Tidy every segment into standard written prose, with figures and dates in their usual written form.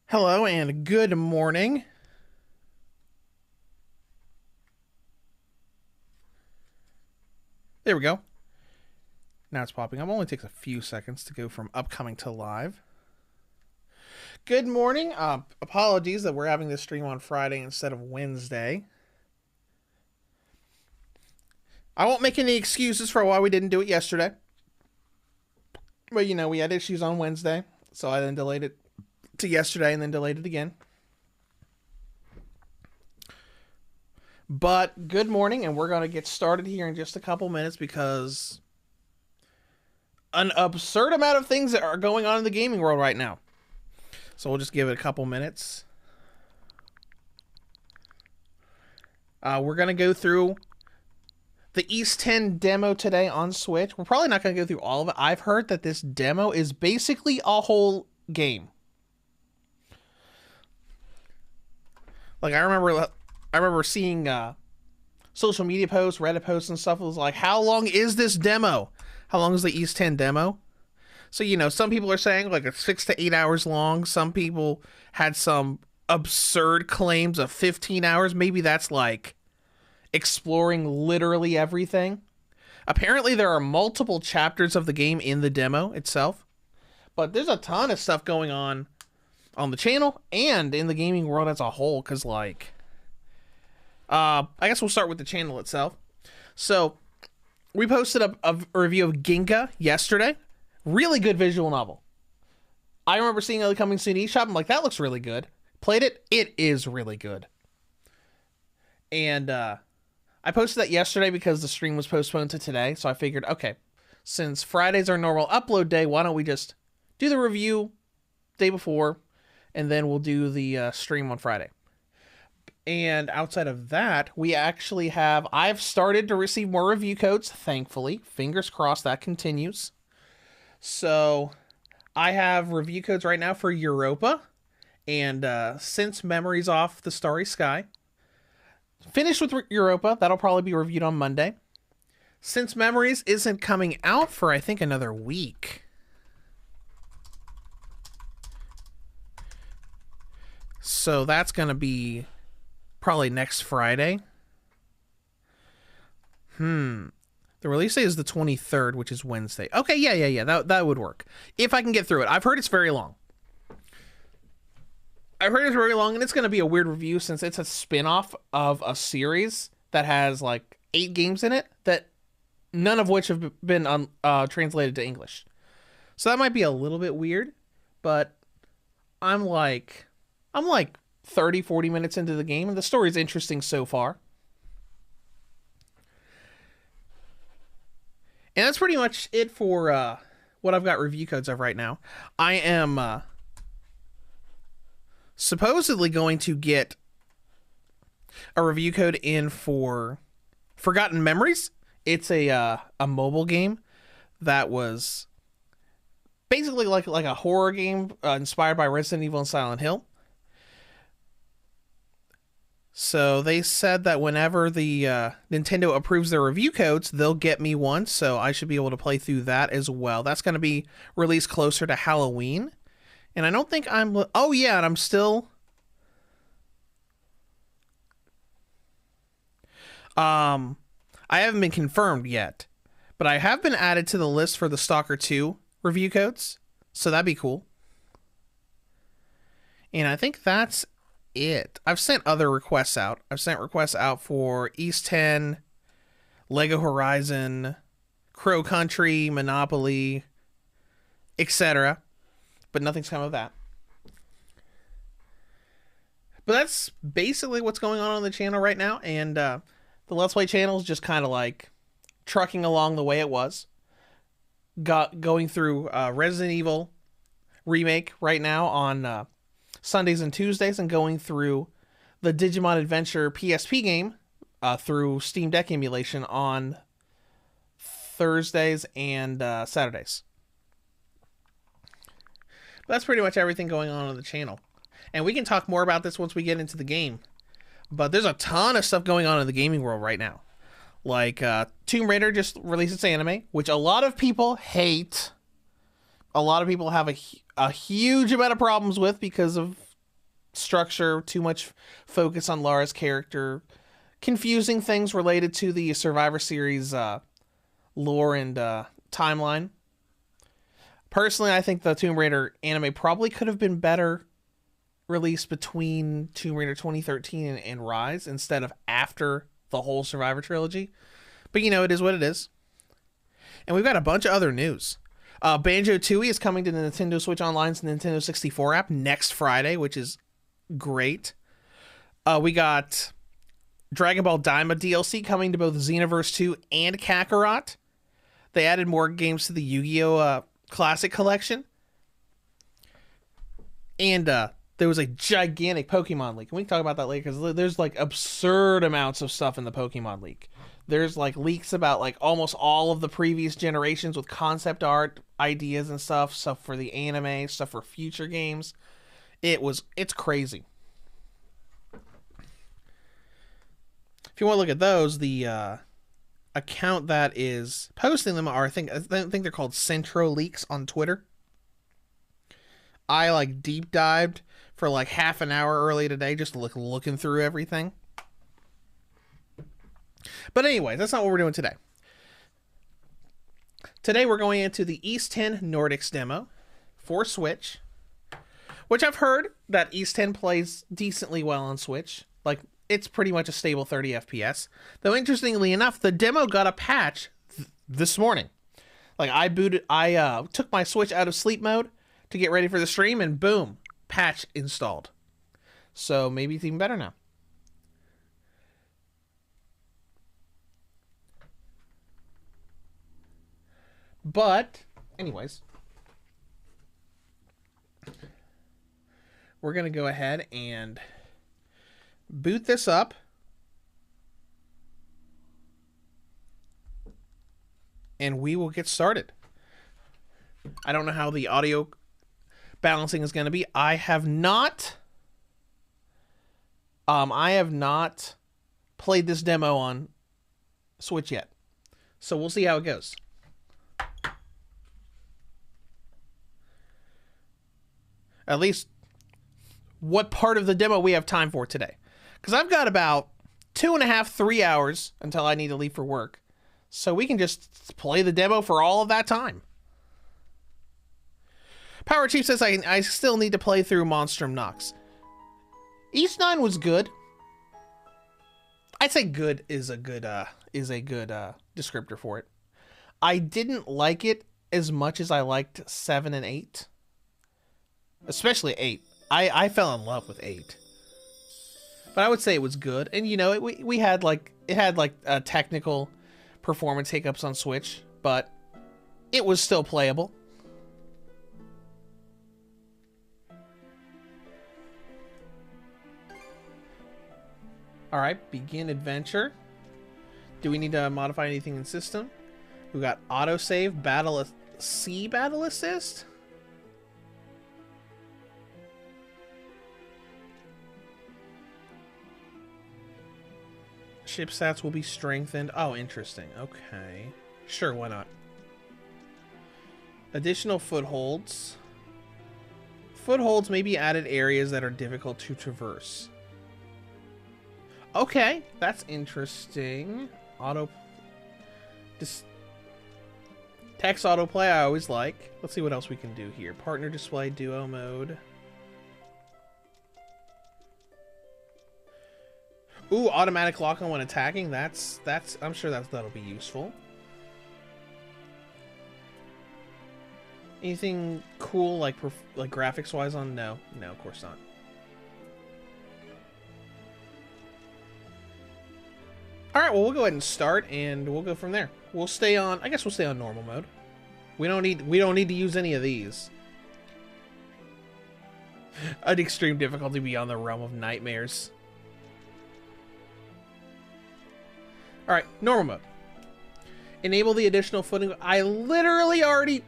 Hello and good morning. There we go. Now it's popping up. It only takes a few seconds to go from upcoming to live. Good morning. Apologies that we're having this stream on Friday instead of Wednesday. I won't make any excuses for why we didn't do it yesterday. But, we had issues on Wednesday, so I then delayed it to yesterday and then delayed it again. But good morning, and we're going to get started here in just a couple minutes because an absurd amount of things that are going on in the gaming world right now. So we'll just give it a couple minutes. We're going to go through the East 10 demo today on Switch. We're probably not going to go through all of it. I've heard that this demo is basically a whole game. Like, I remember seeing social media posts, Reddit posts, and stuff. It was like, how long is this demo? How long is the East 10 demo? So, some people are saying like it's 6 to 8 hours long. Some people had some absurd claims of 15 hours. Maybe that's like exploring literally everything. Apparently, there are multiple chapters of the game in the demo itself. But there's a ton of stuff going on the channel and in the gaming world as a whole. Because, I guess we'll start with the channel itself. So, we posted a review of Ginga yesterday. Really good visual novel. I remember seeing it coming soon eShop. I'm like, that looks really good. Played it. It is really good. And I posted that yesterday because the stream was postponed to today. So I figured, okay, since Friday's our normal upload day, why don't we just do the review day before, and then we'll do the stream on Friday. And outside of that, we actually I've started to receive more review codes, thankfully. Fingers crossed that continues. So, I have review codes right now for Europa and Since Memories Off the Starry Sky. Finished with Europa. That'll probably be reviewed on Monday. Since Memories isn't coming out for, I think, another week. So, that's going to be probably next Friday. The release date is the 23rd, which is Wednesday. Okay, yeah. That would work. If I can get through it. I've heard it's very long. And it's going to be a weird review since it's a spin-off of a series that has like 8 games in it that none of which have been translated to English. So that might be a little bit weird, but I'm like 30, 40 minutes into the game, and the story's interesting so far. And that's pretty much it for what I've got review codes of right now. I am supposedly going to get a review code in for Forgotten Memories. It's a mobile game that was basically like a horror game inspired by Resident Evil and Silent Hill. So they said that whenever the Nintendo approves their review codes, they'll get me one. So I should be able to play through that as well. That's going to be released closer to Halloween. And I don't think I'm... Oh, yeah, and I'm still... I haven't been confirmed yet. But I have been added to the list for the Stalker 2 review codes. So that'd be cool. And I think that's it. I've sent other requests out. I've sent requests out for East 10, Lego Horizon, Crow Country, Monopoly, etc. But nothing's come of that. But that's basically what's going on the channel right now. And the Let's Play channel is just kind of like trucking along the way it was. Going through Resident Evil Remake right now on Sundays and Tuesdays, and going through the Digimon Adventure PSP game through Steam Deck emulation on Thursdays and Saturdays. But that's pretty much everything going on the channel. And we can talk more about this once we get into the game. But there's a ton of stuff going on in the gaming world right now. Like Tomb Raider just released its anime, which a lot of people hate. A lot of people have a huge amount of problems with because of structure, too much focus on Lara's character, confusing things related to the Survivor Series lore and timeline. Personally, I think the Tomb Raider anime probably could have been better released between Tomb Raider 2013 and Rise instead of after the whole Survivor trilogy. But you know, it is what it is. And we've got a bunch of other news. Banjo-Tooie is coming to the Nintendo Switch Online's Nintendo 64 app next Friday, which is great. We got Dragon Ball Daima DLC coming to both Xenoverse 2 and Kakarot. They added more games to the Yu-Gi-Oh! Classic Collection. And there was a gigantic Pokemon leak. And we can talk about that later because there's like absurd amounts of stuff in the Pokemon leak. There's like leaks about like almost all of the previous generations with concept art, ideas and stuff for the anime, stuff for future games. It's crazy. If you want to look at those, the account that is posting them are I think they're called Centro Leaks on Twitter. I like deep dived for like half an hour early today just looking through everything. But anyway, that's not what we're doing today. Today we're going into the East 10 Nordics demo for Switch, which I've heard that East 10 plays decently well on Switch. Like, it's pretty much a stable 30 FPS. Though, interestingly enough, the demo got a patch this morning. Like, I took my Switch out of sleep mode to get ready for the stream, and boom, patch installed. So, maybe it's even better now. But, anyways, we're going to go ahead and boot this up. And we will get started. I don't know how the audio balancing is going to be. I have not played this demo on Switch yet. So we'll see how it goes. At least what part of the demo we have time for today. Because I've got about 2.5, 3 hours until I need to leave for work. So we can just play the demo for all of that time. Power Chief says I still need to play through Monstrum Nox. East 9 was good. I'd say good is a good descriptor for it. I didn't like it as much as I liked 7 and 8. Especially 8. I fell in love with 8. But I would say it was good. And you know, it had technical performance hiccups on Switch, but it was still playable. All right, begin adventure. Do we need to modify anything in system? We got autosave, battle assist. Ship stats will be strengthened. Oh, interesting. Okay. Sure, why not? Additional footholds. Footholds may be added areas that are difficult to traverse. Okay, that's interesting. Text autoplay I always like. Let's see what else we can do here. Partner display, duo mode. Ooh, automatic lock on when attacking. That's I'm sure that'll be useful. Anything cool like graphics wise on? No, of course not. All right, well we'll go ahead and start, and we'll go from there. We'll stay on. I guess we'll stay on normal mode. We don't need to use any of these. An extreme difficulty beyond the realm of nightmares. All right, normal mode. Enable the additional footing. I literally already...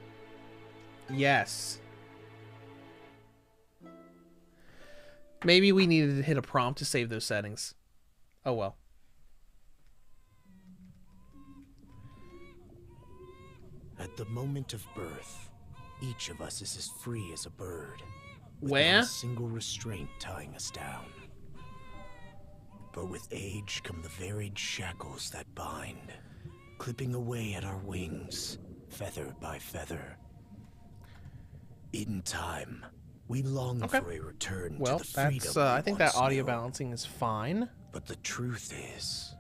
Yes. Maybe we needed to hit a prompt to save those settings. Oh well. At the moment of birth, each of us is as free as a bird. Where? without a single restraint tying us down. But with age come the varied shackles that bind, clipping away at our wings, feather by feather. In time, we long for a return to the freedom that's, I think that once audio knew. balancing is fine. But the truth is,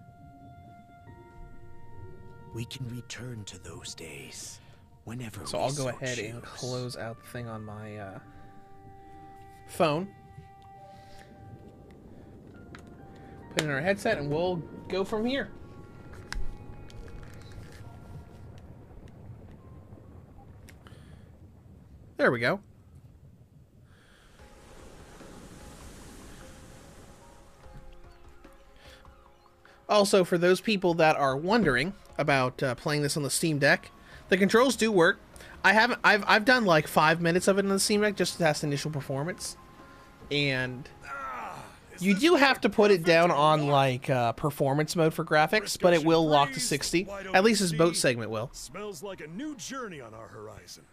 we can return to those days whenever So we I'll go so ahead and choose. close out the thing on my phone. Put in our headset and we'll go from here. There we go. Also, for those people that are wondering about playing this on the Steam Deck, the controls do work. I've done like 5 minutes of it on the Steam Deck just to test initial performance, and you do have to put it down on like performance mode for graphics, but it will lock to 60. At least this boat segment will. Smells like a new journey on our horizon.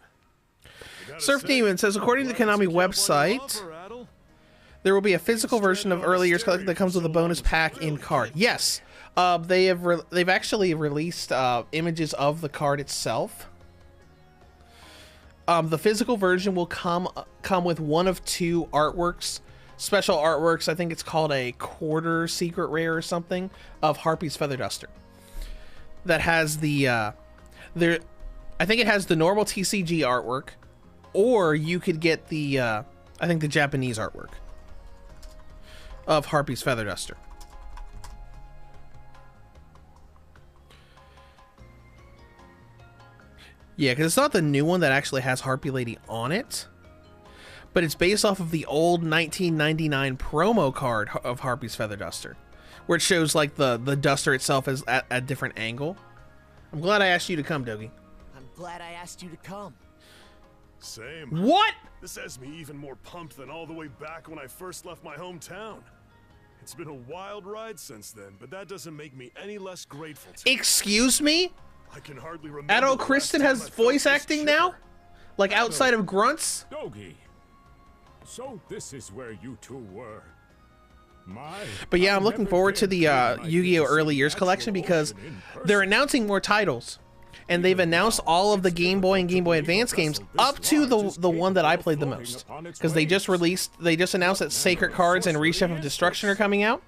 Surf Demon says, according to the Konami website, there will be a physical version of early years collection that comes with a bonus pack in card. Yes, they've actually released images of the card itself. The physical version will come with one of two artworks, special artworks. I think it's called a quarter secret rare or something of Harpy's Feather Duster. That has the I think it has the normal TCG artwork, or you could get the I think the Japanese artwork of Harpy's Feather Duster. Yeah, because it's not the new one that actually has Harpy Lady on it, but it's based off of the old 1999 promo card of Harpy's Feather Duster, where it shows like the duster itself is at a different angle. I'm glad I asked you to come, Dogie. I'm glad I asked you to come. Same. What? This has me even more pumped than all the way back when I first left my hometown. It's been a wild ride since then, but that doesn't make me any less grateful to Excuse me? I can hardly remember. Adol the last Kristen time has I felt voice this acting chipper. now? Like outside of grunts? Dogie. So this is where you two were. But yeah, I'm looking forward to the Yu-Gi-Oh! Early Years collection because they're announcing more titles. And they've announced all of the Game Boy and Game Boy Advance games up to the one that I played the most. Because they just announced that Sacred Cards and Reshape of Destruction are coming out.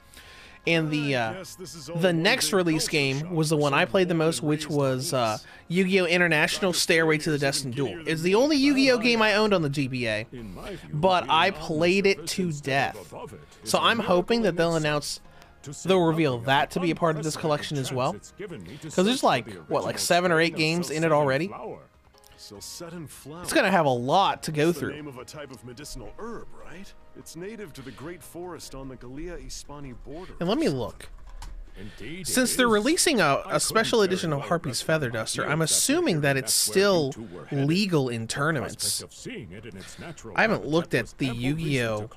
And the next release game was the one I played the most, which was Yu-Gi-Oh! International Stairway to the Destined Duel. It's the only Yu-Gi-Oh! Game I owned on the GBA, but I played it to death. So I'm hoping that they'll reveal that to be a part of this collection as well. Because there's like, what, like 7 or 8 games in it already? It's going to have a lot to go through. The name of a type of medicinal herb, right? It's native to the great forest on the Gallia-Hispani border. And let me look. Since they're releasing a special edition of Harpy's Feather Duster, I'm assuming that it's still legal in tournaments. I haven't looked at the Yu-Gi-Oh!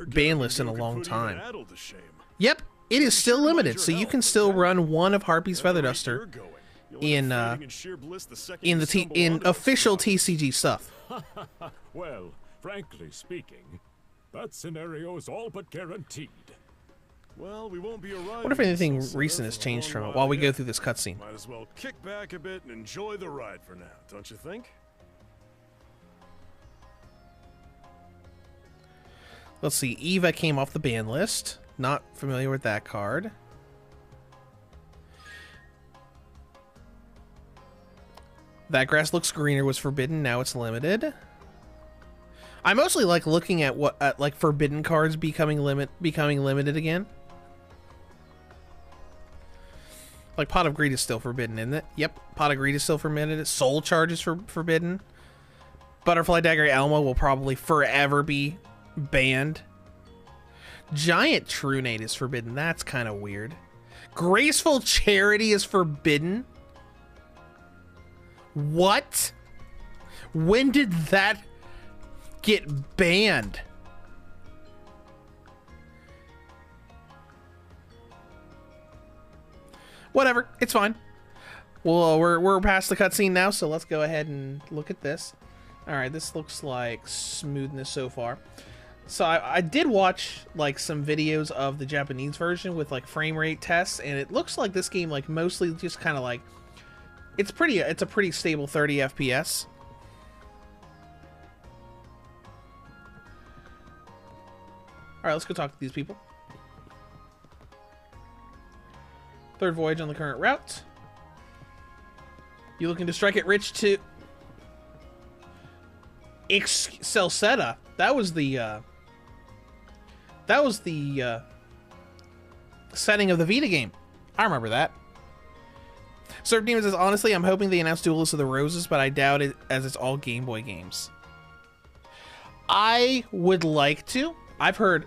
Ban list in a long time. Yep, it is still limited, so you can still run one of Harpy's Feather Duster in official TCG stuff. Well, frankly speaking, that scenario is all but guaranteed. Well, we won't be arriving. What if anything recent has changed from it while we go through this cutscene? Might as well kick back a bit and enjoy the ride for now, don't you think? Let's see, Eva came off the ban list. Not familiar with that card. That grass looks greener was forbidden, now it's limited. I mostly like looking at like forbidden cards becoming limited again. Like Pot of Greed is still forbidden, isn't it? Yep, Pot of Greed is still forbidden. Soul Charge is forbidden. Butterfly Dagger Elmo will probably forever be banned. Giant Trunade is forbidden. That's kind of weird. Graceful Charity is forbidden. What? When did that get banned? Whatever, it's fine. Well, we're past the cutscene now, so let's go ahead and look at this. Alright, this looks like smoothness so far. So I did watch like some videos of the Japanese version with like frame rate tests, and it looks like this game like mostly just kind of like it's a pretty stable 30 FPS. Alright, let's go talk to these people. Third voyage on the current route. You looking to strike it rich to Celceta? That was the setting of the Vita game. I remember that. Surf Demon says, honestly, I'm hoping they announce Duelist of the Roses, but I doubt it as it's all Game Boy games. I would like to. I've heard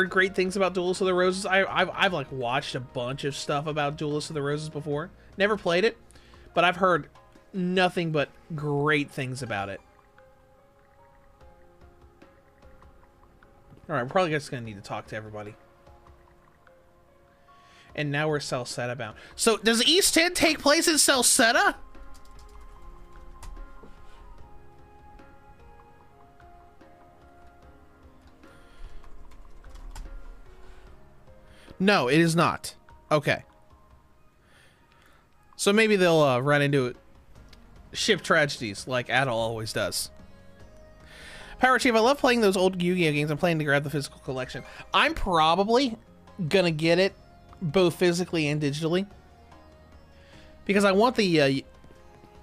great things about Duelist of the Roses. I've like watched a bunch of stuff about Duelist of the Roses before. Never played it, but I've heard nothing but great things about it. Alright, we're probably just going to need to talk to everybody. And now we're Celceta bound. So, does East 10 take place in Celceta? No, it is not. Okay. So maybe they'll run into ship tragedies like Adel always does. Power Chief, I love playing those old Yu-Gi-Oh games. I'm planning to grab the physical collection. I'm probably gonna get it both physically and digitally because I want the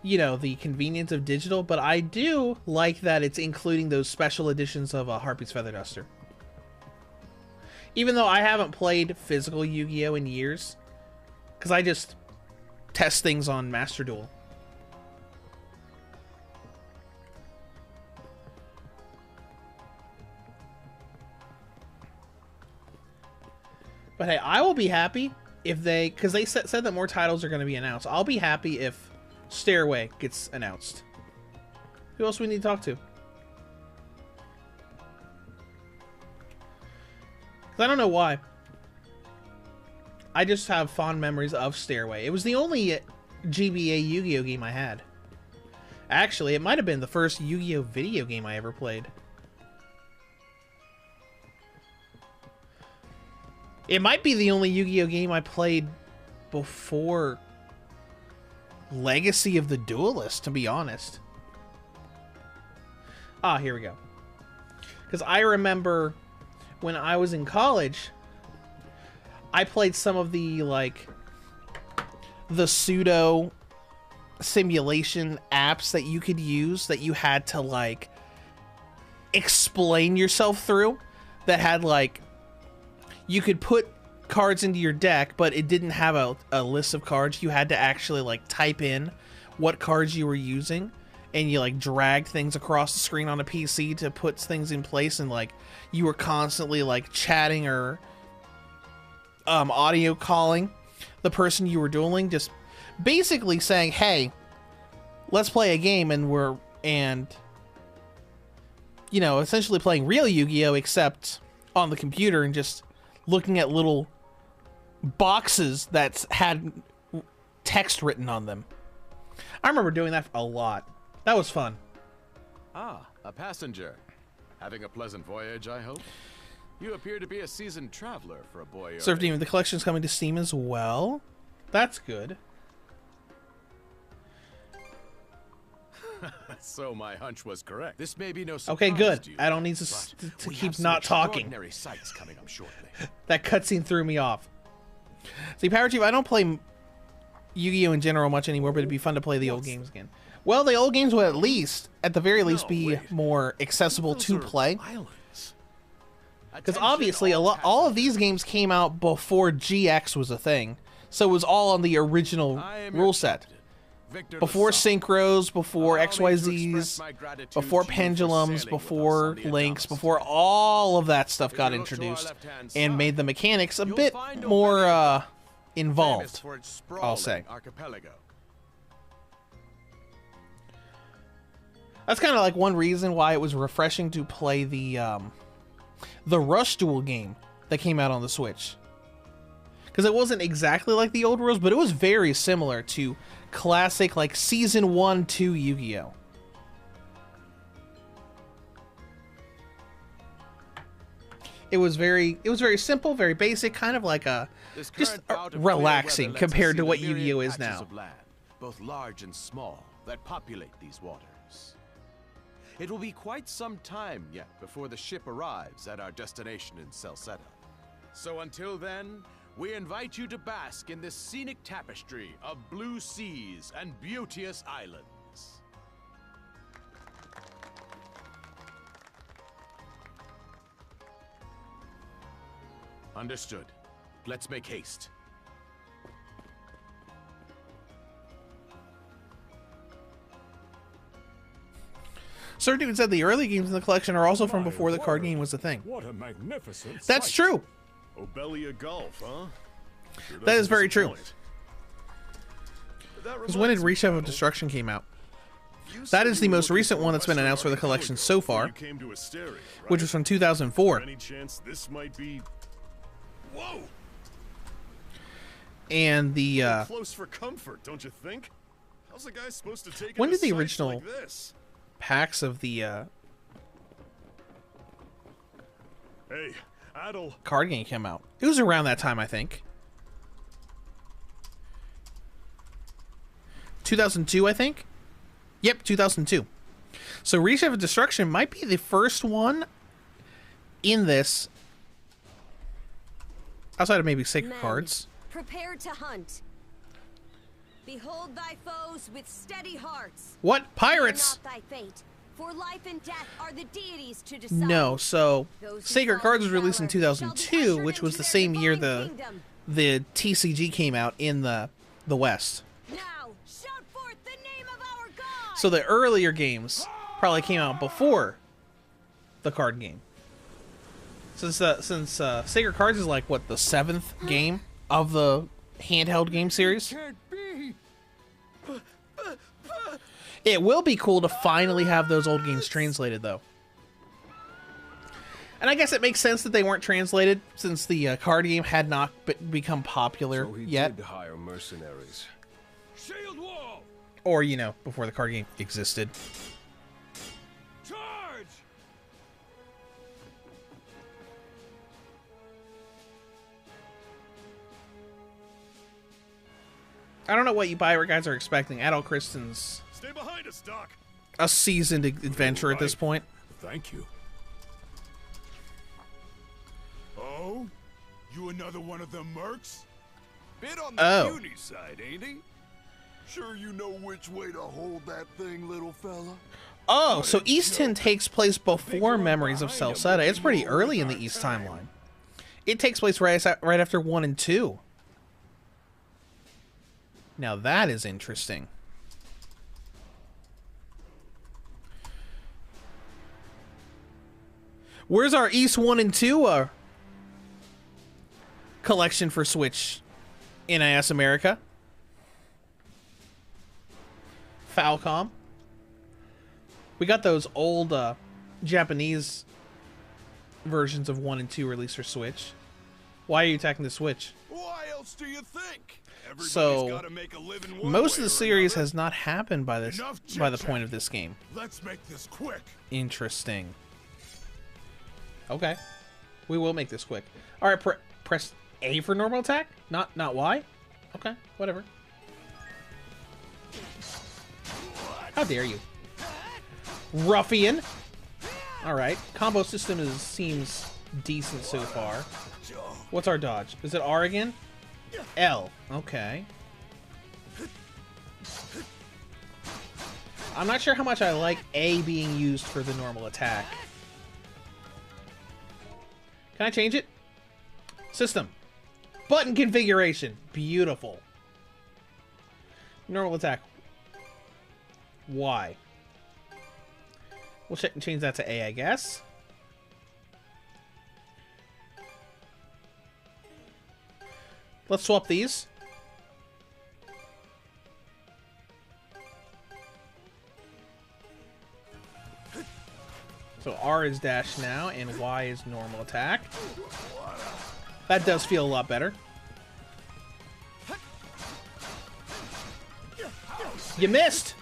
you know, the convenience of digital, but I do like that it's including those special editions of Harpy's Feather Duster. Even though I haven't played physical Yu-Gi-Oh in years, because I just test things on Master Duel. But hey, I will be happy if they, because they said that more titles are going to be announced. I'll be happy if Stairway gets announced. Who else we need to talk to? I don't know why. I just have fond memories of Stairway. It was the only GBA Yu-Gi-Oh game I had. Actually, it might have been the first Yu-Gi-Oh video game I ever played. It might be the only Yu-Gi-Oh game I played before Legacy of the Duelist, to be honest. Ah, here we go. Because I remember when I was in college, I played some of the, like, the pseudo simulation apps that you could use that you had to, like, explain yourself through. That had, like, you could put cards into your deck, but it didn't have a list of cards. You had to actually, like, type in what cards you were using, and you, like, dragged things across the screen on a PC to put things in place, and, like, you were constantly, like, chatting or audio calling the person you were dueling, just basically saying, hey, let's play a game, and you know, essentially playing real Yu-Gi-Oh, except on the computer, and just looking at little boxes that had text written on them. I remember doing that a lot. That was fun. Ah, a passenger. Having a pleasant voyage, I hope. You appear to be a seasoned traveler for a boy. Surf Demon, the collection's coming to Steam as well. That's good. So my hunch was correct. This may be no surprise. Okay, good. To you, I don't need to keep not talking. Sights coming up shortly. That cutscene threw me off. See, Power Chief, I don't play Yu-Gi-Oh in general much anymore, but it'd be fun to play the old games again. Well, the old games would at the very least, be more accessible to play. Because obviously, all of these games came out before GX was a thing, so it was all on the original rule set. Before synchros, before XYZs, before pendulums, before links, before all of that stuff got introduced and made the mechanics a bit more involved, I'll say. That's kind of like one reason why it was refreshing to play the Rush Duel game that came out on the Switch. Because it wasn't exactly like the old rules, but it was very similar to classic, like, Season 1, 2 Yu-Gi-Oh! It was very simple, very basic, kind of like a This just current bout of relaxing clear weather lets us compared see to the what myriad Yu-Gi-Oh is patches now. of land, both large and small, that populate these waters. It will be quite some time yet before the ship arrives at our destination in Celceta. So until then, we invite you to bask in this scenic tapestry of blue seas and beauteous islands. Understood. Let's make haste. Sir Dude said the early games in the collection are also from before the card game was a thing. What a magnificent That's sight. true. Obelia Golf, huh? Sure That is doesn't very true. disappoint. That Because when did reminds me, Reshape of Battle, Destruction came out? you That said is you the were most looking recent for one that's been Western announced for the archaeology collection so before far, you came to Asteria, right? which was from 2004. Any chance this might be? Whoa! And the Close for comfort, don't you think? How's a guy supposed to take? When into did the sights original like this? packs of the Hey, Adel. card game came out? It was around that time, I think. 2002, I think. Yep, 2002. So Reshape of Destruction might be the first one in this, outside of maybe Sacred Men, Cards. prepare to hunt. Behold thy foes with steady hearts. What? Fear Pirates? not thy fate, for life and death are the deities to decide. No, so Those who Sacred fall Cards was valor released in shall be 2002, ushered which was into the their same year divine kingdom. the TCG came out in the West. Now shout forth the name of our God. So the earlier games probably came out before the card game. Since Sacred Cards is like what, the 7th game of the handheld game series. Can't be. It will be cool to finally have those old games translated, though. And I guess it makes sense that they weren't translated since the card game had not become popular So he yet, did hire mercenaries. Shield wall! or before the card game existed. Charge! I don't know what you pirate guys are expecting. Adult Kristen's Stay behind us, Doc. a seasoned adventurer at this Right. point. Thank you. Oh? You another one of them mercs? Bit on the Oh. puny side, ain't he? Sure you know which way to hold that thing, little fella? Oh, so East 10 takes place before Memories of Celceta. It's pretty early in the East timeline. It takes place right after 1 and 2. Now that is interesting. Where's our East 1 and 2 collection for Switch? NIS America? Falcom? We got those old Japanese versions of 1 and 2 released for Switch. Why are you attacking the Switch? Why else do you think? Everybody's So, gotta make a living one most of way the or series another. has not happened by the Enough point of this game. Let's make this quick. Interesting. Okay. We will make this quick. Alright, press A for normal attack? Not Y? Okay, whatever. How dare you? Ruffian! Alright, combo system seems decent so far. What's our dodge? Is it R again? L. Okay. I'm not sure how much I like A being used for the normal attack. Can I change it? System. Button configuration. Beautiful. Normal attack. Y. We'll change that to A, I guess. Let's swap these. So R is dash now, and Y is normal attack. That does feel a lot better. You missed!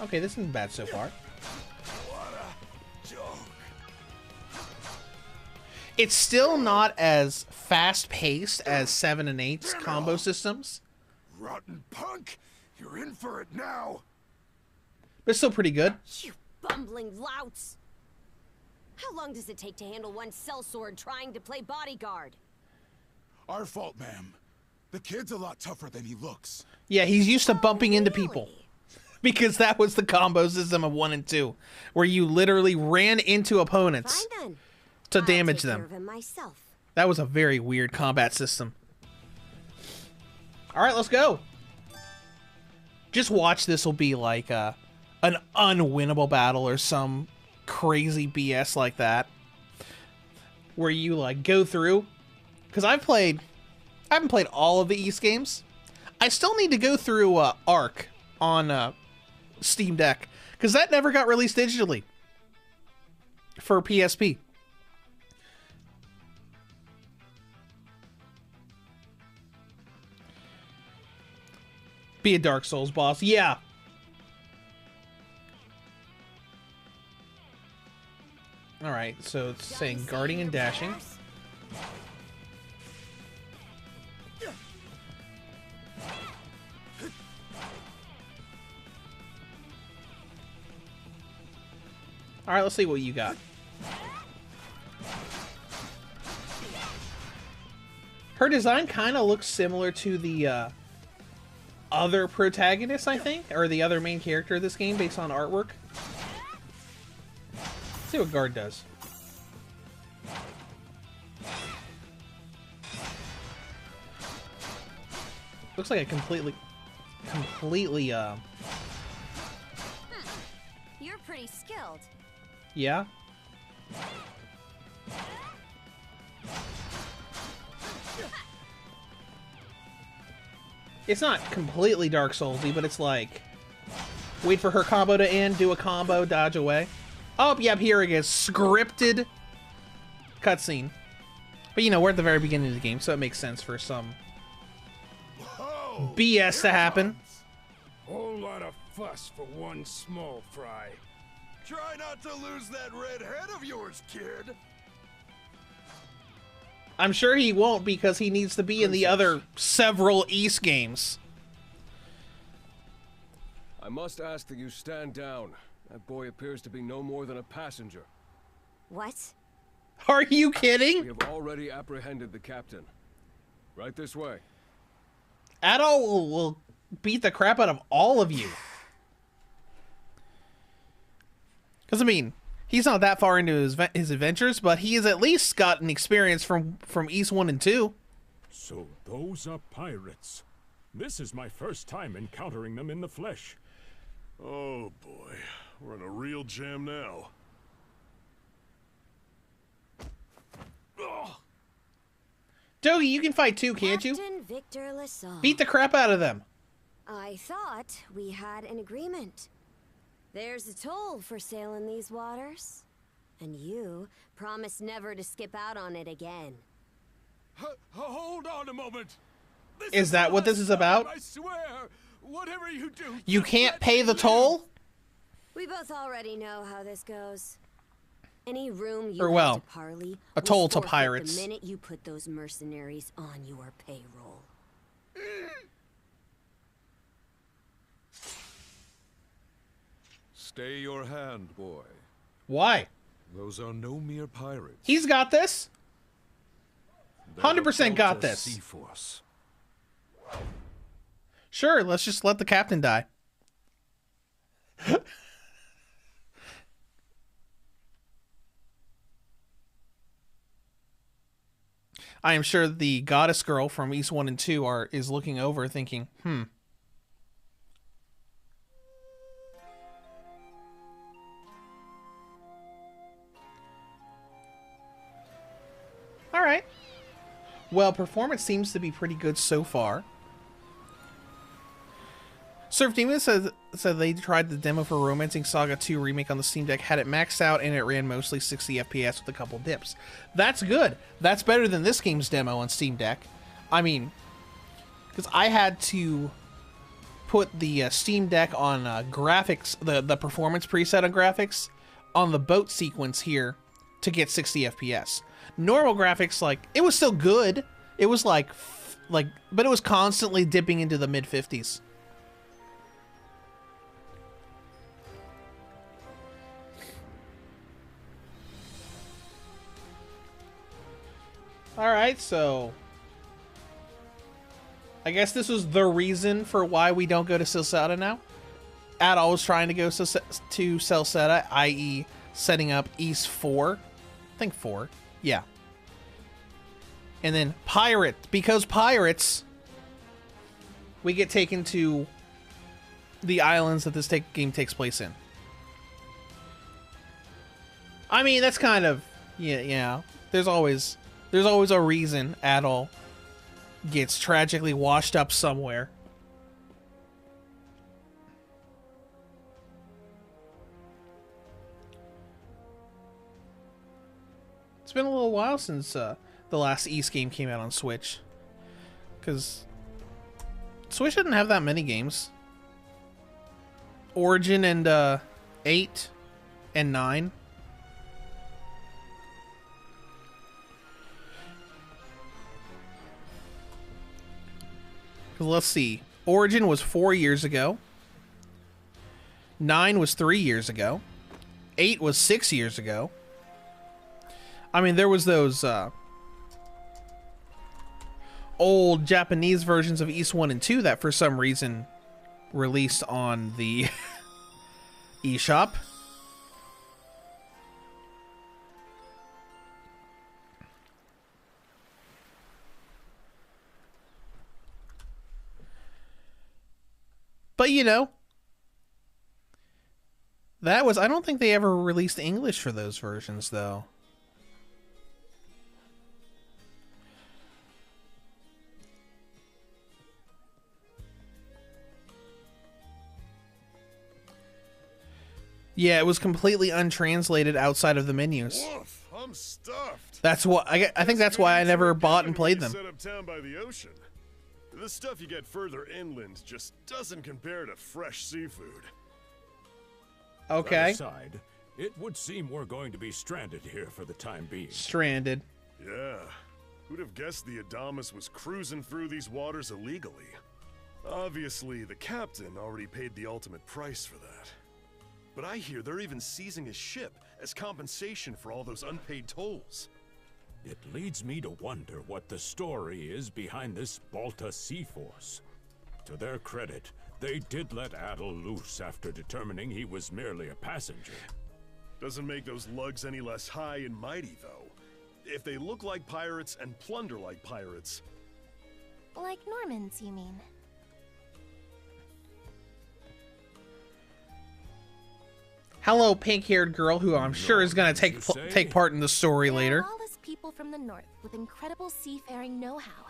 Okay, this isn't bad so far. It's still not as fast-paced as 7 and 8's combo systems. Rotten punk! You're in for it now! But it's still pretty good. You bumbling louts! How long does it take to handle one sellsword trying to play bodyguard? Our fault, ma'am. The kid's a lot tougher than he looks. Yeah, he's used to bumping into people. Really? Because that was the combo system of 1 and 2. Where you literally ran into opponents Fine then. to I'll damage take care them. of him myself. That was a very weird combat system. Alright, let's go. Just watch this will be like an unwinnable battle or some crazy BS like that. Where you like go through. Because I haven't played all of the East games. I still need to go through Arc on Steam Deck. Because that never got released digitally. For PSP. Be a Dark Souls boss. Yeah. Alright, so it's saying guarding and dashing. Alright, let's see what you got. Her design kind of looks similar to the other protagonist, I think, or the other main character of this game based on artwork. Let's see what guard does. Looks like a completely You're pretty skilled. yeah. It's not completely Dark Souls-y, but it's like wait for her combo to end, do a combo, dodge away. Oh, yep, here it is. Scripted cutscene. But you know, we're at the very beginning of the game, so it makes sense for some Whoa! BS to happen. Whole lot of fuss for one small fry. Try not to lose that red head of yours, kid. I'm sure he won't because he needs to be in the other several East games. I must ask that you stand down. That boy appears to be no more than a passenger. What? Are you We kidding? have already apprehended the captain. Right this way. Adol will beat the crap out of all of you. Because, I mean, he's not that far into his adventures, but he has at least gotten experience from East 1 and 2. So those are pirates. This is my first time encountering them in the flesh. Oh boy, we're in a real jam now. Dogi, you can fight too, can't you? Captain Victor Lassalle. Beat the crap out of them. I thought we had an agreement. There's a toll for sailing these waters. And you promised never to skip out on it again. Hold on a moment. This Is that the what this last is about? time, I swear. Whatever you do, You just can't let pay me the live. toll? We both already know how this goes. Any room you Or, have well, to parley a will toll to forfeit pirates. the minute you put those mercenaries on your payroll. Stay your hand, boy. Why? Those are no mere pirates. He's got this. They're 100% the got Delta this. Sea Force. Sure, let's just let the captain die. I am sure the goddess girl from East 1 and 2 is looking over thinking, Alright. Well, performance seems to be pretty good so far. Surf Demon said they tried the demo for Romancing Saga 2 Remake on the Steam Deck, had it maxed out, and it ran mostly 60 FPS with a couple dips. That's good. That's better than this game's demo on Steam Deck. I mean, because I had to put the Steam Deck on graphics, the performance preset on graphics, on the boat sequence here to get 60 FPS. Normal graphics, like, it was still good. It was like, but it was constantly dipping into the mid 50s. All right, so I guess this was the reason for why we don't go to Silseta now. Adol was trying to go to Silseta, i.e. setting up East 4. I think 4. Yeah. And then because pirates, we get taken to the islands that this game takes place in. I mean, that's kind of, yeah. There's always a reason Adol gets tragically washed up somewhere. It's been a little while since the last East game came out on Switch, because Switch didn't have that many games. Origin and 8 and 9. Let's see. Origin was 4 years ago. 9 was 3 years ago. 8 was 6 years ago. I mean, there was those old Japanese versions of East 1 and 2 that for some reason released on the eShop. But, you know, that was... I don't think they ever released English for those versions, though. Yeah, it was completely untranslated outside of the menus. Woof, I'm stuffed. That's what... I think that's why I never bought and played them. Set up town by the ocean. The stuff you get further inland just doesn't compare to fresh seafood. Okay. That aside, it would seem we're going to be stranded here for the time being. Stranded. Yeah. Who'd have guessed the Adamas was cruising through these waters illegally? Obviously, the captain already paid the ultimate price for that. But I hear they're even seizing his ship as compensation for all those unpaid tolls. It leads me to wonder what the story is behind this Balta Sea Force. To their credit, they did let Adol loose after determining he was merely a passenger. Doesn't make those lugs any less high and mighty, though. If they look like pirates and plunder like pirates... Like Normans, you mean? Hello, pink-haired girl, who I'm sure is going to take part in the story later. Lawless people from the north with incredible seafaring know-how.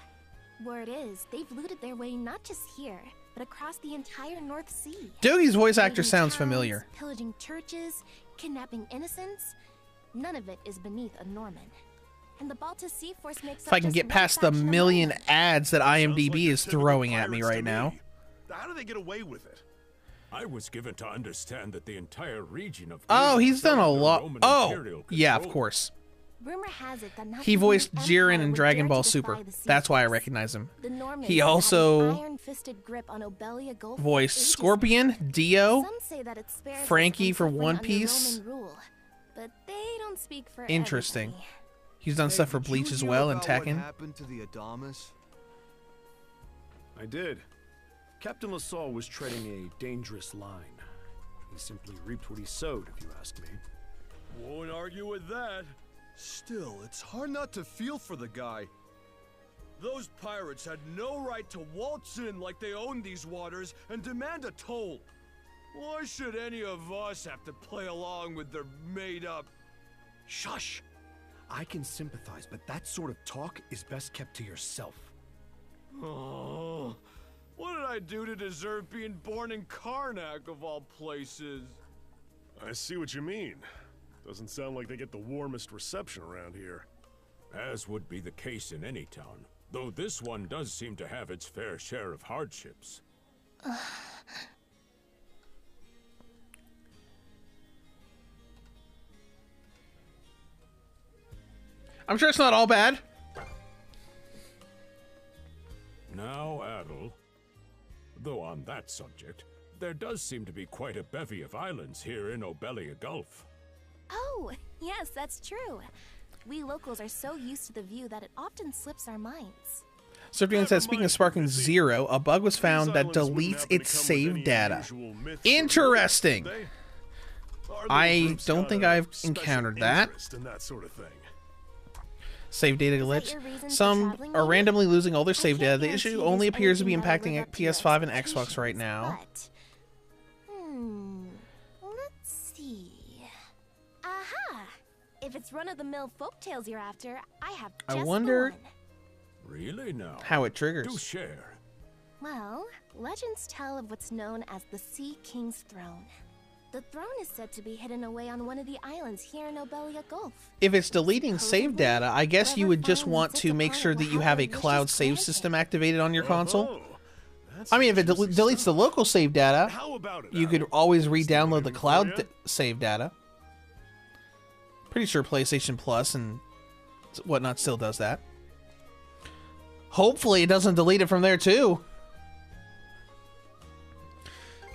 Word is, they've looted their way not just here, but across the entire North Sea. Dougie's voice actor Raiding sounds towns, familiar. Pillaging churches, kidnapping innocents. None of it is beneath a Norman. And the Balta Sea Force makes If I can get past the million ads that IMDb is throwing at me right now. How do they get away with it? I was given to understand that the entire region of... Oh, he's done a lot. Oh, yeah, of course. Rumor has it that he voiced Jiren in Dragon Ball Super. That's why I recognize him. He also voiced Scorpion, Dio, Frankie for One Piece. But they don't speak for interesting. He's done stuff for Bleach as well and Tekken. What happened to the Adamas? I did. Captain LaSalle was treading a dangerous line. He simply reaped what he sowed, if you ask me. Won't argue with that. Still, it's hard not to feel for the guy. Those pirates had no right to waltz in like they owned these waters and demand a toll. Why should any of us have to play along with their made-up... Shush! I can sympathize, but that sort of talk is best kept to yourself. Oh, what did I do to deserve being born in Karnak, of all places? I see what you mean. Doesn't sound like they get the warmest reception around here. As would be the case in any town, though this one does seem to have its fair share of hardships. I'm sure it's not all bad. Now, Adel. Though on that subject, there does seem to be quite a bevy of islands here in Obelia Gulf. Oh, yes, that's true. We locals are so used to the view that it often slips our minds. Serpentine says, speaking of Sparking Zero, a bug was found that deletes its save data. Interesting. I don't think I've encountered that. Save data glitch. Some are randomly losing all their save data. The issue only appears to be impacting PS5 and Xbox right now. Let's see. Aha! If it's run-of-the-mill folktales you're after, I have just I wonder the one. Really now? How it triggers. Do share. Well, legends tell of what's known as the Sea King's Throne. The throne is said to be hidden away on one of the islands here in Obelia Gulf. If it's deleting save data, I guess you would just want to make sure that you have a cloud save system activated on your console. I mean, if it deletes the local save data, you could always re-download the cloud save data. Pretty sure PlayStation Plus and whatnot still does that. Hopefully it doesn't delete it from there too.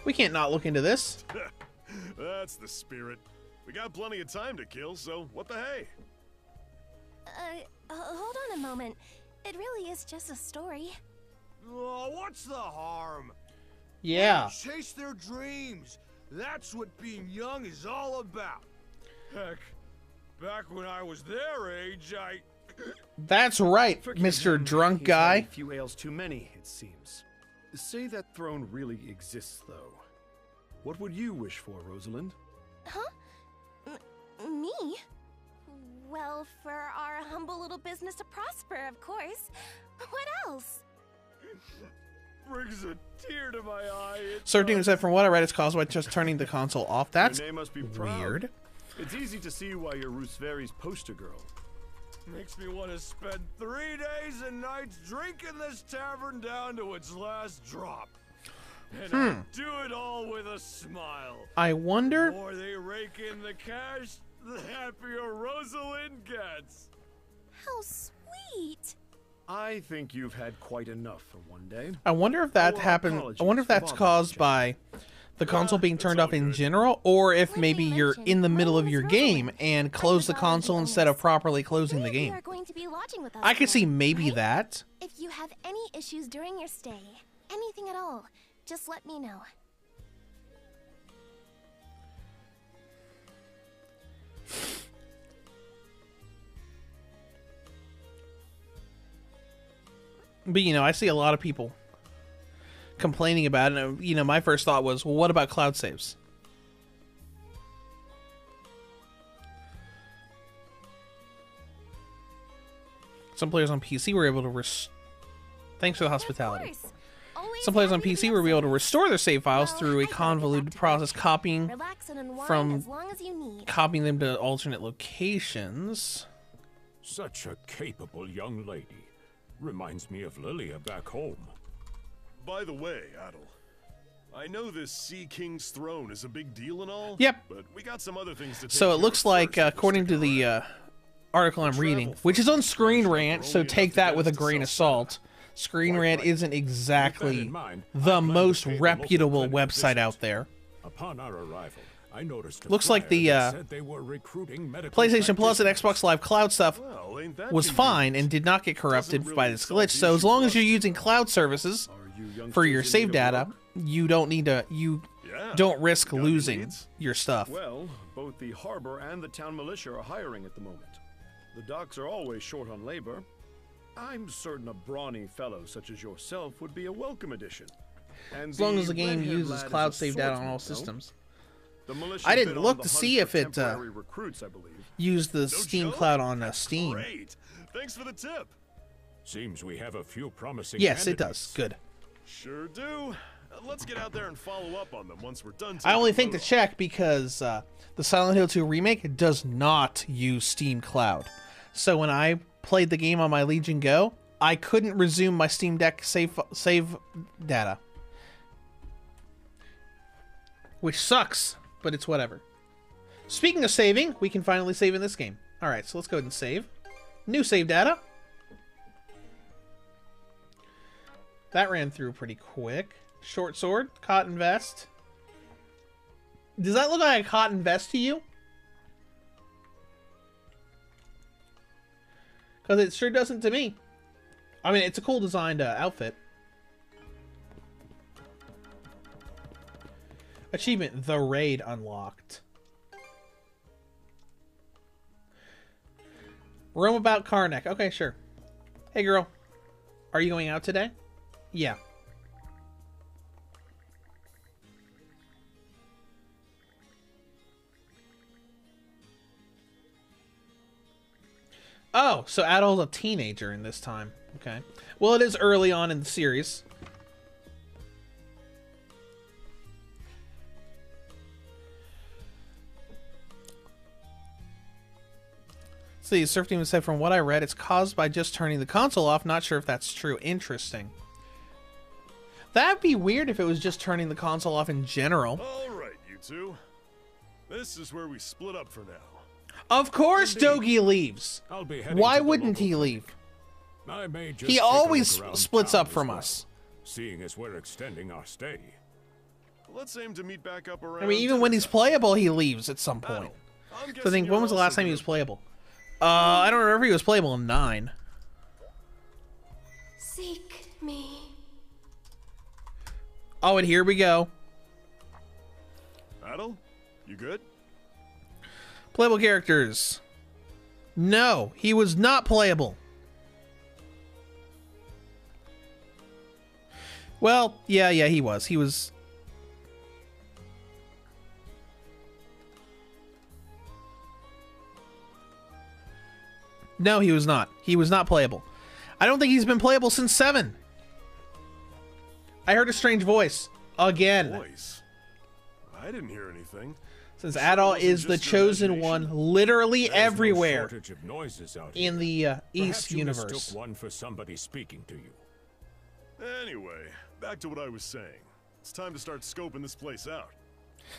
We can't not look into this. That's the spirit. We got plenty of time to kill, so what the hey? Hold on a moment. It really is just a story. Oh, what's the harm? Yeah. Chase their dreams. That's what being young is all about. Heck, back when I was their age, That's right, Mr. Drunk Guy. A few ales too many, it seems. Say that throne really exists, though. What would you wish for, Rosalind? Huh? Me? Well, for our humble little business to prosper, of course. What else? brings a tear to my eye. Serpentine said, from what I read, it's caused by just turning the console off. That's Your name must be proud. weird. It's easy to see why you're Rooseveri's poster girl. Makes me want to spend 3 days and nights drinking this tavern down to its last drop. And I do it all with a smile. I wonder... The more they rake in the cash, the happier Rosalind gets. How sweet. I think you've had quite enough for one day. I wonder if that happened... I wonder if that's caused by the console being turned off in general, or if maybe you're in the middle of your game and close the console instead of properly closing the game. I could see maybe that. If you have any issues during your stay, anything at all, just let me know. But, you know, I see a lot of people complaining about it. And, you know, my first thought was, well, what about cloud saves? Some players on PC were able to Thanks for the hospitality. Some players on PC were able to restore their save files through a convoluted process, copying them to alternate locations. Such a capable young lady. Reminds me of Lilia back home. By the way, Adel, I know this Sea King's throne is a big deal and all. Yep. But we got some other things to take So it care looks of like, first according to the article I'm reading, which is on Screen Rant, so take that with a grain of salt. Screen Rant isn't exactly the most reputable website out there. Upon our arrival, I noticed looks like the PlayStation Plus and Xbox Live Cloud stuff was fine and did not get corrupted by this glitch. So as long as you're using cloud services for your save data, you don't need to don't risk losing your stuff. Well, both the harbor and the town militia are hiring at the moment. The docks are always short on labor. I'm certain a brawny fellow such as yourself would be a welcome addition. And as long as the game uses cloud save data on all systems. I didn't look to see if it used the Steam Cloud on Steam. Great. Thanks for the tip. Seems we have a few promising Yes, it does. Good. Sure do. Let's get out there and follow up on them once we're done. I only think to check because the Silent Hill 2 remake does not use Steam Cloud. So when I played the game on my Legion Go, I couldn't resume my Steam Deck save data. Which sucks, but it's whatever. Speaking of saving, we can finally save in this game. Alright, so let's go ahead and save. New save data. That ran through pretty quick. Short sword, cotton vest. Does that look like a cotton vest to you? Because it sure doesn't to me. I mean, it's a cool designed outfit. Achievement, the raid unlocked. Roam about Karnak. Okay, sure. Hey, girl. Are you going out today? Yeah. Oh, so Adol's a teenager in this time. Okay. Well, it is early on in the series. See, Surf Demon said, from what I read, it's caused by just turning the console off. Not sure if that's true. Interesting. That'd be weird if it was just turning the console off in general. All right, you two. This is where we split up for now. Of course Dogi leaves. Why wouldn't he leave? He always splits up from us. Seeing as we're extending our stay. Let's aim to meet back up around. I mean, even when he's playable, he leaves at some point. So I think, when was the last time he was playable? I don't remember if he was playable in 9. Seek me. Oh, and here we go. Adel, you good? Playable characters. No, he was not playable. Well, yeah, he was. He was... No, he was not. He was not playable. I don't think he's been playable since 7. I heard a strange voice. Again. Voice? I didn't hear anything. Since Adol is the chosen one literally everywhere in the East universe. You mistook one for somebody speaking to you. Anyway, back to what I was saying. It's time to start scoping this place out.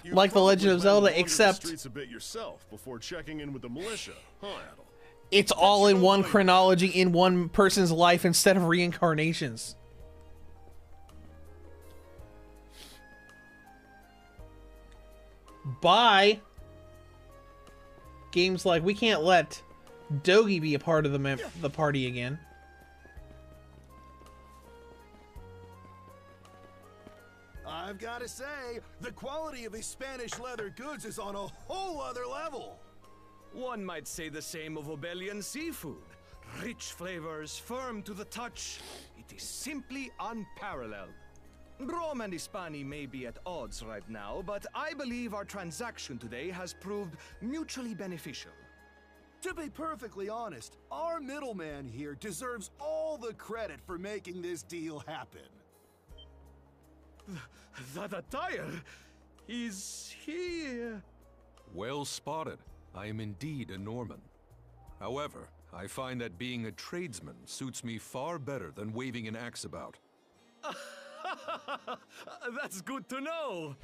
You like The Legend of Zelda, except the streets a bit yourself before checking in with the militia, huh, Adel? It's all in one chronology in one person's life instead of reincarnations. Bye. Games like, we can't let Dogi be a part of the party again. I've got to say, the quality of his Spanish leather goods is on a whole other level. One might say the same of Obelian seafood. Rich flavors, firm to the touch. It is simply unparalleled. Rome and Hispani may be at odds right now, but I believe our transaction today has proved mutually beneficial. To be perfectly honest, our middleman here deserves all the credit for making this deal happen. That attire? Is he... Well spotted. I am indeed a Norman. However, I find that being a tradesman suits me far better than waving an axe about. That's good to know.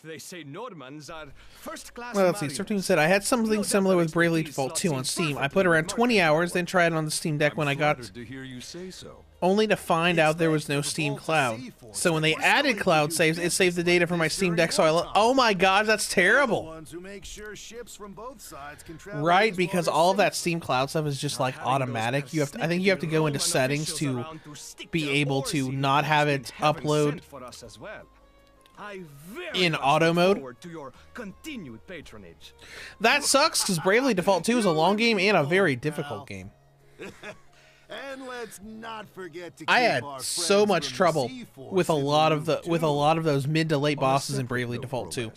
They say Normans are first-class. Well, let's see. 13 said, I had something similar with Bravely Default 2 on Steam. I put around 20 hours, then tried it on the Steam Deck when I got... to hear you say so. Only to find out there was no Steam Cloud. So when they added cloud saves, it saved the data from my Steam Deck, so oh my god, that's terrible. Right, because all of that Steam Cloud stuff is just like automatic. You have to, I think you have to go into settings to be able to not have it upload in auto mode. That sucks, because Bravely Default 2 is a long game and a very difficult game. And let's not forget to I had so much trouble with a lot of those mid to late bosses in Bravely Default 2.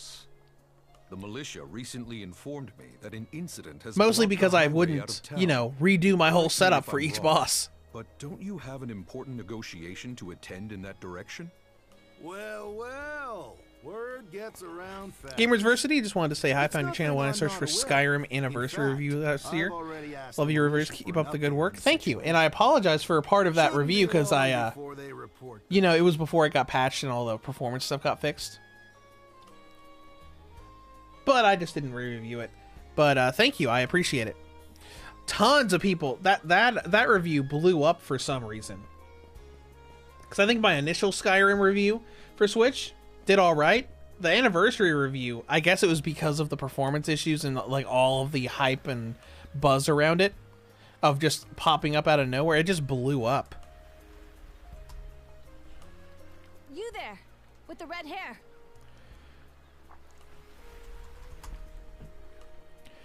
The militia recently informed me that an incident has mostly because I wouldn't, you know, redo my whole setup for each boss. But don't you have an important negotiation to attend in that direction? Well, word gets around fast. Gamersversity, just wanted to say hi. Found your channel when I searched for Skyrim Anniversary review last year. Love your reviews. Keep up the good work. Thank you. And I apologize for a part of that review because I, you know, it was before it got patched and all the performance stuff got fixed. But I just didn't re-review it. But thank you. I appreciate it. tons of people. That review blew up for some reason. Because I think my initial Skyrim review for Switch did all right. The anniversary review, I guess it was because of the performance issues and like all of the hype and buzz around it of just popping up out of nowhere. It just blew up. You there, with the red hair.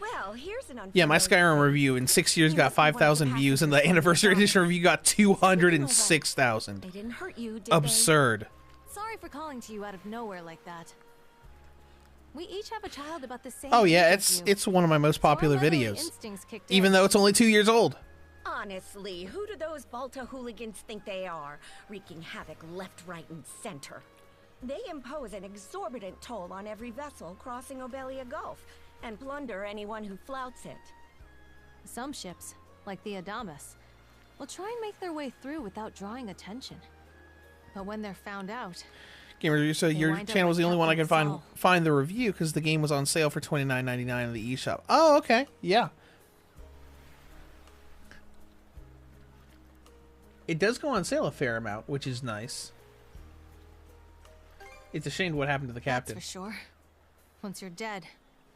Well, here's an Yeah, my Skyrim review in 6 years got 5,000 views, and the anniversary edition review got 206,000. They didn't hurt you, did Absurd. Sorry for calling to you out of nowhere like that. We each have a child about the same Oh yeah, age as you. it's one of my most popular Our motherly videos. instincts kicked Even in. though it's only 2 years old. Honestly, who do those Balta hooligans think they are, wreaking havoc left, right, and center? They impose an exorbitant toll on every vessel crossing Obelia Gulf, and plunder anyone who flouts it. Some ships, like the Adamas, will try and make their way through without drawing attention. But when they're found out, Game review. So your wind up channel was like the only one I Captain could Saul. find the review because the game was on sale for $29.99 in the eShop. Oh, okay, yeah. It does go on sale a fair amount, which is nice. It's a shame what happened to the captain. that's for sure. Once you're dead,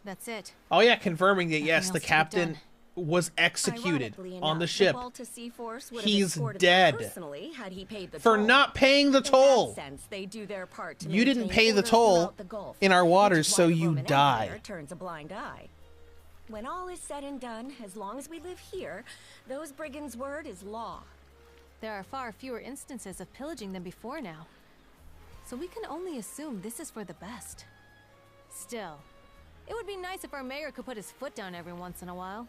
that's it. Oh yeah, confirming that Nothing yes, else the to be captain done. was executed Ironically on the enough, ship. Balta Sea Force would have He's escorted them dead personally had he paid the for toll. not paying the In that toll. sense, they do their part to You didn't maintain pay the order toll throughout the Gulf, in our which waters, is so why the you Roman die. Empire turns a blind eye. When all is said and done, as long as we live here, those brigands' word is law. There are far fewer instances of pillaging than before now. So we can only assume this is for the best. Still, it would be nice if our mayor could put his foot down every once in a while.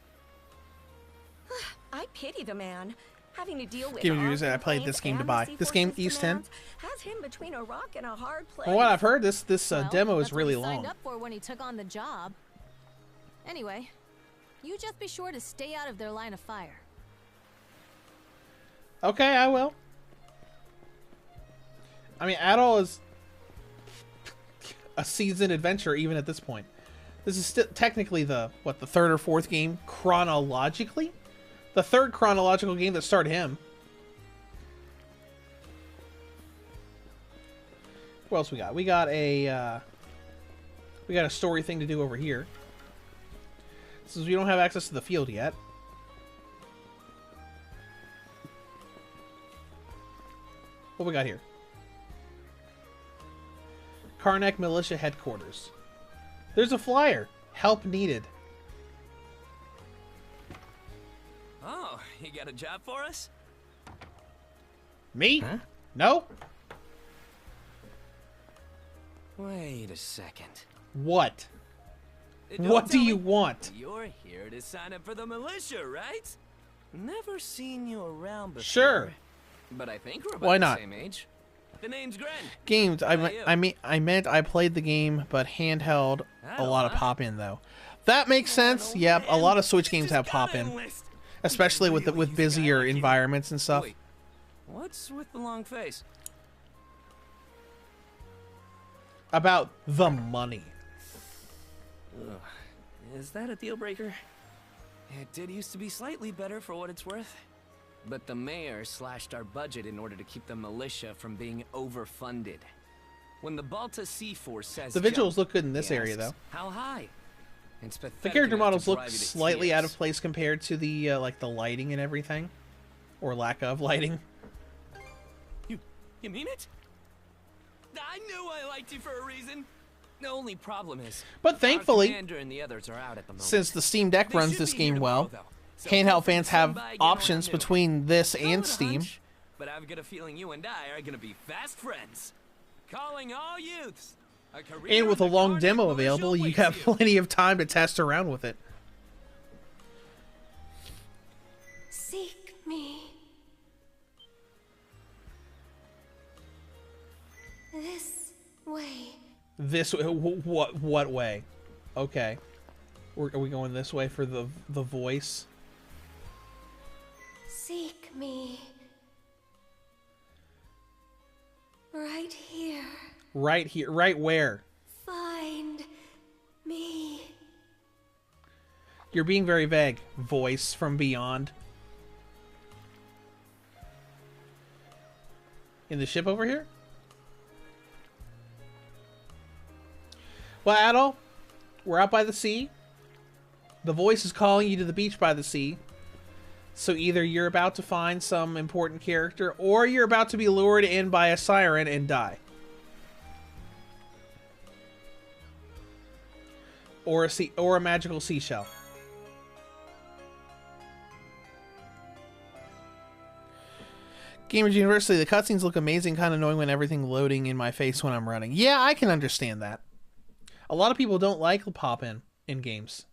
I pity the man. Having to deal with Give me our yours, I played this complaints game to and buy. the Sea This game, Force's East 10. demands, has him between a rock and a hard place. From what I've heard, this Well, demo is that's what really he signed long. up for when he took on the job. Anyway, you just be sure to stay out of their line of fire. Okay, I will. I mean, Adol is a seasoned adventurer even at this point. This is still technically the third or fourth game chronologically? The third chronological game that started him. What else we got? We got a story thing to do over here. Since we don't have access to the field yet. What we got here? Karnak Militia Headquarters. There's a flyer. Help needed. Oh, you got a job for us? Me? No? Wait a second. What? Don't What do tell you me want? You're here to sign up for the militia, right? Never seen you around before. Sure. But I think we're about Why the not? same age. The name's Gren. Games. How about you? I meant I played the game, but handheld. A lot of pop in though. That makes sense. Yep, a lot of Switch games have pop in, especially with busier environments and stuff. Wait, what's with the long face? About the money. Ugh. Is that a deal breaker? It did used to be slightly better for what it's worth. But the mayor slashed our budget in order to keep the militia from being overfunded. When the Balta Sea Force says The visuals jump, look good in this he area asks, though. How high? It's pathetic The character enough to models look drive you to slightly out of tears. place compared to the like the lighting and everything, or lack of lighting. You mean it? I knew I liked you for a reason. The only problem is, But our thankfully, commander and the others are out at the moment. since the Steam Deck They runs should this be here game tomorrow, well, though. So handheld hopefully fans have somebody get around options new. between this Call and it a Steam. hunch, but I've got a feeling you and I are gonna be fast friends. Calling all youths. A career And with a in the long Nordic demo militia available, you awaits have you. plenty of time to test around with it. Seek me. This way. This what way? Okay, are we going this way for the voice? Seek me. Right here. Right here, right where? Find me. You're being very vague. Voice from beyond. In the ship over here? Well, Adol, we're out by the sea. The voice is calling you to the beach by the sea. So either you're about to find some important character, or you're about to be lured in by a siren and die. Or a magical seashell. Gamers University, the cutscenes look amazing, kind of annoying when everything loading in my face when I'm running. Yeah, I can understand that. A lot of people don't like pop-in in games.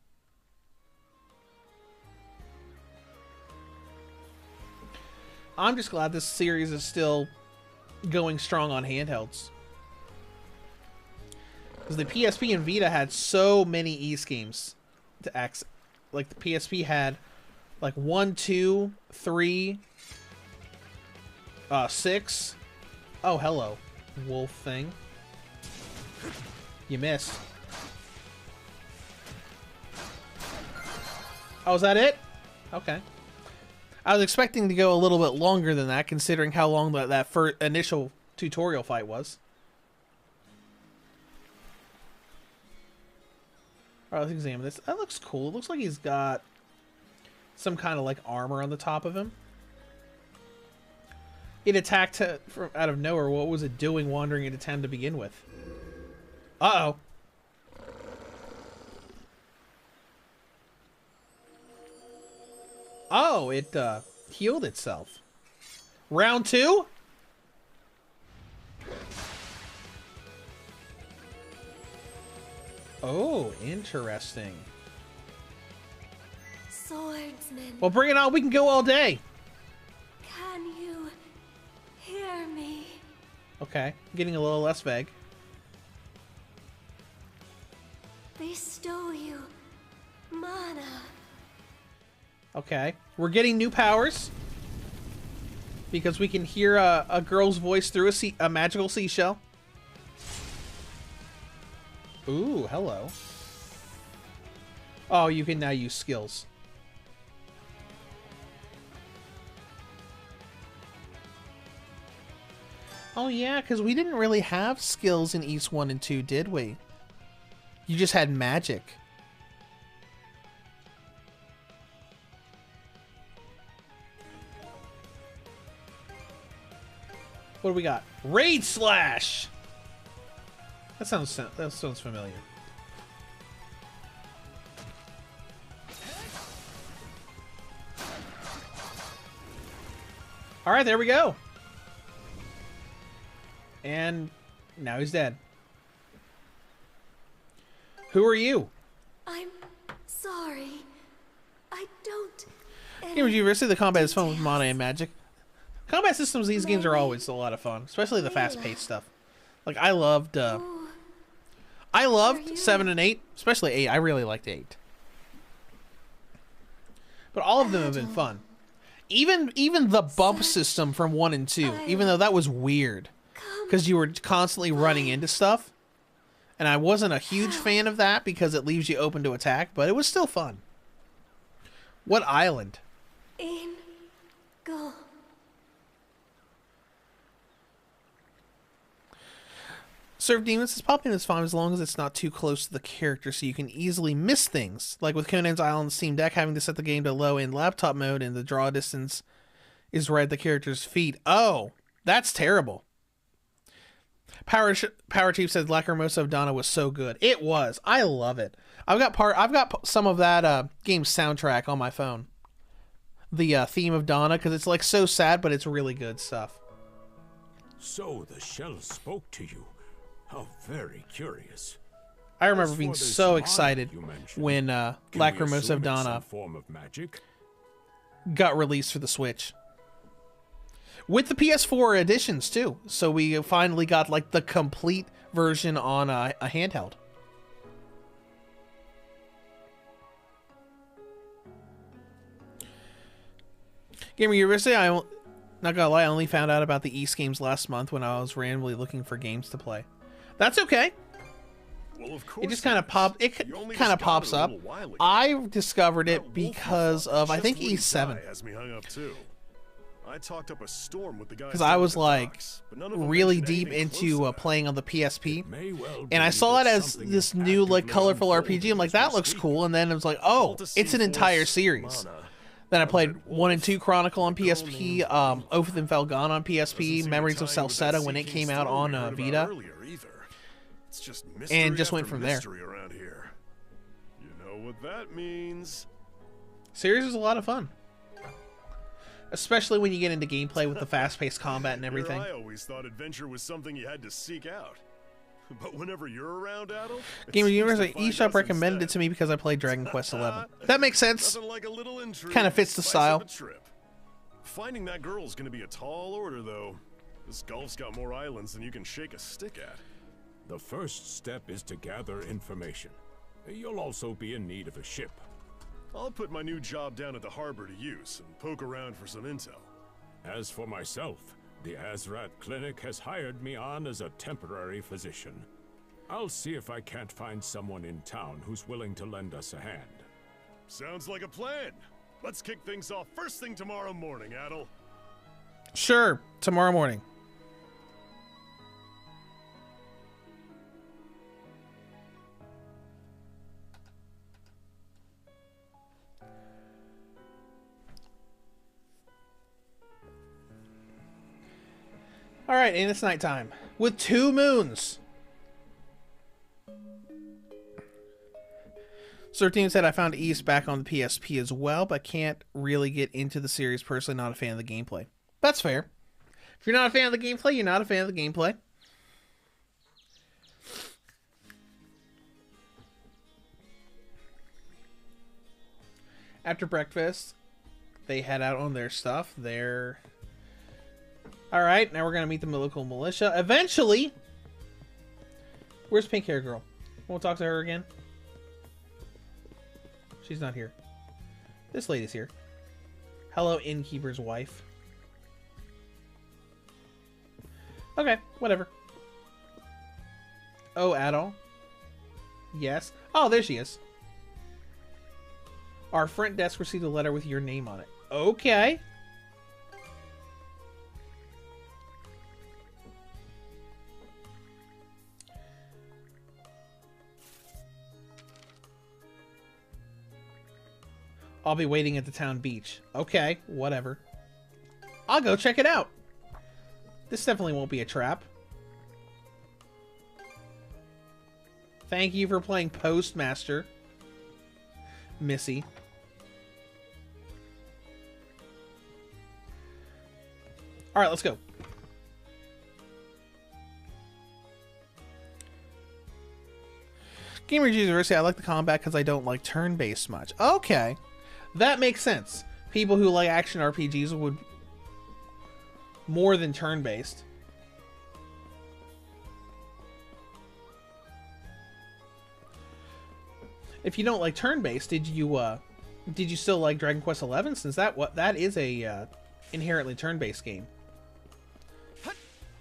I'm just glad this series is still going strong on handhelds. Because the PSP and Vita had so many e-schemes to access. Like, the PSP had, like, 1, 2, 3, 6. Oh, hello, wolf thing. You missed. Oh, is that it? Okay. I was expecting to go a little bit longer than that, considering how long that first initial tutorial fight was. Alright, let's examine this. That looks cool. It looks like he's got some kind of like armor on the top of him. It attacked from out of nowhere. What was it doing wandering into town to begin with? Uh-oh. Oh, it healed itself. Round 2? Oh, interesting. Swordsman. Well, bring it on. We can go all day. Can you hear me? Okay, getting a little less vague. Bestow you mana. Okay, we're getting new powers because we can hear a girl's voice through a magical seashell. Ooh, hello. Oh, you can now use skills. Oh yeah, because we didn't really have skills in East 1 and 2, did we? You just had magic. What do we got? Raid Slash! That sounds familiar. Alright, there we go. And now he's dead. Who are you? I'm sorry. I don't. Gamers University, the combat is fun with mana and magic. Combat systems, these games are always a lot of fun, especially the fast-paced stuff. Like, I loved 7 and 8, especially 8. I really liked 8. But all of them have been fun. Even the bump system from 1 and 2, even though that was weird. Because you were constantly running into stuff. And I wasn't a huge fan of that because it leaves you open to attack, but it was still fun. What island? Go. Serve Demons is popping is fine as long as it's not too close to the character so you can easily miss things. Like with Conan's Island Steam Deck, having to set the game to low-end laptop mode and the draw distance is right at the character's feet. Oh, that's terrible. Power Chief said Lacrimosa of Donna was so good. It was. I love it. I've got some of that game's soundtrack on my phone. The theme of Donna, because it's like so sad, but it's really good stuff. So the shell spoke to you. How very curious. I remember being so excited when Lacrimosa of Donna form of magic got released for the Switch. With the PS4 editions, too. So we finally got, like, the complete version on a handheld. Gamer University, not gonna lie, I only found out about the East games last month when I was randomly looking for games to play. That's okay. Well, of course It just kind of pops up. I discovered it because of, I think, E7. Has me hung up too. I talked up a storm with the guys Because I was like docks, but none of them really mentioned deep anything close into to playing on the PSP, well and I saw it that as something this is new like actively colorful unfolding RPG. I'm like, as that we looks speak. cool, and then it was like, oh, it's an entire series. Then I played 1 and 2 Chronicle on PSP, Oath and Felgon on PSP, Memories of Celceta when it came out on Vita, It's just and just mystery went after from there. mystery around here. You know what that means. Series is a lot of fun, especially when you get into gameplay with the fast-paced combat and everything. I always thought adventure was something you had to seek out. But whenever you're around, Adel, Gamer Universe eShop recommended it to me because I played Dragon Quest XI. That makes sense. Kind of fits the style. Finding that girl's gonna be a tall order, though. This Gulf's got more islands than you can shake a stick at. The first step is to gather information. You'll also be in need of a ship. I'll put my new job down at the harbor to use and poke around for some intel. As for myself, the Azrat Clinic has hired me on as a temporary physician. I'll see if I can't find someone in town who's willing to lend us a hand. Sounds like a plan. Let's kick things off first thing tomorrow morning, Adel. Sure, tomorrow morning. All right, and it's nighttime with 2 moons. Certain said I found East back on the PSP as well, but can't really get into the series personally. Not a fan of the gameplay. That's fair. If you're not a fan of the gameplay, you're not a fan of the gameplay. After breakfast, they head out on their stuff. Alright, now we're going to meet the local militia. Eventually! Where's pink hair girl? We'll talk to her again. She's not here. This lady's here. Hello, innkeeper's wife. Okay, whatever. Oh, Adol. Yes. Oh, there she is. Our front desk received a letter with your name on it. Okay. I'll be waiting at the town beach. Okay, whatever. I'll go check it out. This definitely won't be a trap. Thank you for playing Postmaster, Missy. Alright, let's go. Gamer University, I like the combat because I don't like turn-based much. Okay. That makes sense. People who like action RPGs would more than turn-based. If you don't like turn-based, did you still like Dragon Quest XI? Since that is a inherently turn-based game.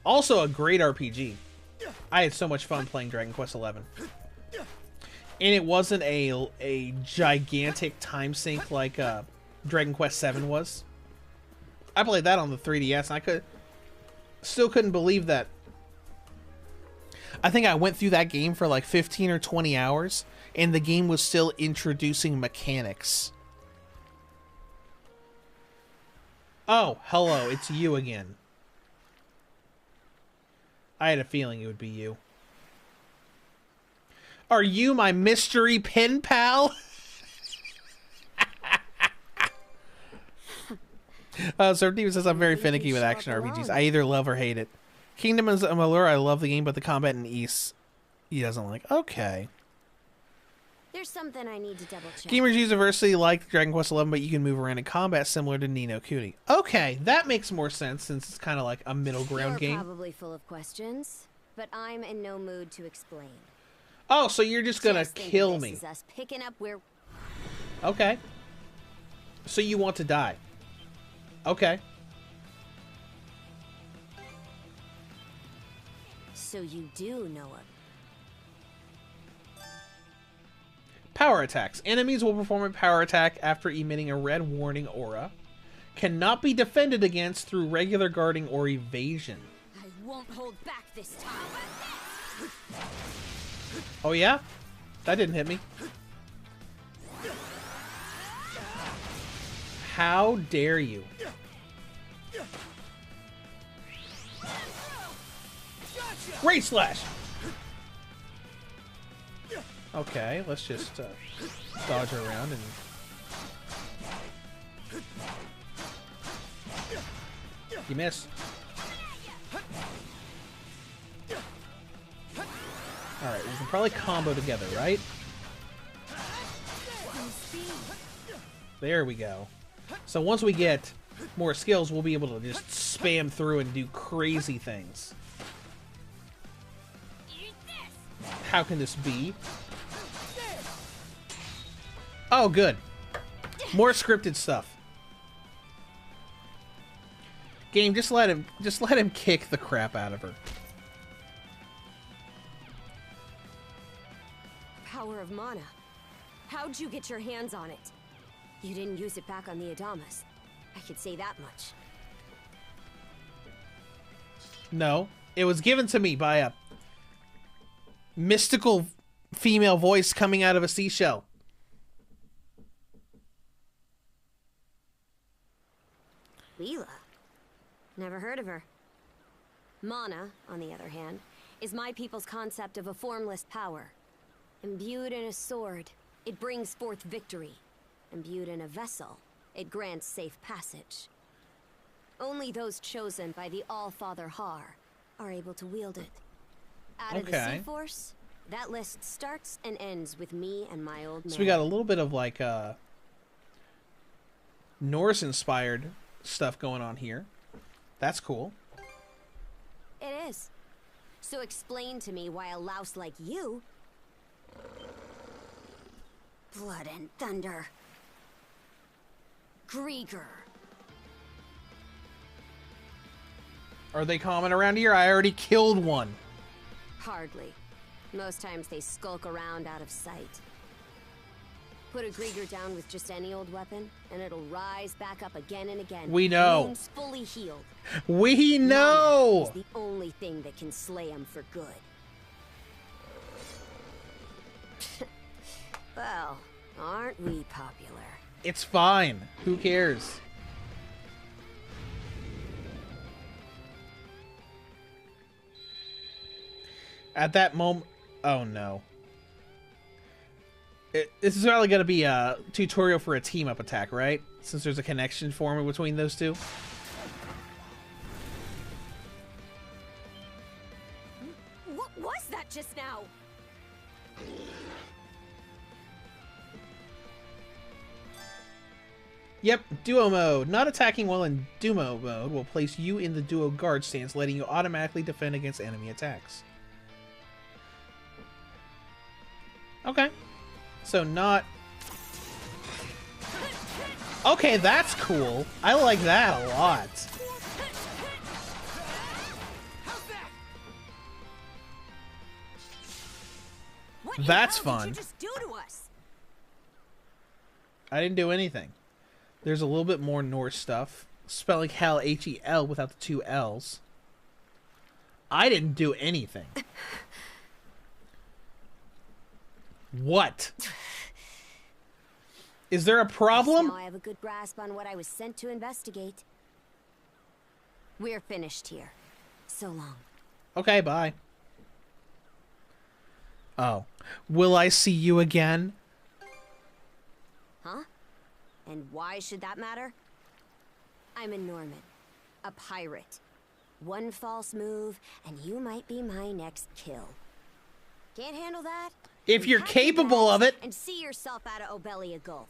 Also a great RPG. I had so much fun playing Dragon Quest XI. And it wasn't a gigantic time sink like Dragon Quest VII was. I played that on the 3DS, and I still couldn't believe that. I think I went through that game for like 15 or 20 hours, and the game was still introducing mechanics. Oh, hello, it's you again. I had a feeling it would be you. Are you my mystery pen pal? Serpentine says I'm very finicky with action RPGs. I either love or hate it. Kingdom is a allure. I love the game, but the combat in East he doesn't like. Okay. There's something I need to double check. Gamers University liked Dragon Quest XI, but you can move around in combat similar to Ni no Kuni. Okay, that makes more sense since it's kind of like a middle ground game. You're probably full of questions, but I'm in no mood to explain. Oh, so you're just gonna kill this me? Is us picking up where... Okay. So you want to die? Okay. So you do know Power attacks. Enemies will perform a power attack after emitting a red warning aura. Cannot be defended against through regular guarding or evasion. I won't hold back this time. Oh yeah? That didn't hit me. How dare you? Great slash! Okay, let's just dodge around and... You missed. Alright, we can probably combo together, right? There we go. So once we get more skills, we'll be able to just spam through and do crazy things. How can this be? Oh, good. More scripted stuff. Game, just let him kick the crap out of her. Power of mana. How'd you get your hands on it? You didn't use it back on the Adamas. I could say that much. No, it was given to me by a mystical female voice coming out of a seashell. Leela? Never heard of her. Mana, on the other hand, is my people's concept of a formless power. Imbued in a sword, it brings forth victory. Imbued in a vessel, it grants safe passage. Only those chosen by the All-Father Har are able to wield it. Out of the Sea Force, that list starts and ends with me and my old man. So we got a little bit of like Norse-inspired stuff going on here. That's cool. It is. So explain to me why a louse like you... Blood and thunder. Grieger. Are they common around here? I already killed one. Hardly. Most times they skulk around out of sight. Put a Grieger down with just any old weapon, and it'll rise back up again and again. We know. Wounds fully healed. We know. Is the only thing that can slay him for good. Well, aren't we popular? It's fine. Who cares? At that moment... Oh, no. This is probably going to be a tutorial for a team-up attack, right? Since there's a connection forming between those two. What was that just now? Yep, duo mode. Not attacking while in duo mode will place you in the duo guard stance, letting you automatically defend against enemy attacks. Okay. So not... Okay, that's cool. I like that a lot. That's fun. What did you just do to us? I didn't do anything. There's a little bit more Norse stuff. Spelling hell, H-E-L without the two L's. I didn't do anything. What? Is there a problem? Now I have a good grasp on what I was sent to investigate. We're finished here. So long. Okay, bye. Oh. Will I see you again? Huh? And why should that matter? I'm a Norman. A pirate. One false move, and you might be my next kill. Can't handle that? If you're capable of it. And see yourself out of Obelia Gulf.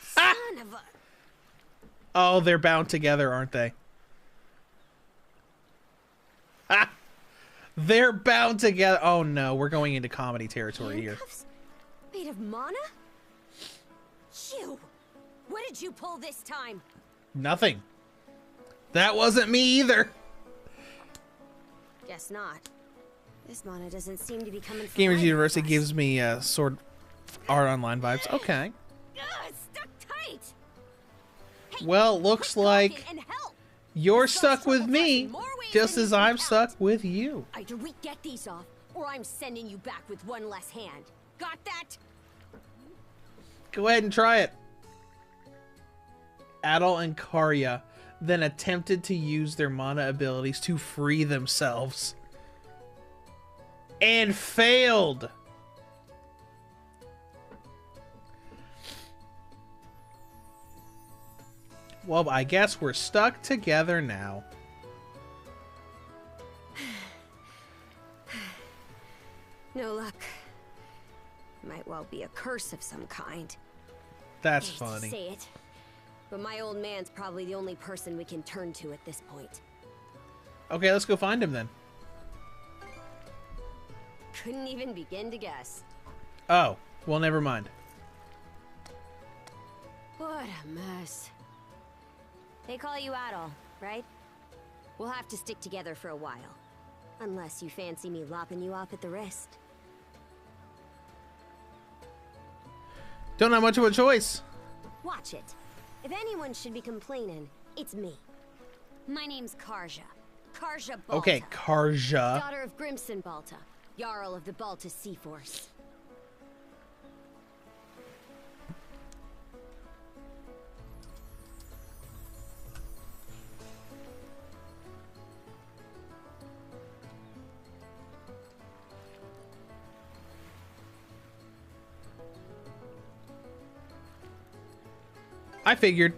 Son of a... Oh, they're bound together, aren't they? Ah! They're bound together. Oh no, we're going into comedy territory here. Made of mana? You! What did you pull this time? Nothing. That wasn't me either. Guess not. This mana doesn't seem to be coming from Gamers either University of us. gives me Sword Art Online vibes. Okay. Stuck tight. Well, looks like you're stuck with me, just as I'm stuck with you. Either we get these off, or I'm sending you back with one less hand. Got that? Go ahead and try it. Adol and Karya then attempted to use their mana abilities to free themselves. And failed. Well, I guess we're stuck together now. No luck. Might well be a curse of some kind. That's Hate to funny. say it, but my old man's probably the only person we can turn to at this point. Okay, let's go find him then. Couldn't even begin to guess. Oh, well, never mind. What a mess. They call you Adol, right? We'll have to stick together for a while. Unless you fancy me lopping you off at the wrist. Don't have much of a choice. Watch it. If anyone should be complaining, it's me. My name's Karja. Karja Balta. Okay, Karja. Daughter of Grimson Balta, Jarl of the Balta Sea Force. I figured.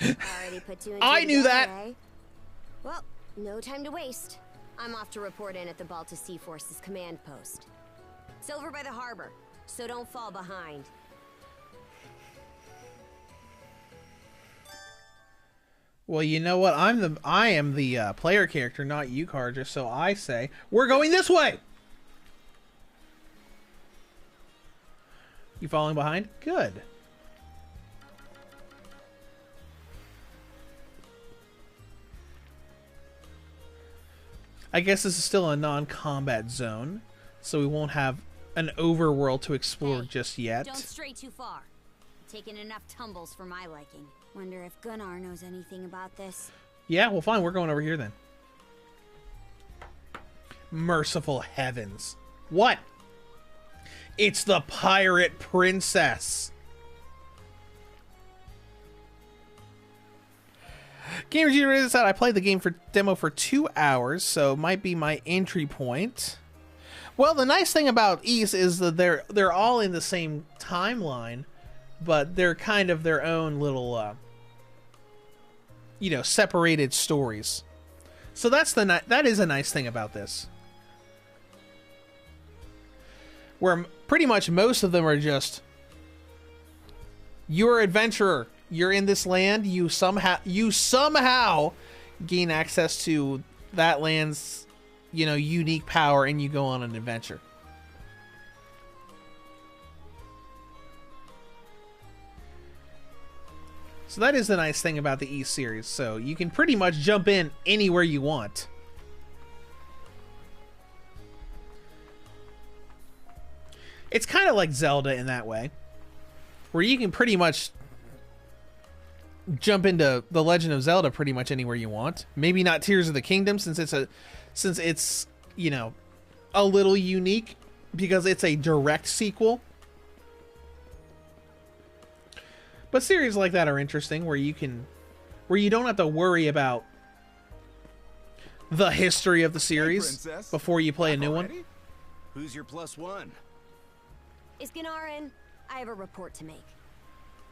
Already put two and two I knew together, that. eh? Well, no time to waste. I'm off to report in at the Balta Sea Force's command post. It's over by the harbor, so don't fall behind. Well, you know what? I am the player character, not you, Karja. So I say we're going this way. You falling behind? Good. I guess this is still a non-combat zone, so we won't have an overworld to explore just yet. Don't stray too far. Taking enough tumbles for my liking. Wonder if Gunnar knows anything about this. Yeah, well, fine. We're going over here then. Merciful heavens. What? It's the pirate princess. Gamers United said I played the game demo for 2 hours, so it might be my entry point. Well, the nice thing about East is that they're all in the same timeline, but they're kind of their own little, separated stories. So that is a nice thing about this. Where pretty much most of them are just, you're an adventurer. You're in this land. You somehow gain access to that land's, unique power, and you go on an adventure. So that is the nice thing about the East series. So you can pretty much jump in anywhere you want. It's kind of like Zelda in that way, where you can pretty much jump into The Legend of Zelda pretty much anywhere you want. Maybe not Tears of the Kingdom, since it's a little unique because it's a direct sequel. But series like that are interesting, where you don't have to worry about the history of the series before you play a new one. Who's your plus one? Is Gunnar in? I have a report to make.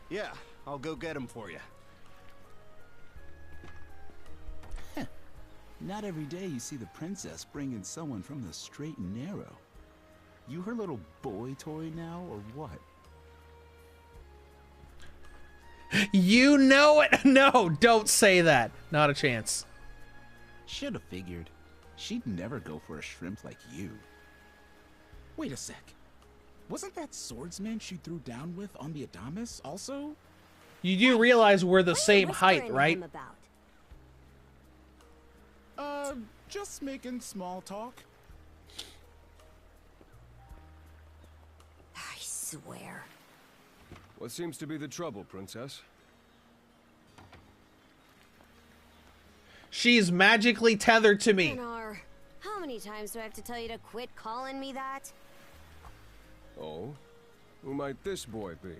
Yeah, I'll go get him for you. Not every day you see the princess bringing someone from the straight and narrow. You her little boy toy now, or what? You know it! No, don't say that. Not a chance. Should've figured. She'd never go for a shrimp like you. Wait a sec. Wasn't that swordsman she threw down with on the Adamas also? You do realize we're the same height, right? Just making small talk. I swear. What seems to be the trouble, Princess? She's magically tethered to me. Gunnar, how many times do I have to tell you to quit calling me that? Oh? Who might this boy be?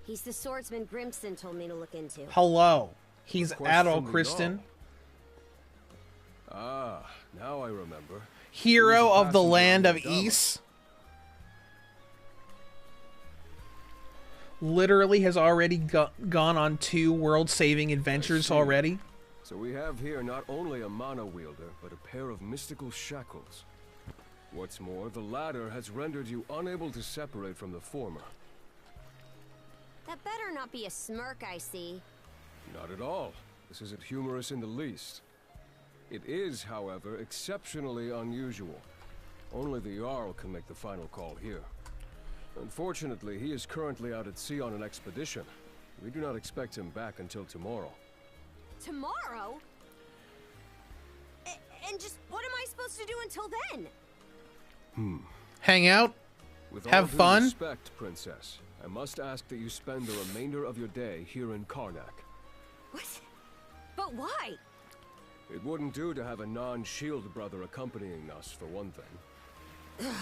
He's the swordsman Grimson told me to look into. Hello. He's Quest Adol from the Kristen. Ah, now I remember. Hero of the passenger land on of the Dama. Ys. Literally has already gone on 2 world-saving adventures already. So we have here not only a mana wielder, but a pair of mystical shackles. What's more, the latter has rendered you unable to separate from the former. That better not be a smirk I see. Not at all. This isn't humorous in the least. It is, however, exceptionally unusual. Only the Jarl can make the final call here. Unfortunately, he is currently out at sea on an expedition. We do not expect him back until tomorrow. Tomorrow? And just what am I supposed to do until then? Hang out? With Have all due fun? respect, Princess, I must ask that you spend the remainder of your day here in Karnak. What? But why? It wouldn't do to have a non-shield brother accompanying us, for one thing.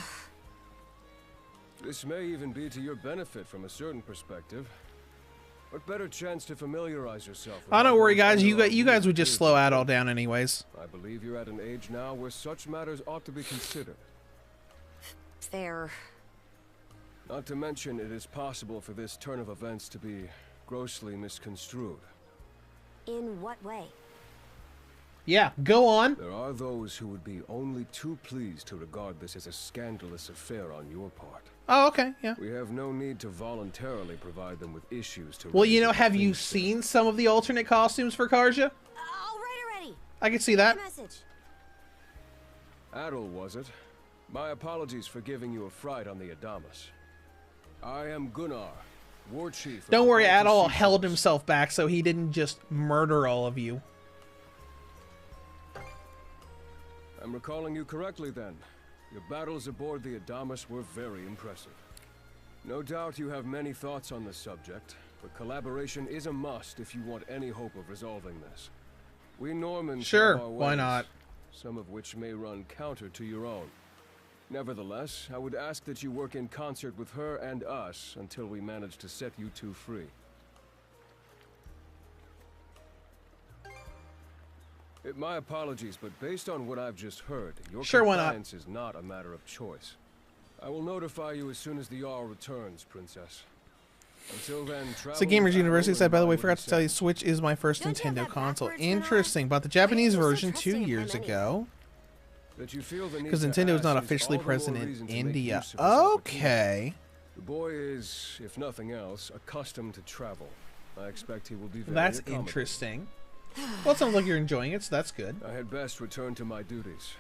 This may even be to your benefit from a certain perspective. What better chance to familiarize yourself with... Oh, don't worry, guys. You guys would just slow Adol down anyways. I believe you're at an age now where such matters ought to be considered. Fair. Not to mention, it is possible for this turn of events to be grossly misconstrued. In what way? Yeah, go on. There are those who would be only too pleased to regard this as a scandalous affair on your part. Oh, okay, yeah. We have no need to voluntarily provide them with issues to... Well, you raise know, have you against them. seen some of the alternate costumes for Karja? All right already. I can see that. Message. Adol, was it? My apologies for giving you a fright on the Adamas. I am Gunnar, war chief. of Don't the worry, Baltic Adol Sea held Force. himself back so he didn't just murder all of you. I'm recalling you correctly then. Your battles aboard the Adamas were very impressive. No doubt you have many thoughts on this subject, but collaboration is a must if you want any hope of resolving this. We Normans Sure, have our why ways, not? some of which may run counter to your own. Nevertheless, I would ask that you work in concert with her and us until we manage to set you two free. My apologies, but based on what I've just heard, your Sure, why not? compliance is not a matter of choice. I will notify you as soon as the Jarl returns, Princess. Until then, travel So Gamers with University Adol said, and by the way, mind what forgot he to tell you, says. Switch is my first Don't you have Nintendo that console. backwards, Gunnar? Interesting. Bought the Japanese Why are you so version 2 trusting of years him ago. That you feel the need Because to Nintendo is not ask officially all the more present in reason to make India. use of this opportunity. Okay. The boy is, if nothing else, accustomed to travel. I expect he will be very That's accommodating. interesting. Well, it sounds like you're enjoying it, so that's good. I had best return to my duties.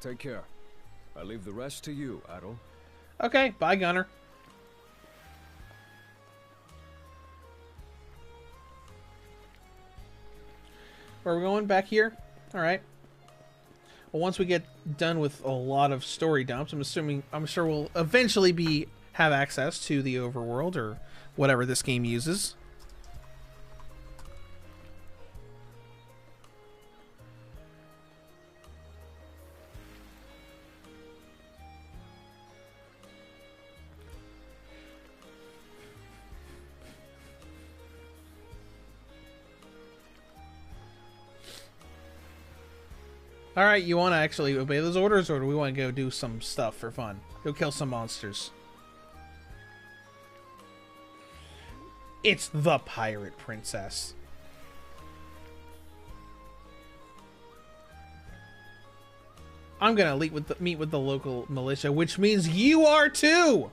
Take care. I leave the rest to you, Adol. Okay, bye, Gunner. Are we going back here? Alright. Well, once we get done with a lot of story dumps, I'm sure we'll eventually have access to the overworld or whatever this game uses. Alright, you want to actually obey those orders, or do we want to go do some stuff for fun? Go kill some monsters. It's the Pirate Princess. I'm gonna meet with the local militia, which means you are too!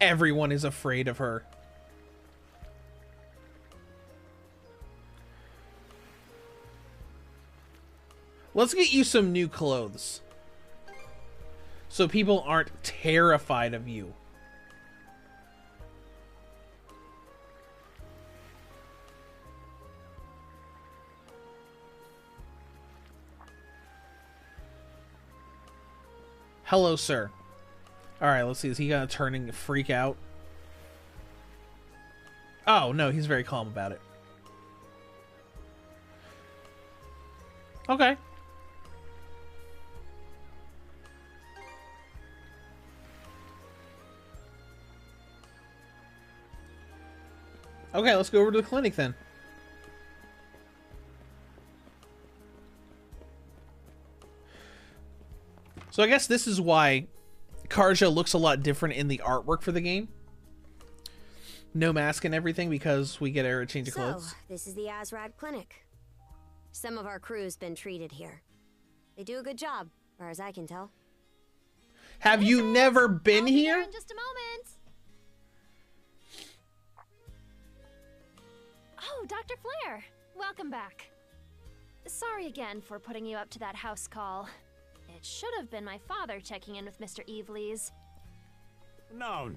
Everyone is afraid of her. Let's get you some new clothes. So people aren't terrified of you. Hello, sir. Alright, let's see. Is he gonna turn and freak out? Oh, no, he's very calm about it. Okay. Okay, let's go over to the clinic then. So I guess this is why Karja looks a lot different in the artwork for the game. No mask and everything because we get a change of clothes. So, this is the Azrad Clinic. Some of our crew's been treated here. They do a good job, as far as I can tell. Have you never been here? In just a moment. Oh, Dr. Flair. Welcome back. Sorry again for putting you up to that house call. It should have been my father checking in with Mr. Evelees. Now,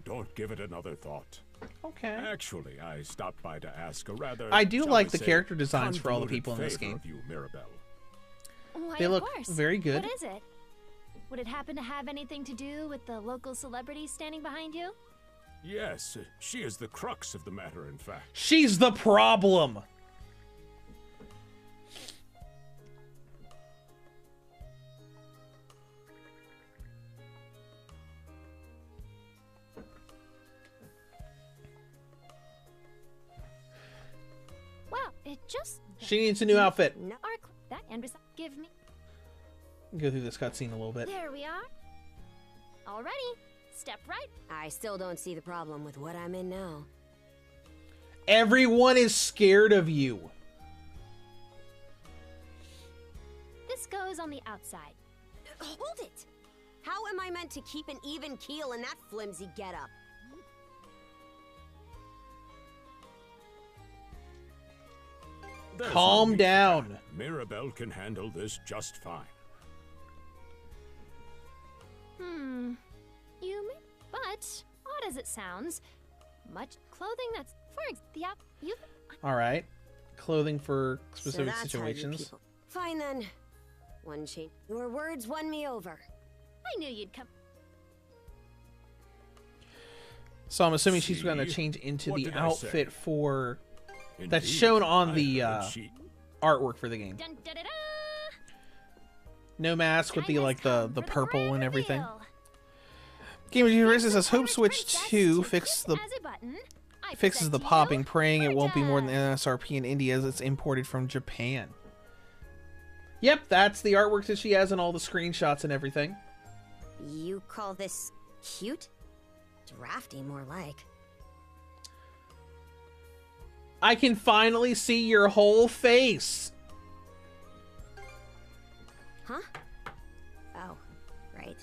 don't give it another thought. Okay. Actually, I stopped by to ask a rather... I do shall like we the say, character designs for all the convoluted people in this favor game. of you, Mirabelle. Why, They of look course. very good. What is it? Would it happen to have anything to do with the local celebrity standing behind you? Yes, she is the crux of the matter, in fact. She's the problem. Wow, it just... She needs a new outfit. That and give me... Go through this cutscene a little bit. There we are. Alrighty. Step right. I still don't see the problem with what I'm in now. Everyone is scared of you. This goes on the outside. Hold it! How am I meant to keep an even keel in that flimsy getup? There's Calm no need down. for that. Mirabelle can handle this just fine. You may... But, odd as it sounds, much clothing that's... you... Alright. Clothing for So specific that's how you situations. people- Fine then. One change. Your words won me over. I knew you'd come... So I'm assuming she's See? going to change into What the did I outfit say? for... That's Indeed, shown on I the heard she... artwork for the game. Dun, da, da, da. No mask with the like the For purple grand and everything. reveal. Game of Universe says Hope Pirate's Switch princess 2 to fixes click the as a button. I fixes the present to popping, you, praying it won't be more than Georgia. MSRP in India as it's imported from Japan. Yep, that's the artwork that she has and all the screenshots and everything. You call this cute? Drafty, more like. I can finally see your whole face. Huh? Oh, right.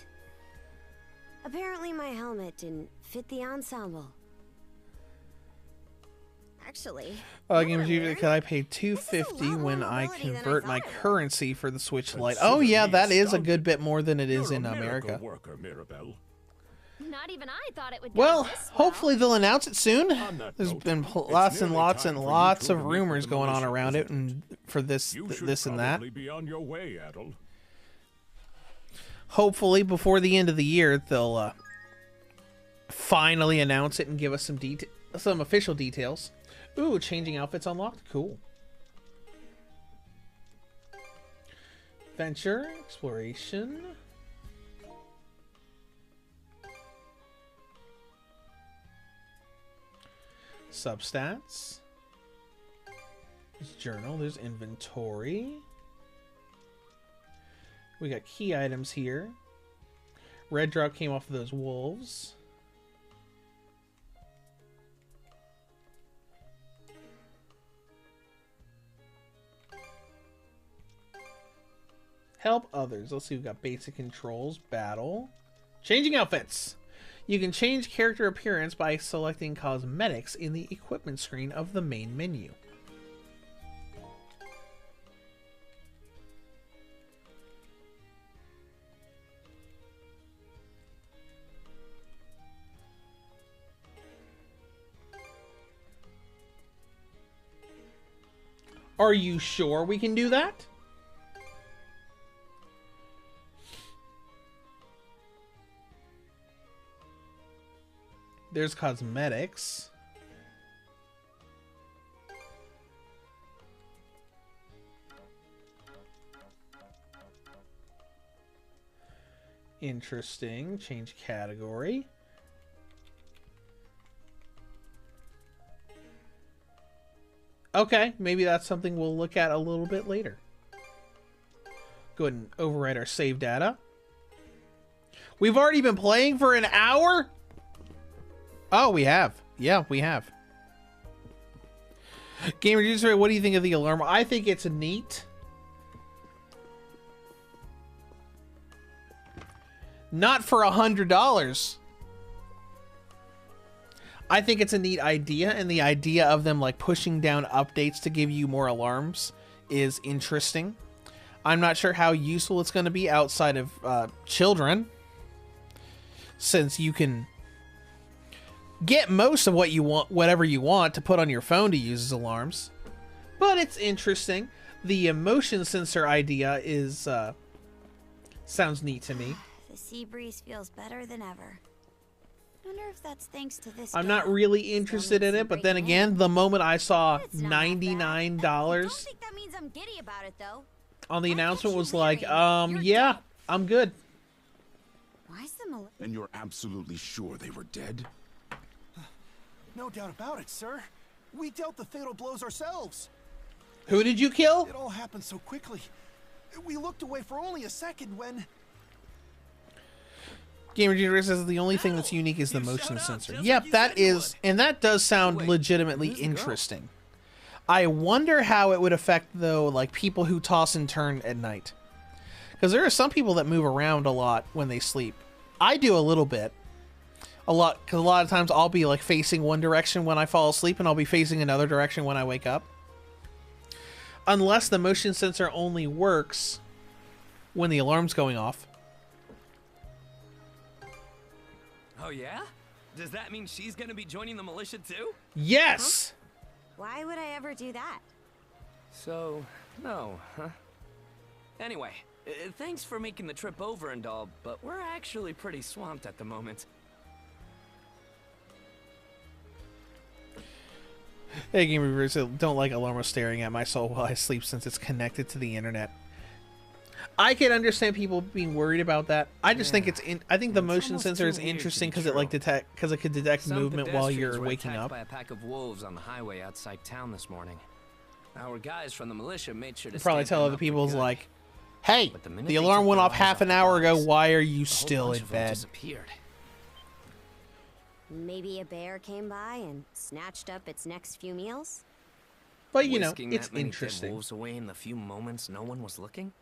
Apparently my helmet didn't fit the ensemble. Actually, Game of Universe, can I pay $250 when I mobility than I convert my thought it would. currency for the Switch Lite? Consider Oh yeah, me that is a astounded. good bit more than it is You're in a miracle America. worker, Mirabelle. Not even I thought it would go Well, this well. hopefully they'll announce it soon. On that There's note, been it's lots and nearly lots time and for you lots two of to meet with rumors the going on militia, around it, isn't and for this, You should this and that. probably be on your way, Adel. Hopefully, before the end of the year, they'll finally announce it and give us some official details. Ooh, changing outfits unlocked. Cool. Venture, exploration. Substats. There's journal. There's inventory. We got key items here. Red drop came off of those wolves. Help others. Let's see, we've got basic controls, battle. Changing outfits. You can change character appearance by selecting cosmetics in the equipment screen of the main menu. Are you sure we can do that? There's cosmetics. Interesting. Change category. Okay, maybe that's something we'll look at a little bit later. Go ahead and overwrite our save data. We've already been playing for an hour? Oh, we have. Yeah, we have. Game Reducer, what do you think of the alarm? I think it's neat. Not for $100. I think it's a neat idea, and the idea of them like pushing down updates to give you more alarms is interesting. I'm not sure how useful it's going to be outside of children, since you can get most of what you want, whatever you want, to put on your phone to use as alarms. But it's interesting. The motion sensor idea is sounds neat to me. The sea breeze feels better than ever. Wonder if that's thanks to this. I'm not really interested in it, but then again, the moment I saw $99 Don't think that means I'm giddy about it though. on the announcement was like, yeah, I'm good. Why's the And you're absolutely sure they were dead? No doubt about it, sir. We dealt the fatal blows ourselves. Who did you kill? It all happened so quickly. We looked away for only a second when... Gamer Junior says the only thing that's unique is the motion sensor. Yep, that is, and that does sound legitimately interesting. I wonder how it would affect, though, like people who toss and turn at night. Because there are some people that move around a lot when they sleep. I do a little bit. A lot, because a lot of times I'll be like facing one direction when I fall asleep, and I'll be facing another direction when I wake up. Unless the motion sensor only works when the alarm's going off. Oh yeah? Does that mean she's gonna be joining the militia too? Yes! Why would I ever do that? So, no, huh? Anyway, thanks for making the trip over and all, but we're actually pretty swamped at the moment. Hey, Game Reviewers, I don't like Alarma staring at my soul while I sleep since it's connected to the internet. I can understand people being worried about that. I just think I think the motion sensor is interesting because it could detect movement while you're waking up. By a pack of wolves on the highway outside town this morning. Our guys from the militia made sure to Probably tell other people like, "Hey, minute the they alarm took went their off eyes half off an the hour ago. box, Why are you a whole still bunch in of them bed?" disappeared. Maybe a bear came by and snatched up its next few meals? But you know, Whisking it's that many dead interesting. wolves away in the few moments no one was looking?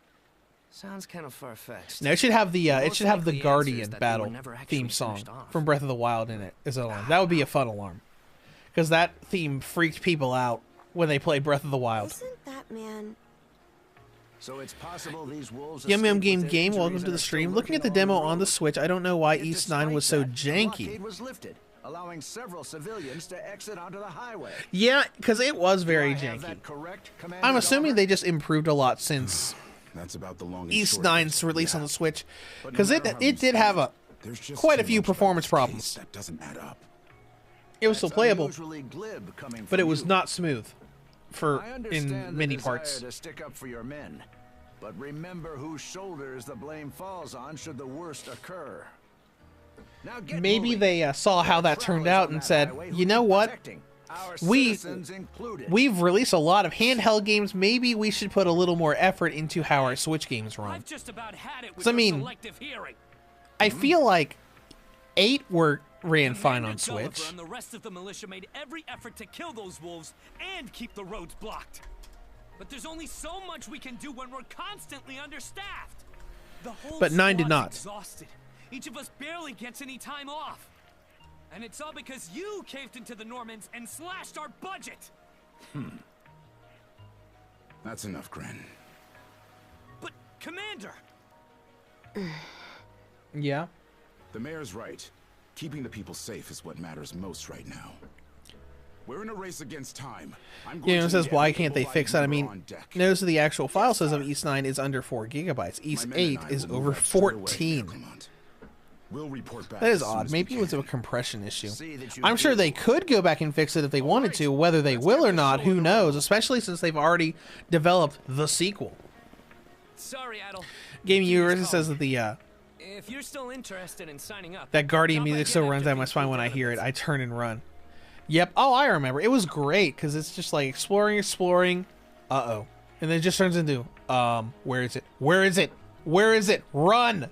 Sounds kind of far-fetched. Now it should have the Most likely Guardian answers that they battle were never actually theme song finished off. from Breath of the Wild in it as an alarm. That would be a fun alarm, because that theme freaked people out when they played Breath of the Wild. Isn't that man? So it's possible these wolves Yum Yum escaped Game with Game, injuries welcome and to the are still stream. Looking at the lurking demo along on the road. Switch, I don't know why Yet East 9 was so despite that, the janky. blockade was lifted, allowing several civilians to exit onto the highway. Yeah, because it was very Do I have janky. that correct, Commander I'm assuming Dahmer? they just improved a lot since That's about the long and East short of it. 9's release on the Switch, But no because matter how it did have a There's just quite a too few much about performance this problems. case that doesn't add up. It was still playable, Unusually glib coming but from it was you. not smooth for I understand in the many desire parts. to stick up for your men, but remember whose shoulders the blame falls on should the worst occur. Now get Maybe moving. they saw how that turned out and said, you know what? Our We've citizens included. released a lot of handheld games. Maybe we should put a little more effort into how our Switch games run. I've just about had it with So, I your mean, selective hearing. I feel like 8 ran fine Commander on Switch. Gulliver and the rest of the militia made every effort to kill those wolves and keep the roads blocked. But there's only so much we can do when we're constantly understaffed. The whole But 9 did squad's not. Exhausted. Each of us barely gets any time off. And it's all because you caved into the Normans and slashed our budget. That's enough, Gren. But, Commander! Yeah. The mayor's right. Keeping the people safe is what matters most right now. We're in a race against time. I'm going You know, to it says, need why every can't they able-bodied fix that? I member mean, on deck. notice that the actual file says of East 9 is under 4 gigabytes. East My men 8 and I is will over move out straight away, 14. Mayor Clement. We'll report back. That is as soon odd. as we Maybe it was can. a compression issue. that you I'm sure they could go back and fix it if they wanted to. Whether they will or not, who knows? Especially since they've already developed the sequel. Sorry, Adel. Gaming Universe says that the If you're still interested in signing up, that Guardian drop by music again still after runs down my being spine pulled when I out of hear this. it. I turn and run. Yep. Oh, I remember. It was great because it's just like exploring. Uh-oh. And then it just turns into, where is it? Where is it? Where is it? Run!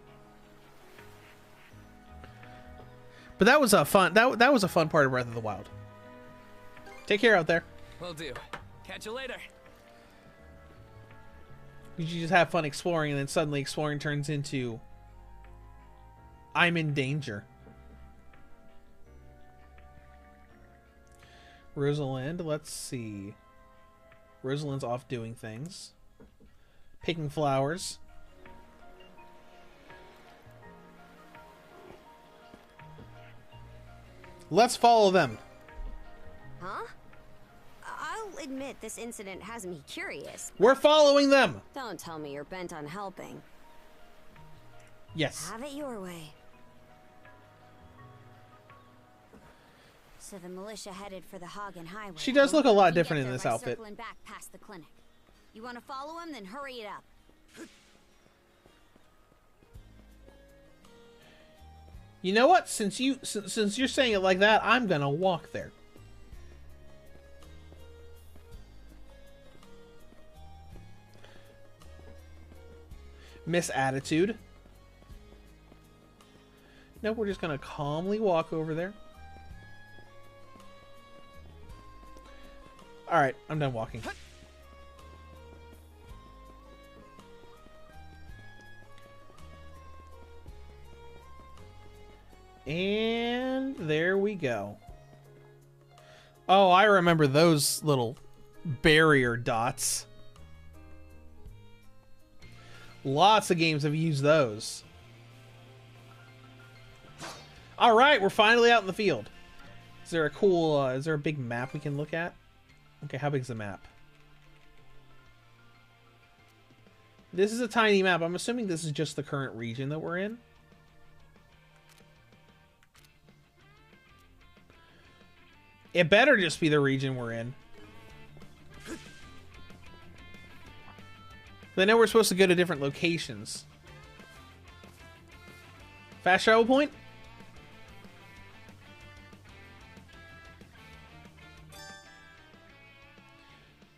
But that was a fun, that was a fun part of Breath of the Wild. Take care out there. Will do. Catch you later. You just have fun exploring, and then suddenly exploring turns into, I'm in danger. Rosalind, let's see. Rosalind's off doing things. Picking flowers. Let's follow them. Huh? I'll admit this incident has me curious. We're following them. Don't tell me you're bent on helping. Yes. Have it your way. So the militia headed for the Hagen Highway. She does look a lot You can different get in there this by outfit. circling back past the clinic. You want to follow him? Then hurry it up. You know what? Since you're saying it like that, I'm gonna walk there. Miss Attitude. No, we're just gonna calmly walk over there. Alright, I'm done walking. And there we go. Oh, I remember those little barrier dots. Lots of games have used those. All right, we're finally out in the field. Is there a cool, is there a big map we can look at? Okay, how big is the map? This is a tiny map. I'm assuming this is just the current region that we're in. It better just be the region we're in. I know we're supposed to go to different locations. Fast travel point?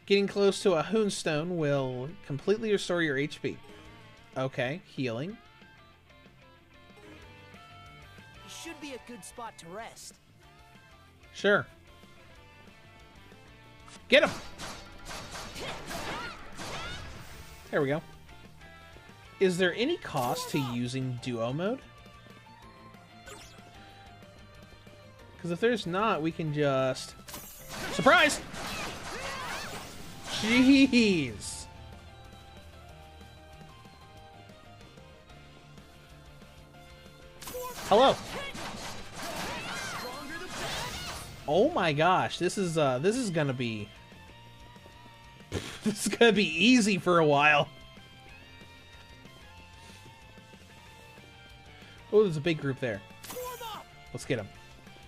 Getting close to a Hoonstone will completely restore your HP. Okay, healing. It should be a good spot to rest. Sure. Get him! There we go. Is there any cost to using duo mode? Because if there's not, we can just... Surprise! Jeez! Hello! Oh my gosh, this is gonna be... This is gonna be easy for a while. Oh, there's a big group there. Let's get them.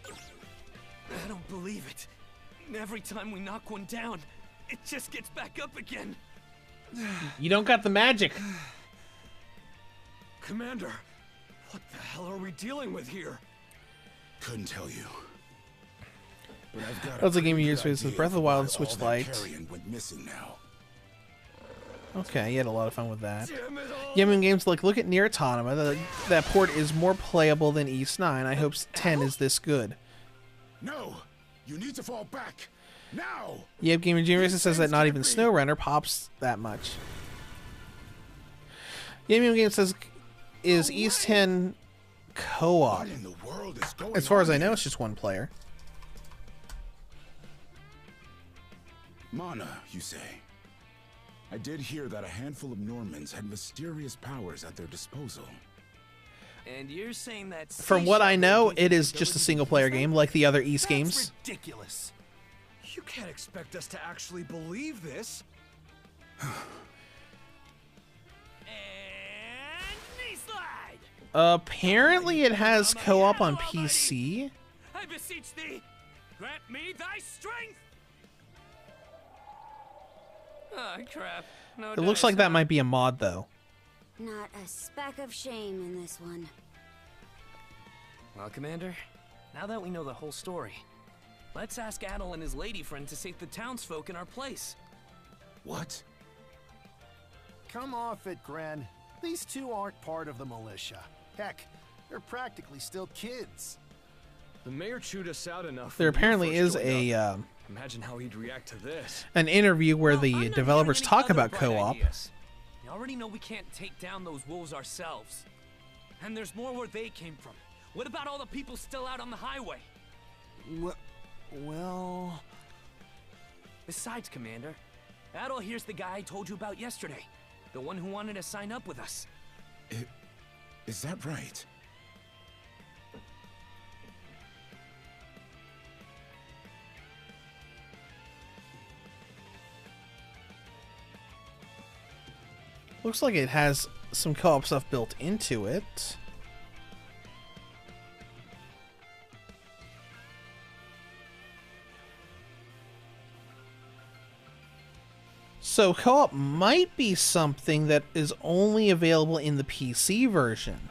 I don't believe it. Every time we knock one down, it just gets back up again. You don't got the magic. Commander, what the hell are we dealing with here? Couldn't tell you. But I've got That's a game of pretty years good with idea Breath of the Wild and why Switch all that Lite. carrion went missing now. Okay, you had a lot of fun with that. Gaming games like look at Nier Automata. That port is more playable than East 9. I hope 10 is this good. No, you need to fall back now. Yep, Gaming Genius says that not even SnowRunner pops that much. Gaming Game says, is East 10 co-op? What in the world is going As far as on I know, here? it's just one player. Mana, you say? I did hear that a handful of Normans had mysterious powers at their disposal. And you're saying that From what I know, it is just a single-player game, like the other East games. That's ridiculous. You can't expect us to actually believe this. And knee slide. Apparently it has co-op on PC. I beseech thee, grant me thy strength. Ah, crap. No It looks like that might be a mod, though. Not a speck of shame in this one. Well, Commander, now that we know the whole story, let's ask Adel and his lady friend to save the townsfolk in our place. What? Come off it, Gren. These two aren't part of the militia. Heck, they're practically still kids. The mayor chewed us out enough. There apparently is a Imagine how he'd react to this. an interview where the developers talk about co-op. You already know we can't take down those wolves ourselves. And there's more where they came from. What about all the people still out on the highway? Well... Besides, Commander, Adel here's the guy I told you about yesterday. The one who wanted to sign up with us. Is that right? Looks like it has some co-op stuff built into it. So co-op might be something that is only available in the PC version.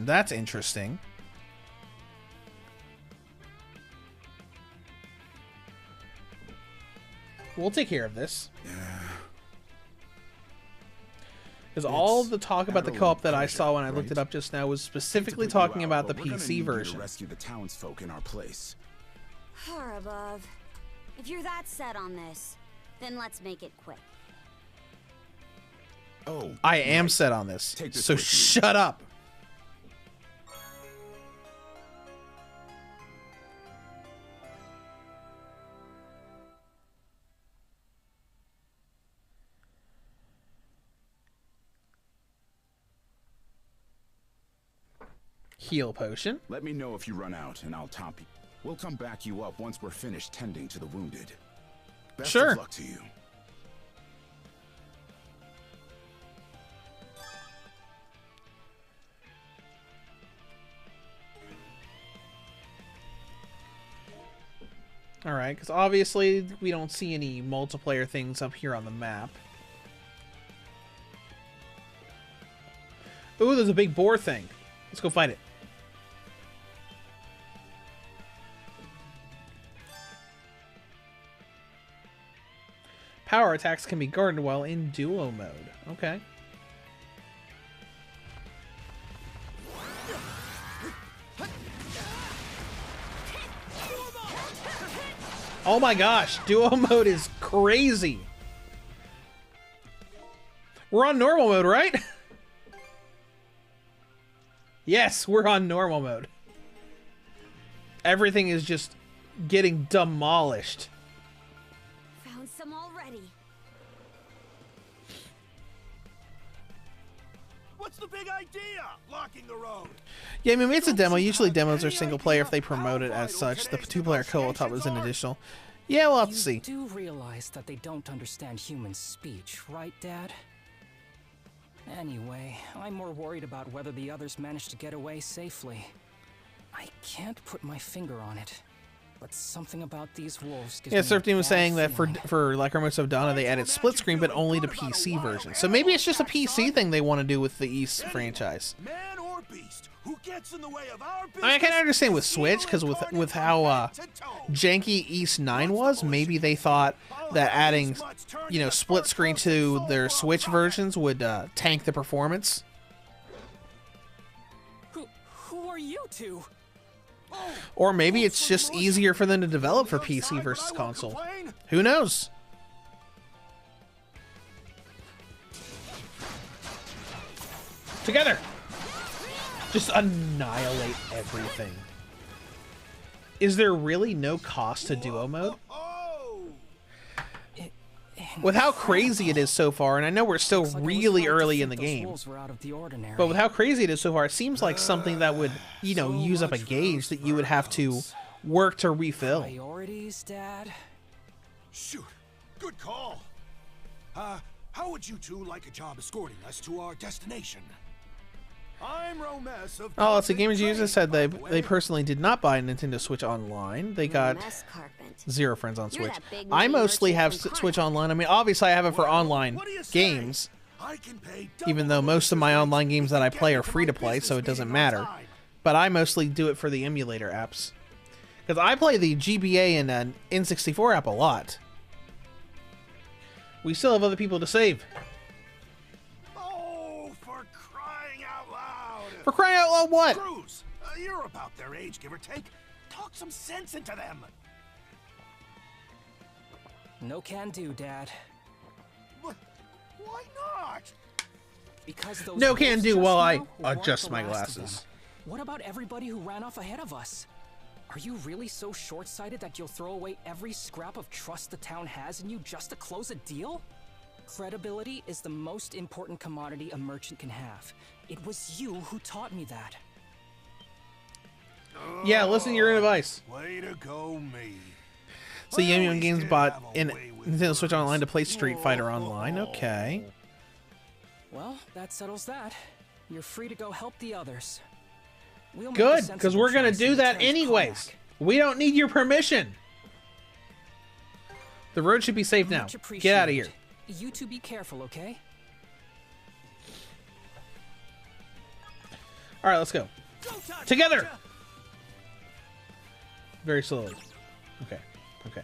That's interesting. We'll take care of this. Because all the talk about the co-op that I saw when I looked it up just now was specifically talking about the PC version. To rescue the townsfolk in our place. Far above. If you're that set on this, then let's make it quick. Oh, I am set on this, so shut up. Heal potion. Let me know if you run out, and I'll top you. We'll come back you up once we're finished tending to the wounded. Best of luck to you. Alright, because obviously we don't see any multiplayer things up here on the map. Ooh, there's a big boar thing. Let's go fight it. Power attacks can be guarded while in duo mode. Okay. Oh my gosh, duo mode is crazy. We're on normal mode, right? Yes, we're on normal mode. Everything is just getting demolished. Found some already. What's the big idea? Blocking the road. Yeah, I mean, it's a demo. Usually demos are single player if they promote it as such. The two-player co-op is an additional. Yeah, we'll have to see. You do realize that they don't understand human speech, right, Dad? Anyway, I'm more worried about whether the others managed to get away safely. I can't put my finger on it, but something about these wolves gives Yeah, me a Surf Team was bad saying that feeling. for like Hermits of Donna, they added split screen, but only to PC version. So maybe it's just a PC thing they want to do with the East franchise. Man or beast, who gets in the way of our business? I mean, I can understand with Switch, because with how janky East 9 was, maybe they thought that adding, you know, split screen to their Switch versions would tank the performance. Who are you two? Or maybe it's just easier for them to develop for PC versus console. Who knows? Together! Just annihilate everything. Is there really no cost to duo mode? With how crazy it is so far, and I know we're still really early in the game, but with how crazy it is so far, it seems like something that would, you know, use up a gauge that you would have to work to refill. Priorities, Dad? Shoot, good call. How would you two like a job escorting us to our destination? I'm Romess of Oh, let's see. Gamers User said they personally did not buy a Nintendo Switch Online. They got 0 friends on Switch. I mostly have Switch Online. I mean, obviously I have it for online games, even though most of my online games that I play are free to play, so it doesn't matter. But I mostly do it for the emulator apps. Because I play the GBA and N64 app a lot. We still have other people to save. Oh, for crying out loud! For crying out loud, what? Cruz, you're about their age, give or take. Talk some sense into them. No can do, Dad. Why not? Because those No can do while I weren't adjust the my last of glasses. them. What about everybody who ran off ahead of us? Are you really so short-sighted that you'll throw away every scrap of trust the town has in you just to close a deal? Credibility is the most important commodity a merchant can have. It was you who taught me that. Yeah, listen to your own advice. Way to go, me. So Yum Yum Games bought in Nintendo Switch Online to play Street Fighter Online. Okay. Well, that settles that. You're free to go help the others. We'll make Good, a because sensible we're going to choice do in that return for anyways. Cormac. We don't need your permission. The road should be safe now. Much Get out of here. appreciated. You two be careful, okay? All right, let's go. Together. Very slowly. Okay. Okay.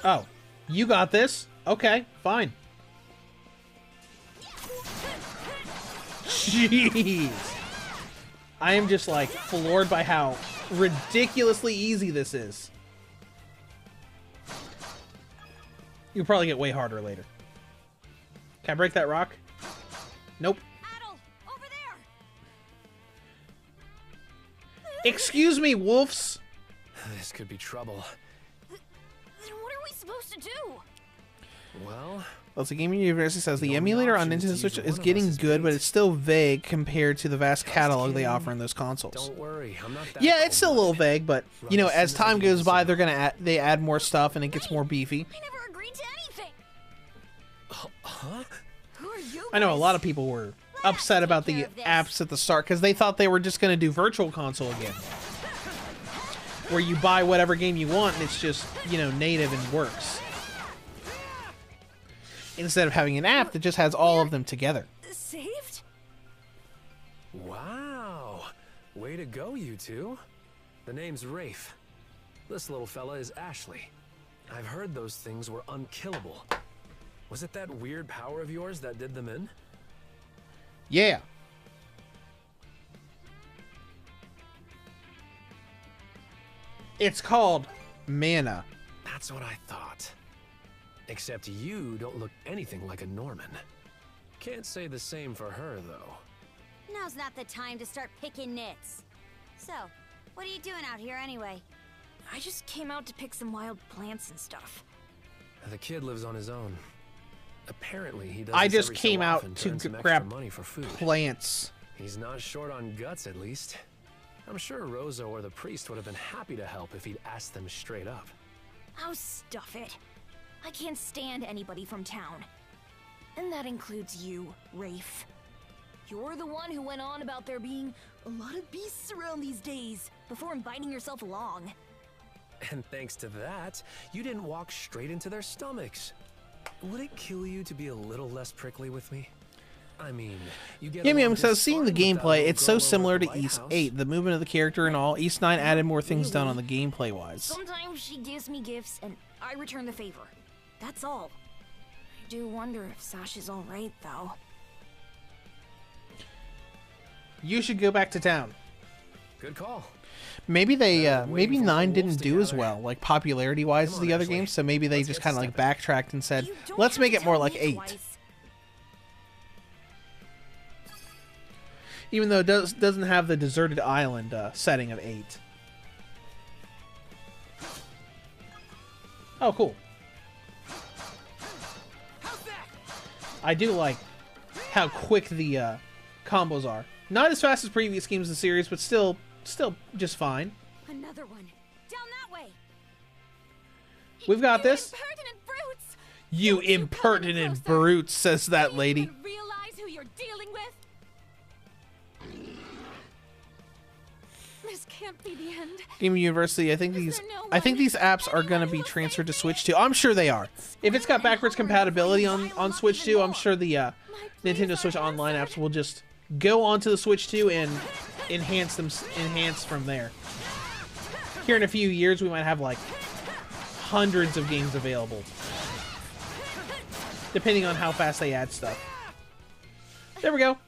Oh, you got this? Okay, fine. Jeez. I am just like floored by how ridiculously easy this is. You'll probably get way harder later. Can I break that rock? Nope. Excuse me, wolves. This could be trouble. Then what are we supposed to do? Well, The Gaming University says the emulator on Nintendo Switch is getting good, but it's still vague compared to the vast catalog they offer in those consoles. don't worry, I'm not that Yeah, it's still a little vague, but you know, as time goes by, they're gonna they add more stuff and it gets more beefy. I never agreed to anything. Huh? Who are you? I know a lot of people were upset about the apps at the start because they thought they were just gonna do Virtual Console again, where you buy whatever game you want and it's just, you know, native and works, instead of having an app that just has all of them together. Saved? Wow. Way to go, you two. The name's Rafe. This little fella is Ashley. I've heard those things were unkillable. Was it that weird power of yours that did them in? Yeah. It's called mana. That's what I thought. Except you don't look anything like a Norman. Can't say the same for her, though. Now's not the time to start picking nits. So, what are you doing out here anyway? I just came out to pick some wild plants and stuff. The kid lives on his own. Apparently, he does. I this just every came so out often, to earn some extra grab money for food. plants. He's not short on guts, at least. I'm sure Rosa or the priest would have been happy to help if he'd asked them straight up. Oh, stuff it. I can't stand anybody from town. And that includes you, Rafe. You're the one who went on about there being a lot of beasts around these days before inviting yourself along. And thanks to that, you didn't walk straight into their stomachs. Would it kill you to be a little less prickly with me? I mean, you get Yum Yum along says, just seeing the fine with that gameplay, little it's so girl over similar at the to East lighthouse. 8. The movement of the character and all. East 9 added more things done on the gameplay wise. Sometimes she gives me gifts and I return the favor. That's all. I do wonder if Sash is alright, though. You should go back to town. Good call. Maybe they, maybe for 9 the didn't wolves do as together. well, like popularity wise as the other games, so maybe they just kind of like backtracked and said, let's make it more like 8. Even though it doesn't have the deserted island setting of 8. Oh, cool. I do like how quick the combos are. Not as fast as previous games in the series, but still just fine. Another one. Down that way. We've got this. Impertinent brutes. You impertinent brutes, says that lady. Realize who you're dealing with? This can't be the end. Gaming University, I think these apps are gonna be transferred to Switch 2. I'm sure they are. If it's got backwards compatibility on Switch 2, I'm sure the Nintendo Switch Online apps will just go onto the Switch 2 and enhance from there. Here in a few years, we might have like hundreds of games available, depending on how fast they add stuff. There we go.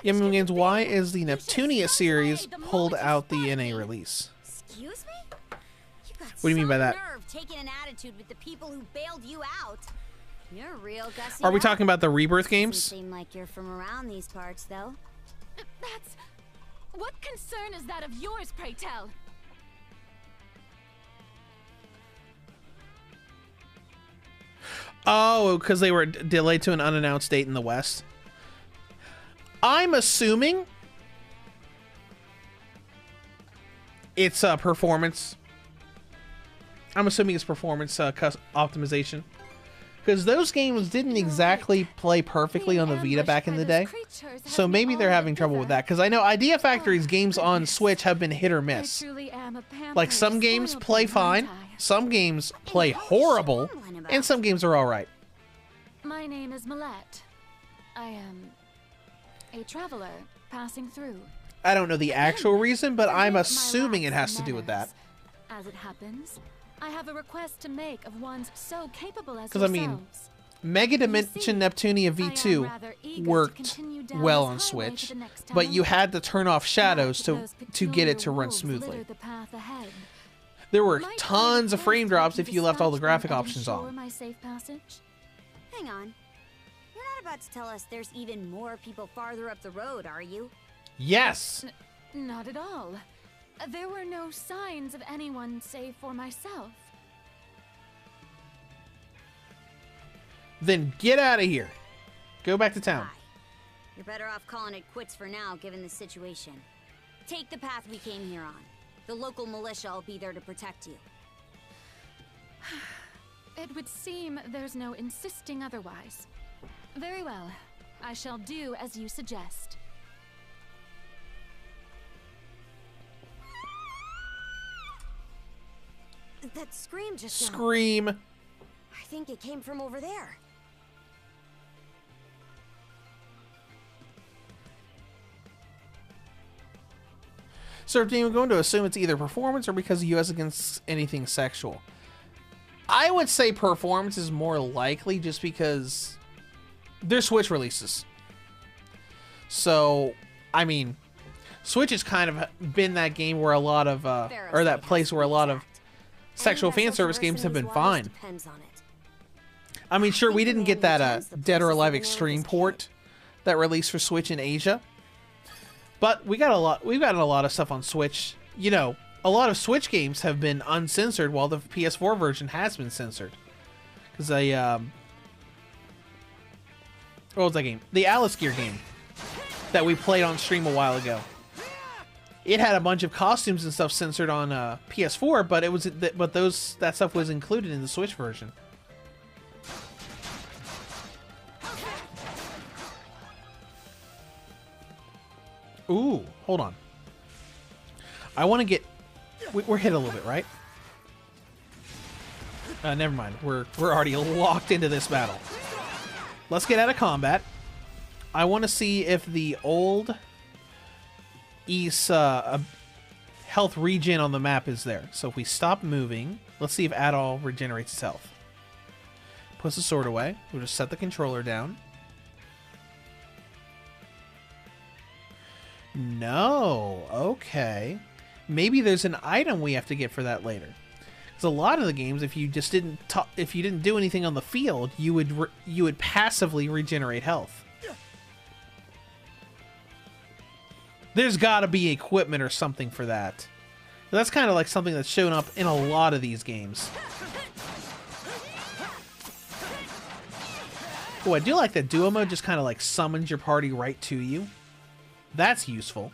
Gaming Games, why is the Neptunia series pulled out the NA release? Excuse me? You got What do you mean by that? nerve taking an attitude with the people who bailed you out. You're a real gussy. Are we talking about the Rebirth games? Doesn't seem like you're from around these parts, though. That's... What concern is that of yours, pray tell? Oh, because they were delayed to an unannounced date in the West. I'm assuming it's performance. I'm assuming it's performance optimization. Because those games didn't exactly play perfectly on the Vita back in the day. So maybe they're having trouble with that. Because I know Idea Factory's games on Switch have been hit or miss. Like, some games play fine, some games play horrible, and some games are alright. My name is Millette. I am a traveler passing through. I don't know the actual reason, but I'm assuming it has to do with that. As it happens, I have a request to make of ones so capable as Because, I mean, Mega Dimension Neptunia V2 worked well on Switch, but you had to turn off shadows to get it to run smoothly. There were tons of frame drops if you left all the graphic options on. Hang on. You're not about to tell us there's even more people farther up the road, are you? Yes! Not at all. There were no signs of anyone save for myself. Then get out of here. Go back to town. You're better off calling it quits for now, given the situation. Take the path we came here on. The local militia will be there to protect you. It would seem there's no insisting otherwise. Very well. I shall do as you suggest. That scream just now. Scream. I think it came from over there. So if we're going to assume it's either performance or because the US against anything sexual. I would say performance is more likely just because they're Switch releases. So, I mean, Switch has kind of been that game where a lot of, or that place where a lot of sexual fan service games have been fine. I mean, sure, we didn't get that Dead or Alive Extreme port that released for Switch in Asia, but we've gotten a lot of stuff on Switch. You know, a lot of Switch games have been uncensored, while the PS4 version has been censored. Because what was that game? The Alice Gear game that we played on stream a while ago. It had a bunch of costumes and stuff censored on PS4, but that stuff was included in the Switch version. Ooh, hold on. I want to get... We're hit a little bit, right? Never mind. We're already locked into this battle. Let's get out of combat. I want to see if the old East health regen on the map is there. So if we stop moving, let's see if Adol regenerates its health. Puts the sword away. We'll just set the controller down. No. Okay. Maybe there's an item we have to get for that later. Because a lot of the games, if you just didn't do anything on the field, you would passively regenerate health. There's got to be equipment or something for that. That's kind of like something that's shown up in a lot of these games. Oh, I do like that duo mode just kind of like summons your party right to you. That's useful.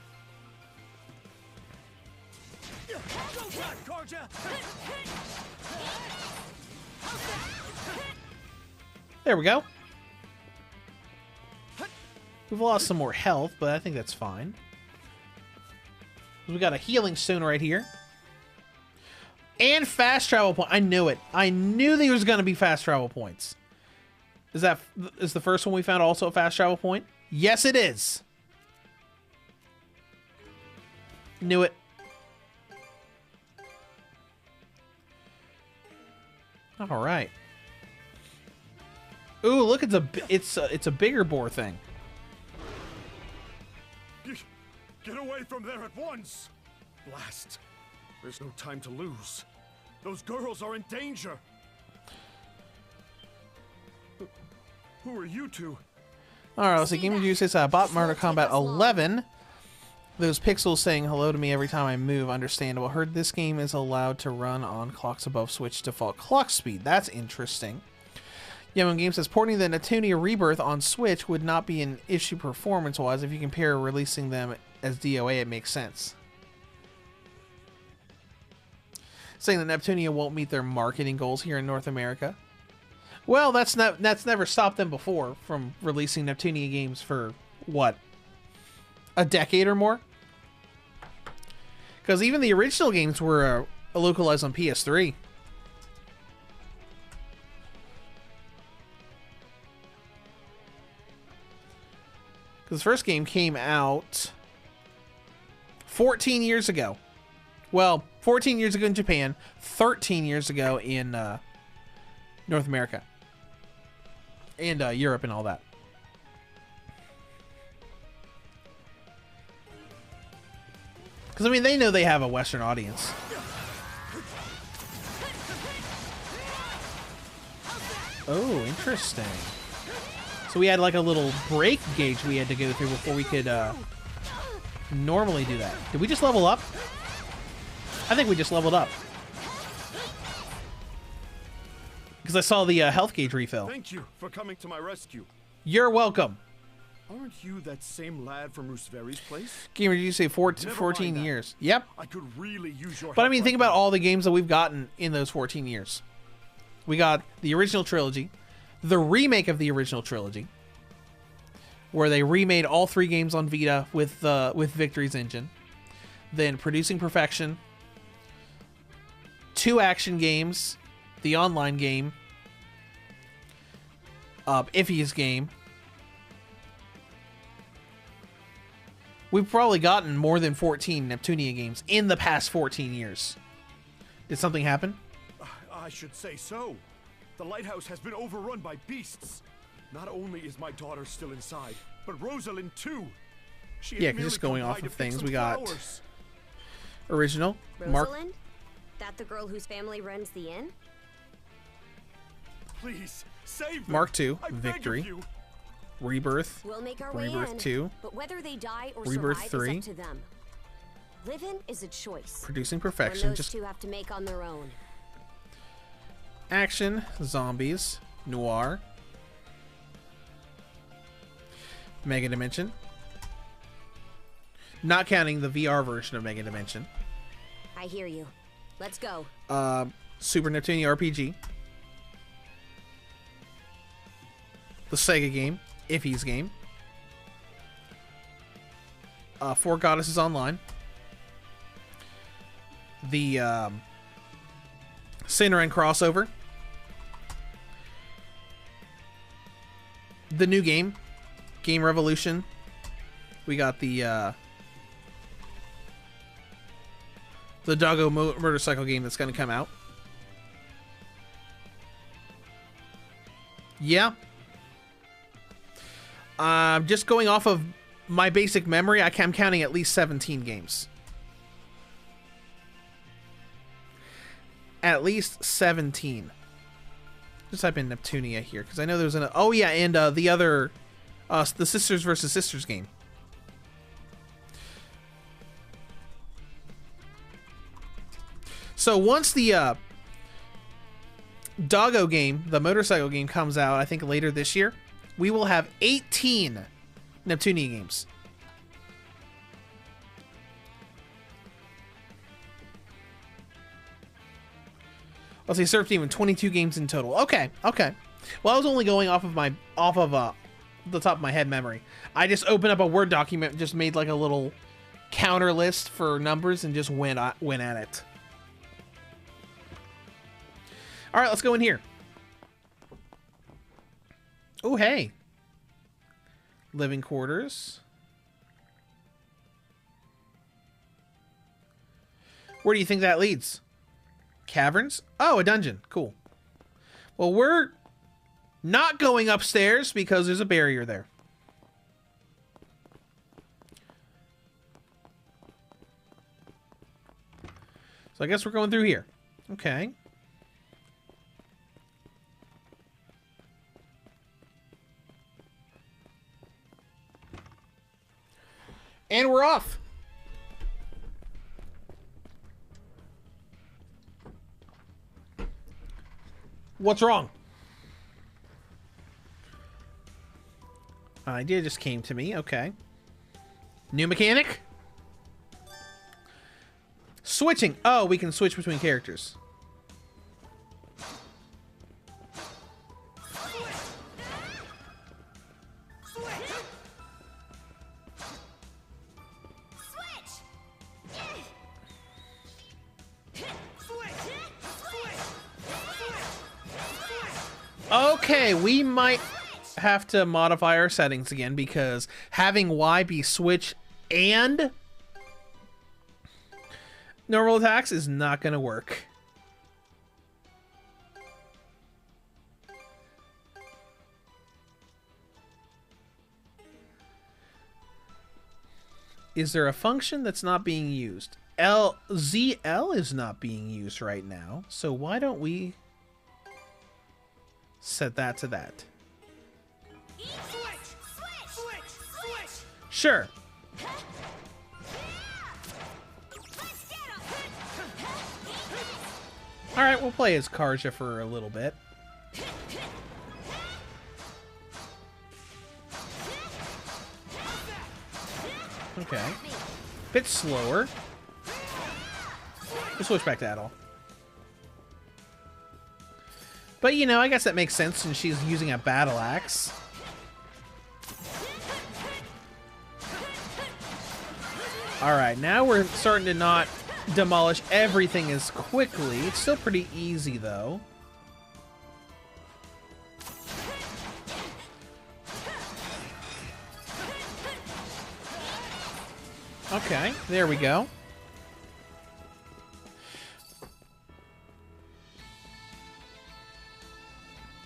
There we go. We've lost some more health, but I think that's fine. We got a healing stone right here. And fast travel point. I knew it. I knew there was going to be fast travel points. Is the first one we found also a fast travel point? Yes, it is. Knew it. All right. Ooh, look, it's a bigger boar thing. Get away from there at once! Blast. There's no time to lose. Those girls are in danger. Who are you two? Alright, let's see. Game Review says bot Mortal Kombat 11. Those pixels saying hello to me every time I move. Understandable. Heard this game is allowed to run on clocks above Switch default clock speed. That's interesting. Yemen Game says porting the Neptunia Rebirth on Switch would not be an issue performance-wise. If you compare releasing them as DOA, it makes sense. Saying that Neptunia won't meet their marketing goals here in North America. Well, that's never stopped them before from releasing Neptunia games for, what, a decade or more? Because even the original games were localized on PS3. Because the first game came out 14 years ago. Well, 14 years ago in Japan, 13 years ago in North America. And Europe and all that. Because, I mean, they know they have a Western audience. Oh, interesting. So we had like a little break gauge we had to go through before we could normally do that. Did we just level up? I think we just leveled up. Because I saw the health gauge refill. Thank you for coming to my rescue. You're welcome. Aren't you that same lad from Rooseveri's place? Gamer, did you say 14 years? Yep. I could really use your But I help mean, right think about now. all the games that we've gotten in those 14 years. We got the original trilogy, the remake of the original trilogy, where they remade all 3 games on Vita with Victory's engine, then Producing Perfection, 2 action games, the online game, Iffy's game. We've probably gotten more than 14 Neptunia games in the past 14 years. Did something happen? I should say so. The lighthouse has been overrun by beasts. Not only is my daughter still inside, but Rosalind too. She Yeah, just going off of things, we got original, Mark. Rosalind? That the girl whose family runs the inn? Please, save them. Mark 2, I beg of Victory, you. Rebirth, We'll make our way Rebirth in, 2, but whether they die or Rebirth survive 3, is up to them. Living is a choice. Producing One Perfection, those just two have to make on their own. action, zombies, noir, Mega Dimension. Not counting the VR version of Mega Dimension. I hear you. Let's go. Super Neptunia RPG. The Sega game, Iffy's game. 4 Goddesses Online. The Sinner and crossover. The new game, Game Revolution. We got the Doggo motorcycle game that's going to come out. Yeah. Just going off of my basic memory, I'm counting at least 17 games. At least 17. Just type in Neptunia here, because I know there's an... Oh, yeah, and the other... the Sisters versus Sisters game. So once the Doggo game, the motorcycle game, comes out, I think later this year, we will have 18 Neptunia games. Let's see, Surf Demon, 22 games in total. Okay, okay. Well, I was only going off of the top of my head memory. I just opened up a Word document, just made like a little counter list for numbers, and just went at it. All right, let's go in here. Oh, hey. Living quarters. Where do you think that leads? Caverns? Oh, a dungeon. Cool. Well, we're not going upstairs because there's a barrier there. So I guess we're going through here. Okay. And we're off. What's wrong? An idea just came to me. Okay. New mechanic? Switching. Oh, we can switch between characters. Okay, we might have to modify our settings again, because having Y be switch and normal attacks is not going to work. Is there a function that's not being used? ZL is not being used right now, so why don't we set that to that? Sure. Alright, we'll play as Karja for a little bit. Okay. Bit slower. We'll switch back to Adol. But, you know, I guess that makes sense since she's using a battle axe. Alright, now we're starting to not demolish everything as quickly. It's still pretty easy, though. Okay, there we go.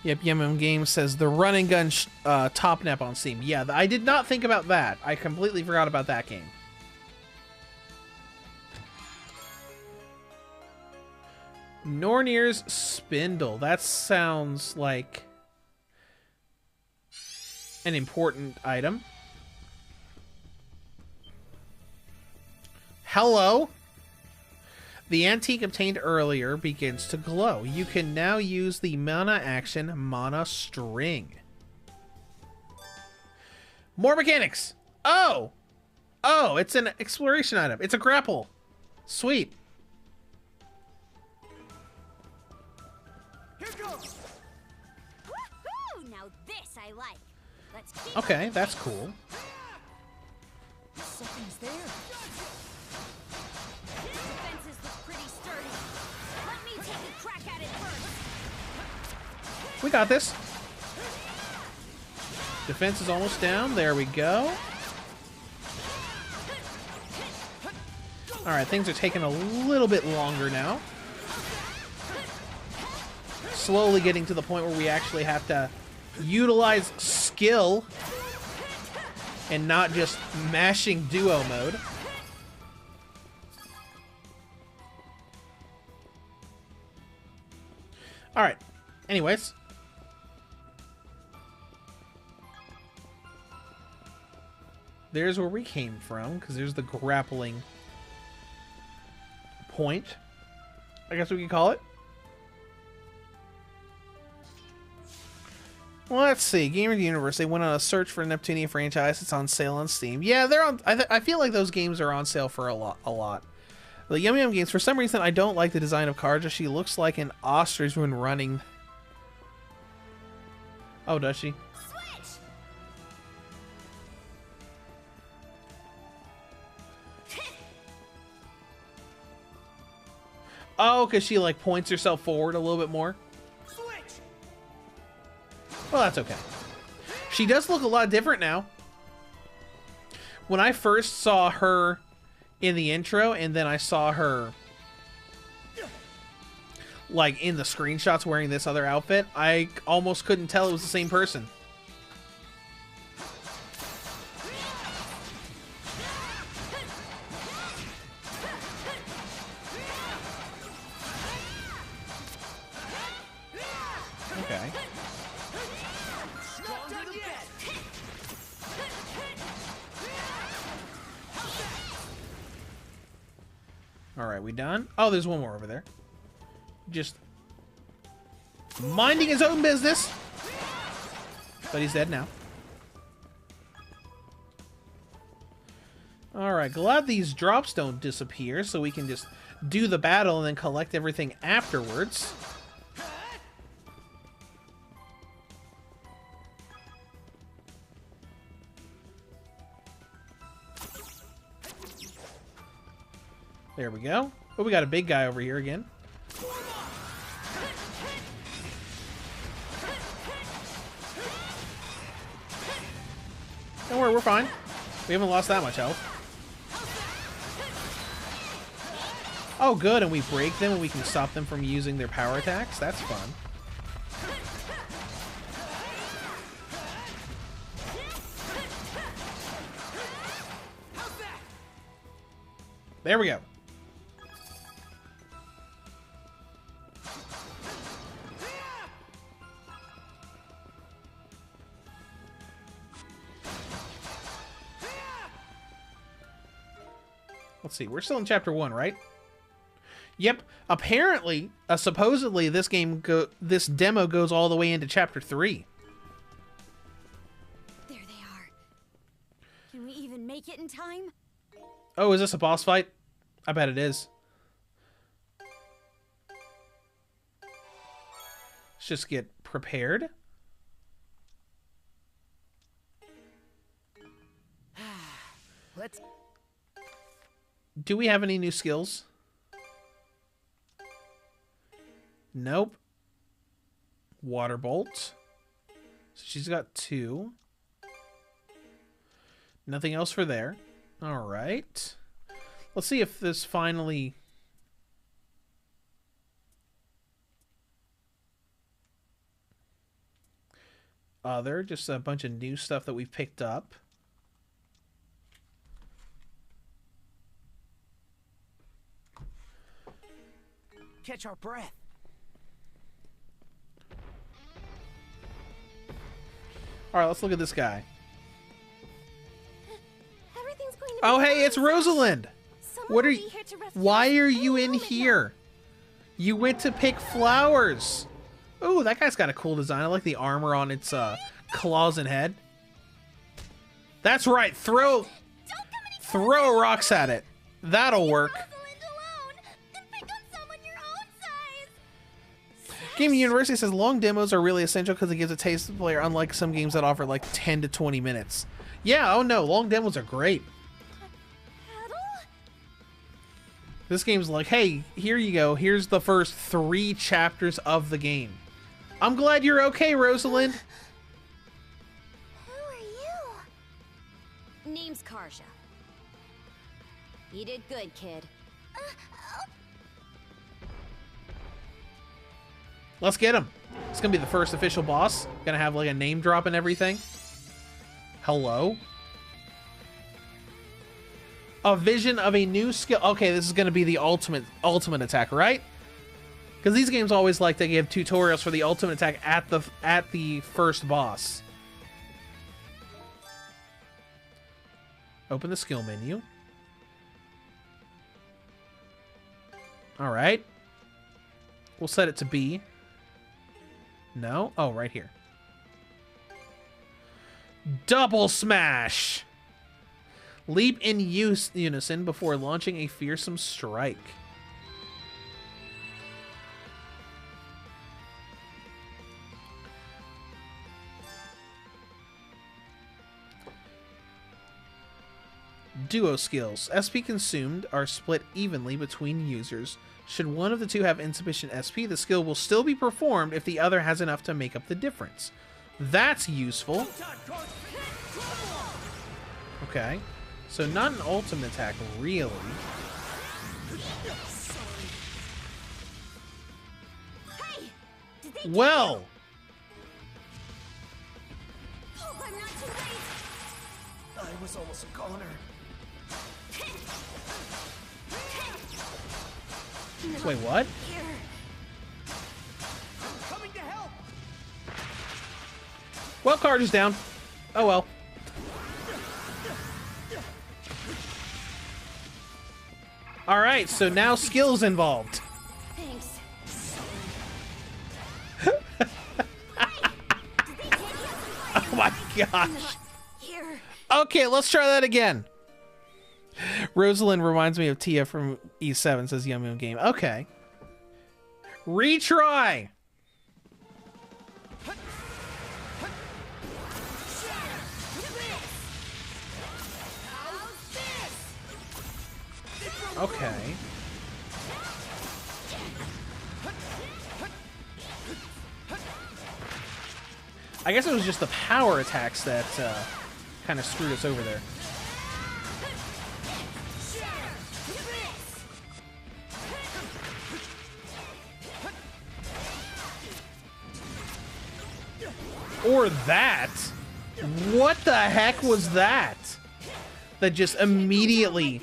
Yep, Yemem Games says the run and gun top nap on Steam. Yeah, I did not think about that. I completely forgot about that game. Nornir's Spindle. That sounds like an important item. Hello? The antique obtained earlier begins to glow. You can now use the mana action Mana String. More mechanics! Oh! Oh, it's an exploration item. It's a grapple. Sweet. Here goes. Woohoo! Now this I like. Let's keep Okay, that's cool. Something's there. Defenses look pretty sturdy. Let me take a crack at it first. We got this. Defense is almost down. There we go. Alright, things are taking a little bit longer now. Slowly getting to the point where we actually have to utilize skill and not just mashing duo mode. Alright, anyways. There's where we came from, because there's the grappling point, I guess we could call it. Well, let's see. Gamer Universe, they went on a search for a Neptunia franchise. It's on sale on Steam. Yeah, they're on. I feel like those games are on sale for a lot. The Yum Yum games, for some reason, I don't like the design of Karja. She looks like an ostrich when running. Oh, does she? Switch! Oh, because she, like, points herself forward a little bit more. Switch! Well, that's okay. She does look a lot different now. When I first saw her in the intro, and then I saw her like in the screenshots wearing this other outfit, I almost couldn't tell it was the same person. Okay. Alright, we done? Oh, there's one more over there. Just minding his own business. But he's dead now. Alright, glad these drops don't disappear, so we can just do the battle and then collect everything afterwards. There we go. Oh, we got a big guy over here again. Don't worry, we're fine. We haven't lost that much health. Oh, good, and we break them and we can stop them from using their power attacks. That's fun. There we go. Let's see, we're still in chapter 1, right? Yep. Apparently, supposedly, this demo goes all the way into chapter 3. There they are. Can we even make it in time? Oh, is this a boss fight? I bet it is. Let's just get prepared. Let's... Do we have any new skills? Nope. Water bolt. So she's got 2. Nothing else for there. All right. Let's see if this finally... Other, just a bunch of new stuff that we've picked up. Catch our breath. All right, let's look at this guy. Everything's going to be Oh, hey, fine. it's Rosalind. Someone What are will you? be here to rescue Why us are any you in moment here? You went to pick flowers. Oh, that guy's got a cool design. I like the armor on its claws and head. That's right. Throw rocks at it. That'll work. Gaming University says long demos are really essential because it gives a taste to the player, unlike some games that offer like 10 to 20 minutes. Yeah, oh no, long demos are great. This game's like, hey, here you go. Here's the first 3 chapters of the game. I'm glad you're okay, Rosalind. Who are you? Name's Karja. You did good, kid. Let's get him. It's gonna be the first official boss. Gonna have like a name drop and everything. Hello? A vision of a new skill. Okay, this is gonna be the ultimate attack, right? Because these games always like to give tutorials for the ultimate attack at the first boss. Open the skill menu. All right. We'll set it to B. No? Oh, right here. Double smash! Leap in unison before launching a fearsome strike. Duo skills. SP consumed are split evenly between users. Should one of the two have insufficient SP, the skill will still be performed if the other has enough to make up the difference. That's useful. Okay. So not an ultimate attack, really. Well! I was almost a goner. Wait, what? Coming to help. Well, card is down. Oh well. Alright, so now skills involved. Thanks. Oh my gosh. Okay, let's try that again. Rosalind reminds me of Tia from E7, says Yum Yum Game. Okay. Retry! Okay. I guess it was just the power attacks that kind of screwed us over there. Or that? What the heck was that? That just immediately...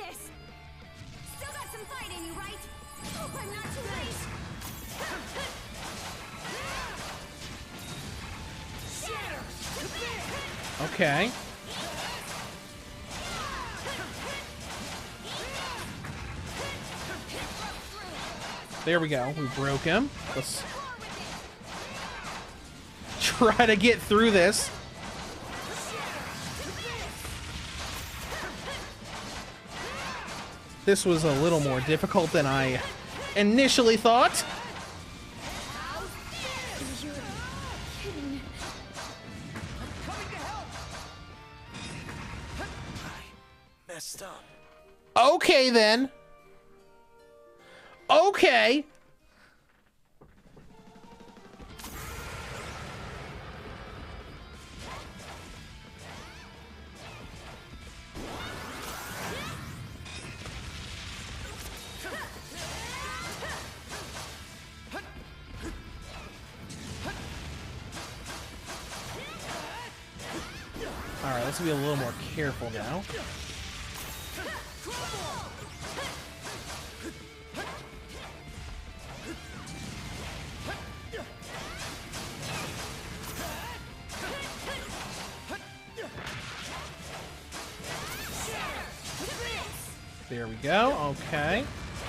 Okay. There we go. We broke him. Let's try to get through this. This was a little more difficult than I initially thought. Messed up. Okay, then. Okay. All right, let's be a little more careful now. There we go. Okay.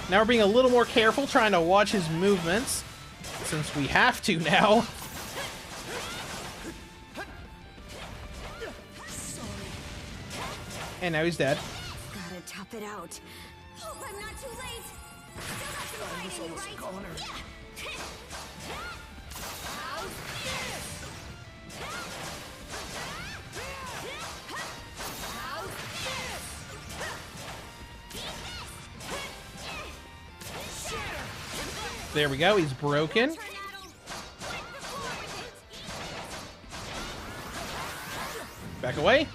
Now we're being a little more careful, trying to watch his movements, since we have to now. And now he's dead. Gotta top it out. Hope I'm not too late. I was almost a goner. There we go. He's broken. Back away.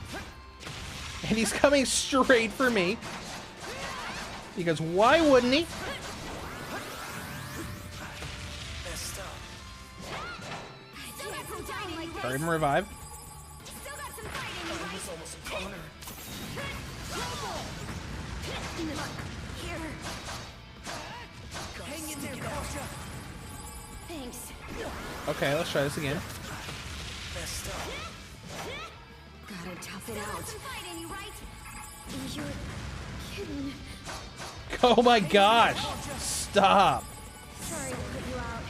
And he's coming straight for me. Because why wouldn't he? Hurry him revive. I was almost a goner. Hang in there, Belgia. Thanks. Okay, let's try this again. Messed up. Gotta tough it out. You're kidding. Oh my gosh! Stop! Sorry to put you out.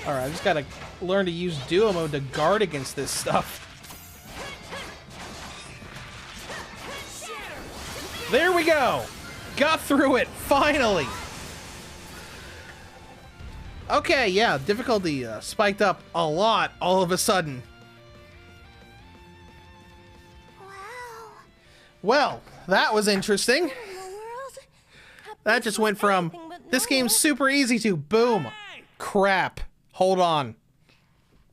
Alright, I just gotta learn to use duo mode to guard against this stuff. There we go! Got through it, finally! Okay, yeah, difficulty spiked up a lot all of a sudden. Wow. Well, that was interesting. That just went from, this game's super easy to, boom, crap. Hold on.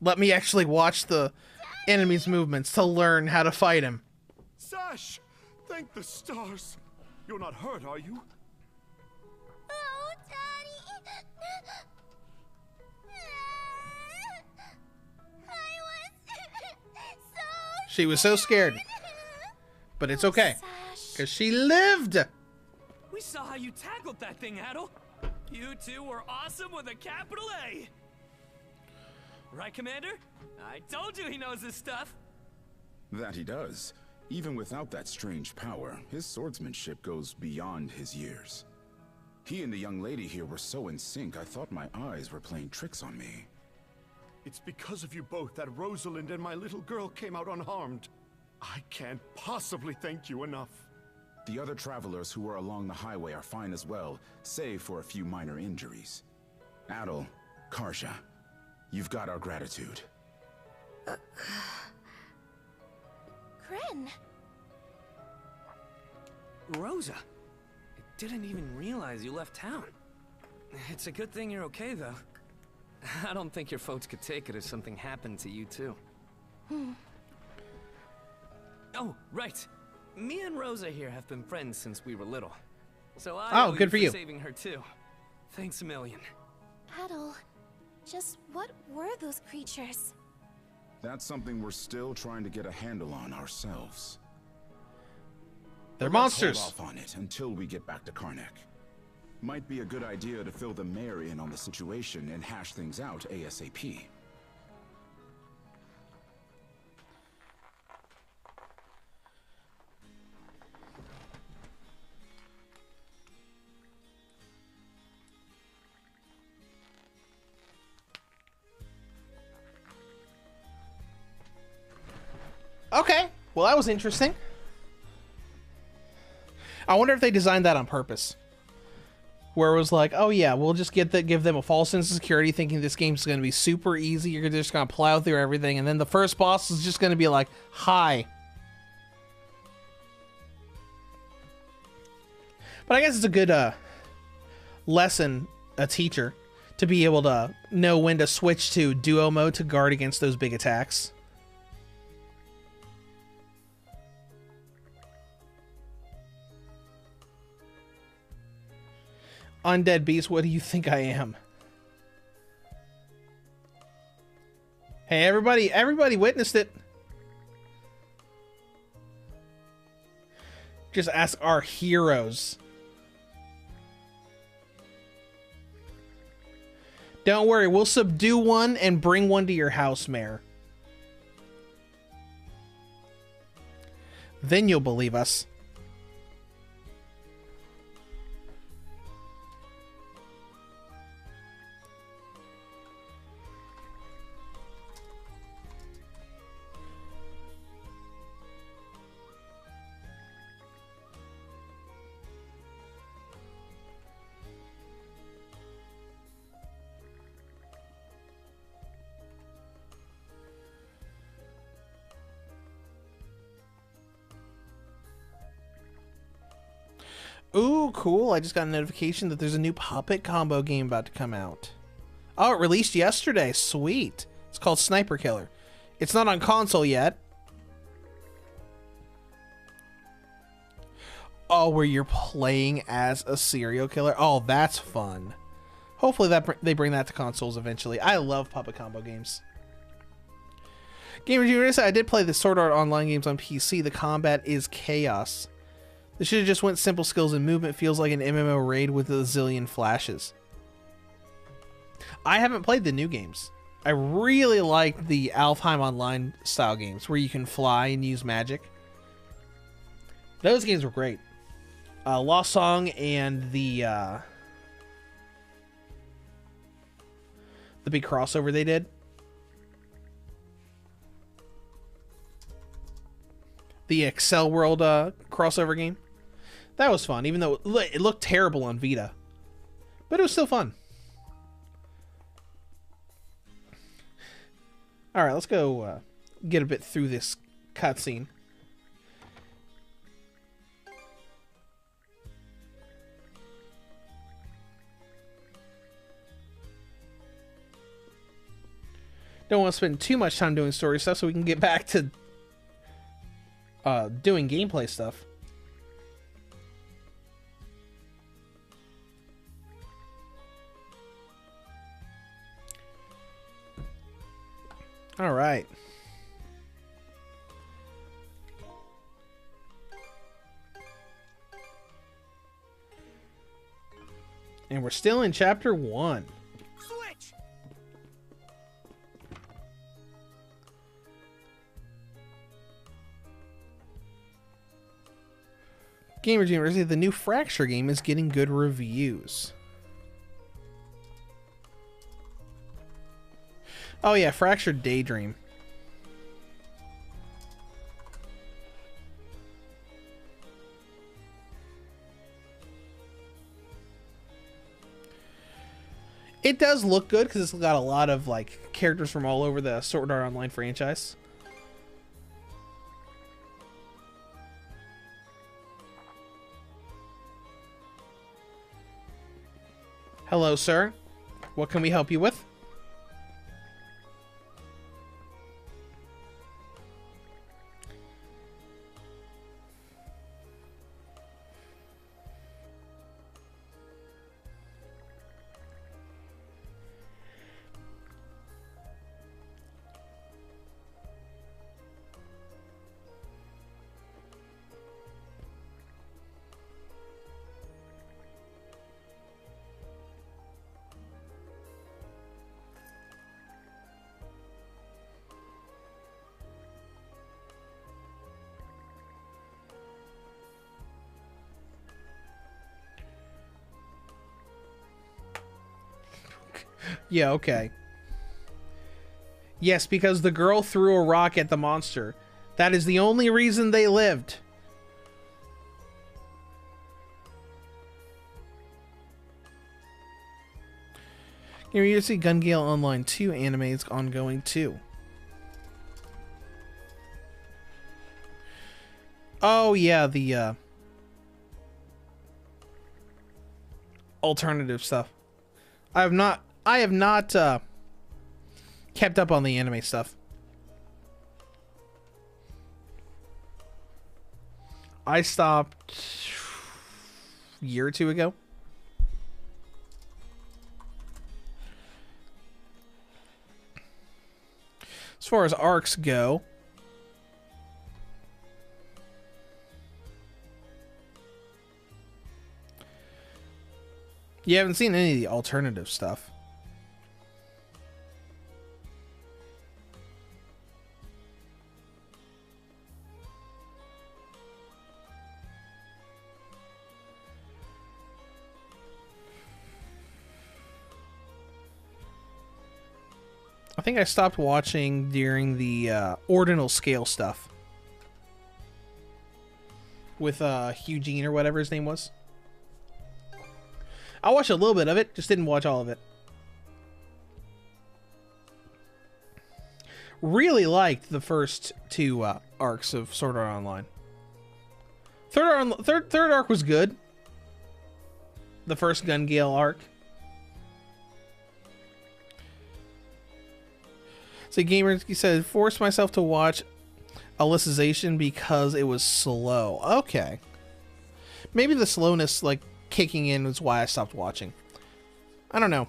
Let me actually watch the enemy's movements to learn how to fight him. Sash! Thank the stars. You're not hurt, are you? Oh, Daddy! She was so scared. But it's okay. Because she lived! We saw how you tackled that thing, Adel. You two were awesome with a capital A. Right, Commander? I told you he knows his stuff. That he does. Even without that strange power, his swordsmanship goes beyond his years. He and the young lady here were so in sync, I thought my eyes were playing tricks on me. It's because of you both that Rosalind and my little girl came out unharmed. I can't possibly thank you enough. The other travelers who were along the highway are fine as well, save for a few minor injuries. Adel, Karja, you've got our gratitude. Kren. Rosa, I didn't even realize you left town. It's a good thing you're okay, though. I don't think your folks could take it if something happened to you, too. Oh, right. Me and Rosa here have been friends since we were little. So I owe good for you. saving her, too. Thanks a million. Adel, just what were those creatures? That's something we're still trying to get a handle on ourselves. They're But let's monsters. hold off on it until we get back to Karnak. Might be a good idea to fill the mayor in on the situation and hash things out ASAP. Okay, well that was interesting. I wonder if they designed that on purpose. Where it was like, oh yeah, we'll just give them a false sense of security thinking this game's going to be super easy, you're just going to plow through everything, and then the first boss is just going to be like, hi. But I guess it's a good lesson, a teacher, to be able to know when to switch to duo mode to guard against those big attacks. Undead beast, what do you think I am? Hey, everybody witnessed it. Just ask our heroes. Don't worry, we'll subdue one and bring one to your house, Mayor. Then you'll believe us. Ooh, cool. I just got a notification that there's a new puppet combo game about to come out. Oh, it released yesterday. Sweet. It's called Sniper Killer. It's not on console yet. Oh, where you're playing as a serial killer. Oh, that's fun. Hopefully they bring that to consoles eventually. I love puppet combo games. Gamer Junior, I did play the Sword Art Online games on PC. The combat is chaos. They should have just went simple skills and movement. Feels like an MMO raid with a zillion flashes. I haven't played the new games. I really like the Alfheim Online style games where you can fly and use magic. Those games were great. Lost Song and the The big crossover they did. The Excel World crossover game. That was fun, even though it looked terrible on Vita. But it was still fun. Alright, let's go get a bit through this cutscene. Don't want to spend too much time doing story stuff so we can get back to doing gameplay stuff. All right. And we're still in chapter 1. Switch. Gamers University, the new Fracture game is getting good reviews. Oh yeah, Fractured Daydream. It does look good because it's got a lot of like characters from all over the Sword Art Online franchise. Hello, sir. What can we help you with? Yeah, okay. Yes, because the girl threw a rock at the monster. That is the only reason they lived. You see Gun Gale Online 2 anime is ongoing too. Oh yeah, the alternative stuff. I have not kept up on the anime stuff. I stopped a year or two ago. As far as arcs go, you haven't seen any of the alternative stuff. I think I stopped watching during the ordinal scale stuff with Eugene or whatever his name was. I watched a little bit of it, just didn't watch all of it. Really liked the first two arcs of Sword Art Online. Third arc was good. The first Gun Gale arc. So gamers, he said, forced myself to watch Alicization because it was slow. Okay. Maybe the slowness, like, kicking in was why I stopped watching. I don't know.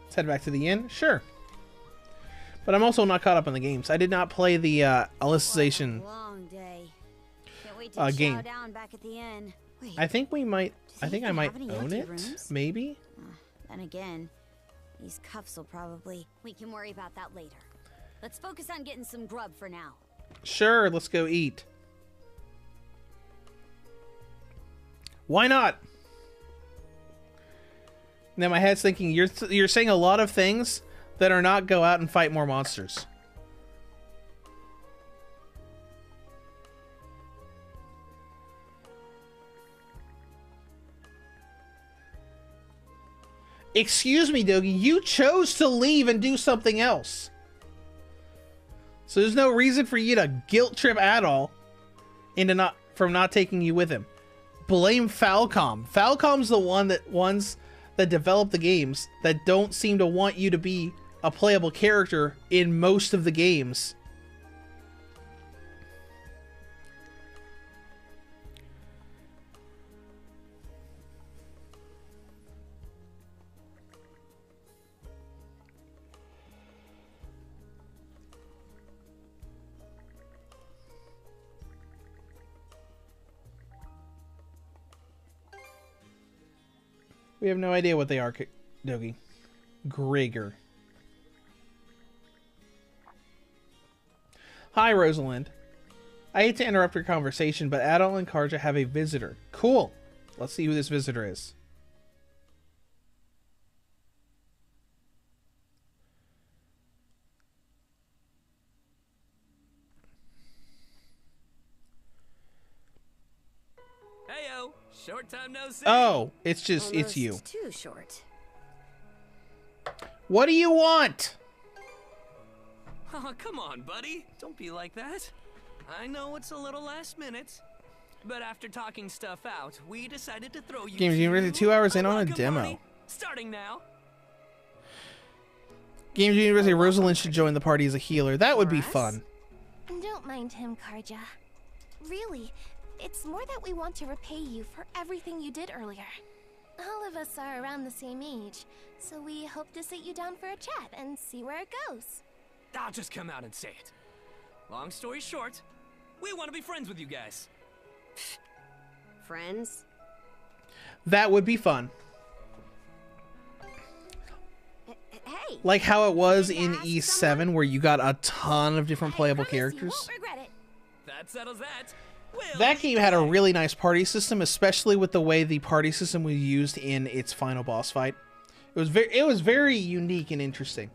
Let's head back to the inn. Sure. But I'm also not caught up on the games. I did not play the Alicization game. Down back at the inn. Wait, I think we might. I think I might any own empty it. rooms? Maybe. Then again, these cuffs will probably. We can worry about that later. Let's focus on getting some grub for now. Sure. Let's go eat. Why not? Now my head's thinking you're saying a lot of things that are not go out and fight more monsters. Excuse me, Dogie, you chose to leave and do something else. So there's no reason for you to guilt trip Adol into not taking you with him. Blame Falcom. Falcom's the ones that develop the games that don't seem to want you to be a playable character in most of the games. We have no idea what they are, Dogie. Gregor. Hi, Rosalind. I hate to interrupt your conversation, but Adol and Karja have a visitor. Cool. Let's see who this visitor is. Heyo, short time no see. Oh, it's you. Too short. What do you want? Oh, come on, buddy. Don't be like that. I know it's a little last minute, but after talking stuff out, we decided to throw you Games University 2 hours in on a demo. party, starting now. Games University Rosalind should join the party as a healer. That would be fun. Don't mind him, Karja. Really, it's more that we want to repay you for everything you did earlier. All of us are around the same age, so we hope to sit you down for a chat and see where it goes. I'll just come out and say it. Long story short, we want to be friends with you guys. Friends? That would be fun. Hey. Like how it was in E7 where you got a ton of different playable characters. That settles that. That game had a really nice party system, especially with the way the party system was used in its final boss fight. It was very unique and interesting.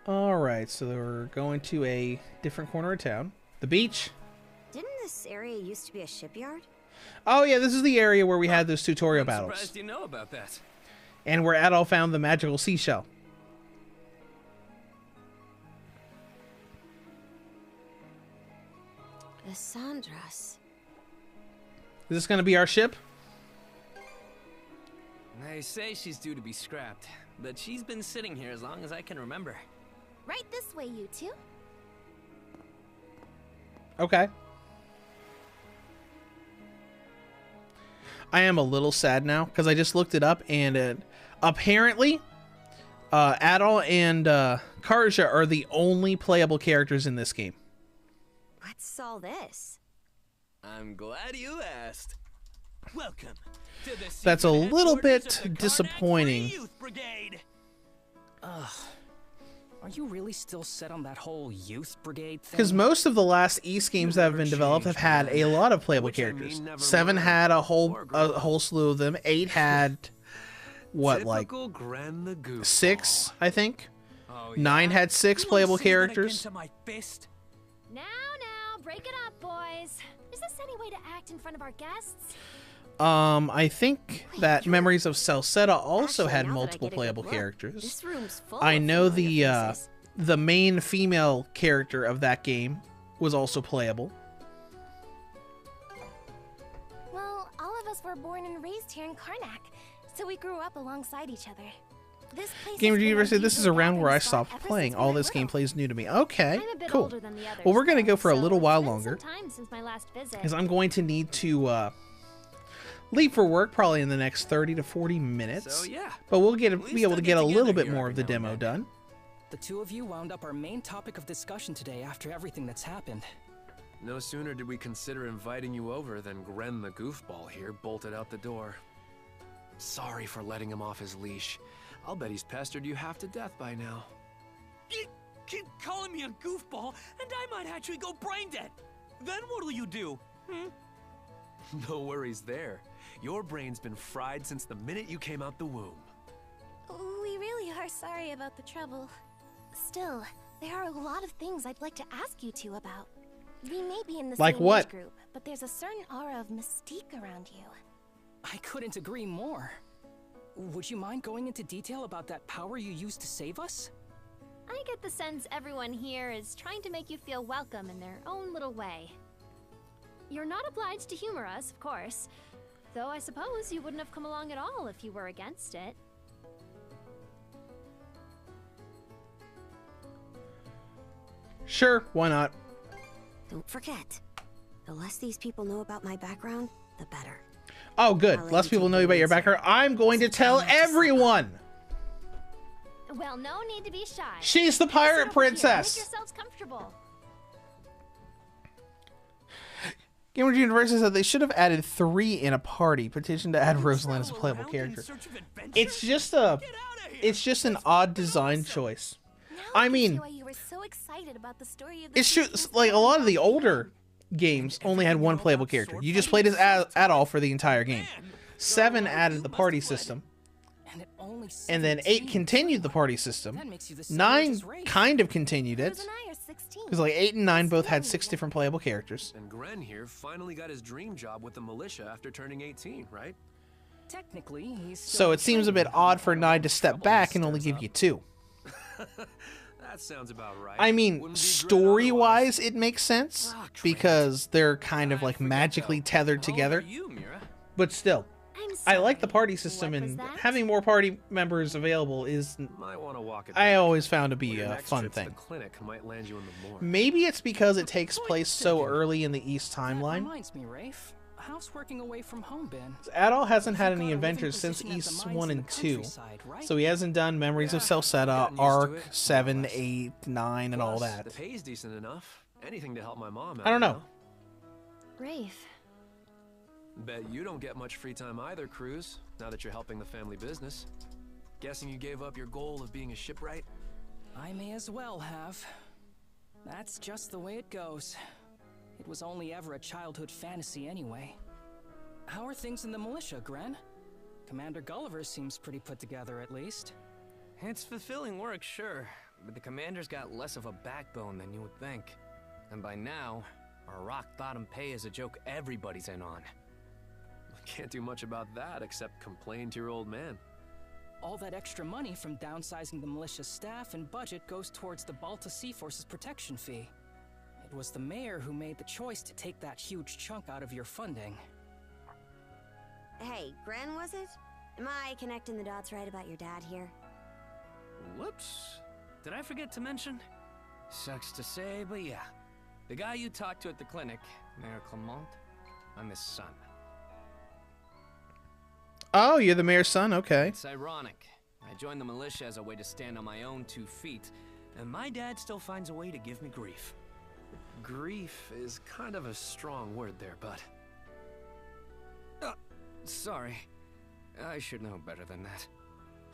Alright, so we're going to a different corner of town. The beach. Didn't this area used to be a shipyard? Oh yeah, this is the area where we had those tutorial I'm battles. surprised you know about that. And where Adol found the magical seashell. The Sandras. Is this going to be our ship? They say she's due to be scrapped, but she's been sitting here as long as I can remember. Right this way, you two. Okay. I am a little sad now because I just looked it up and apparently Adol and Karja are the only playable characters in this game. What's all this? I'm glad you asked. Welcome to the That's a secret little headquarters bit of the disappointing. Youth Brigade. Ugh. Are you really still set on that whole youth brigade thing? Because most of the last East games that have been developed have had a lot of playable characters. 7 had a whole slew of them. 8 had what, like 6, I think. 9 had 6 playable characters. Now, break it up, boys. Is this any way to act in front of our guests? I think that Memories of Celceta also had multiple playable characters. I know the main female character of that game was also playable. Well, all of us were born and raised here in Karnak, so we grew up alongside each other. This place Game has been University, our this is usual around where I gathering spot stopped ever playing. since we All were this little. gameplay is new to me. Okay, I'm a bit cool. older than the others, Well, we're going to go for a so little it's while been longer. some time since my last visit. Because I'm going to need to leave for work probably in the next 30 to 40 minutes. So, yeah. But we'll be able I'll to get get a little together bit here more of the every now demo and done. The two of you wound up our main topic of discussion today after everything that's happened. No sooner did we consider inviting you over than Gren the goofball here bolted out the door. Sorry for letting him off his leash. I'll bet he's pestered you half to death by now. You keep calling me a goofball, and I might actually go brain dead. Then what'll you do? No worries there. Your brain's been fried since the minute you came out the womb. We really are sorry about the trouble. Still, there are a lot of things I'd like to ask you two about. We may be in the Like same what? age group, but there's a certain aura of mystique around you. I couldn't agree more. Would you mind going into detail about that power you used to save us? I get the sense everyone here is trying to make you feel welcome in their own little way. You're not obliged to humor us, of course, though I suppose you wouldn't have come along at all if you were against it. Sure, why not? Don't forget, the less these people know about my background, the better. Oh, good. Less people know about your background. I'm going to tell everyone. Well, no need to be shy. She's the pirate princess. Make yourselves comfortable. Game of Universe said they should have added 3 in a party. Petition to add Rosalind as a playable character. It's just an odd design choice. I mean, it's just like a lot of the older games only had 1 playable character. You just played as Adol for the entire game. 7 added the party system. And then 8 continued the party system. 9 kind of continued it. Because like 8 and 9 both had 6 different playable characters. And Gren here finally got his dream job with the militia after turning 18, right? Technically, he's So it seems a bit odd for 9 to step back and only give you 2. That sounds about right. I mean, story-wise, it makes sense. Because they're kind of like magically tethered together. But still. I like the party system, and having more party members available is, I always found to be a fun thing. Maybe it's because it takes place so early in the East timeline. Reminds me, Rafe. How's working away from home been? Adol hasn't had any adventures since East 1 and 2, so he hasn't done Memories of Celceta, Arc, 7, 8, 9, and all that. The pay's decent enough. Anything to help my mom out. I don't know. Rafe. Bet you don't get much free time either, Cruz, now that you're helping the family business. Guessing you gave up your goal of being a shipwright? I may as well have. That's just the way it goes. It was only ever a childhood fantasy anyway. How are things in the militia, Gren? Commander Gulliver seems pretty put together, at least. It's fulfilling work, sure, but the commander's got less of a backbone than you would think. And by now, our rock-bottom pay is a joke everybody's in on. Can't do much about that except complain to your old man. All that extra money from downsizing the militia staff and budget goes towards the Balta Sea Force's protection fee. It was the mayor who made the choice to take that huge chunk out of your funding. Hey, Gren, was it? Am I connecting the dots right about your dad here? Whoops. Did I forget to mention? Sucks to say, but yeah. The guy you talked to at the clinic, Mayor Clement, I'm his son. Oh, you're the mayor's son? Okay. It's ironic. I joined the militia as a way to stand on my own 2 feet, and my dad still finds a way to give me grief. Grief is kind of a strong word there, bud. Sorry. I should know better than that.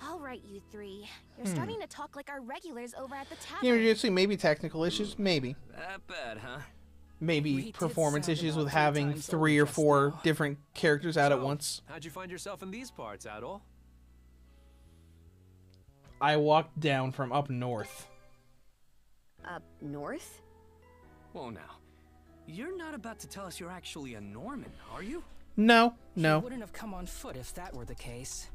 All right, you 3. You're starting to talk like our regulars over at the tavern. Yeah, you're saying maybe technical issues, maybe. That bad, huh? Maybe performance issues with having 3 or 4 different characters out at once. How'd you find yourself in these parts, Adol? I walked down from up north. Up north? Whoa, now. You're not about to tell us you're actually a Norman, are you? No. He wouldn't have come on foot if that were the case.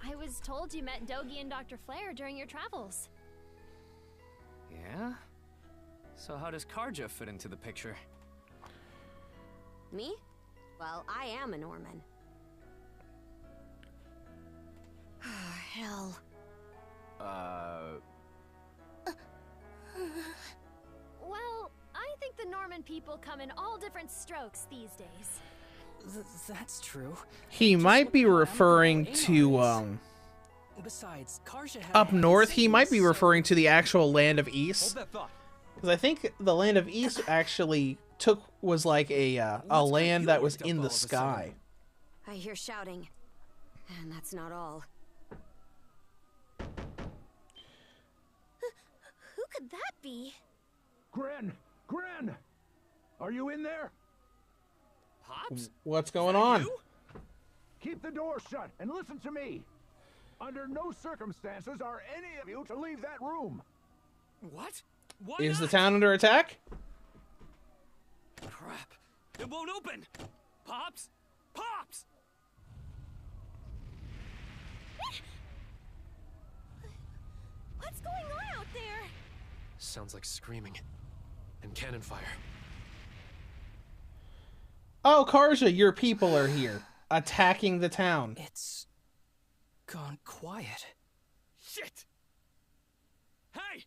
I was told you met Dogi and Dr. Flare during your travels. Yeah? So how does Karja fit into the picture? Me? Well, I am a Norman. Hell. Well, I think the Norman people come in all different strokes these days. That's true. He might be referring to, Besides, Karja had up north, he might be referring to the actual Land of East. Because I think the Land of East actually was like a land that was in the sky. I hear shouting. And that's not all. ready. Gren! Gren! Are you in there? Pops? What's going on? Keep the door shut and listen to me. Under no circumstances are any of you to leave that room. What? Why Is the not? town under attack? Crap. It won't open. Pops? Pops! What's going on out there? Sounds like screaming. And cannon fire. Oh, Karja, your people are here, attacking the town. It's gone quiet. Shit! Hey!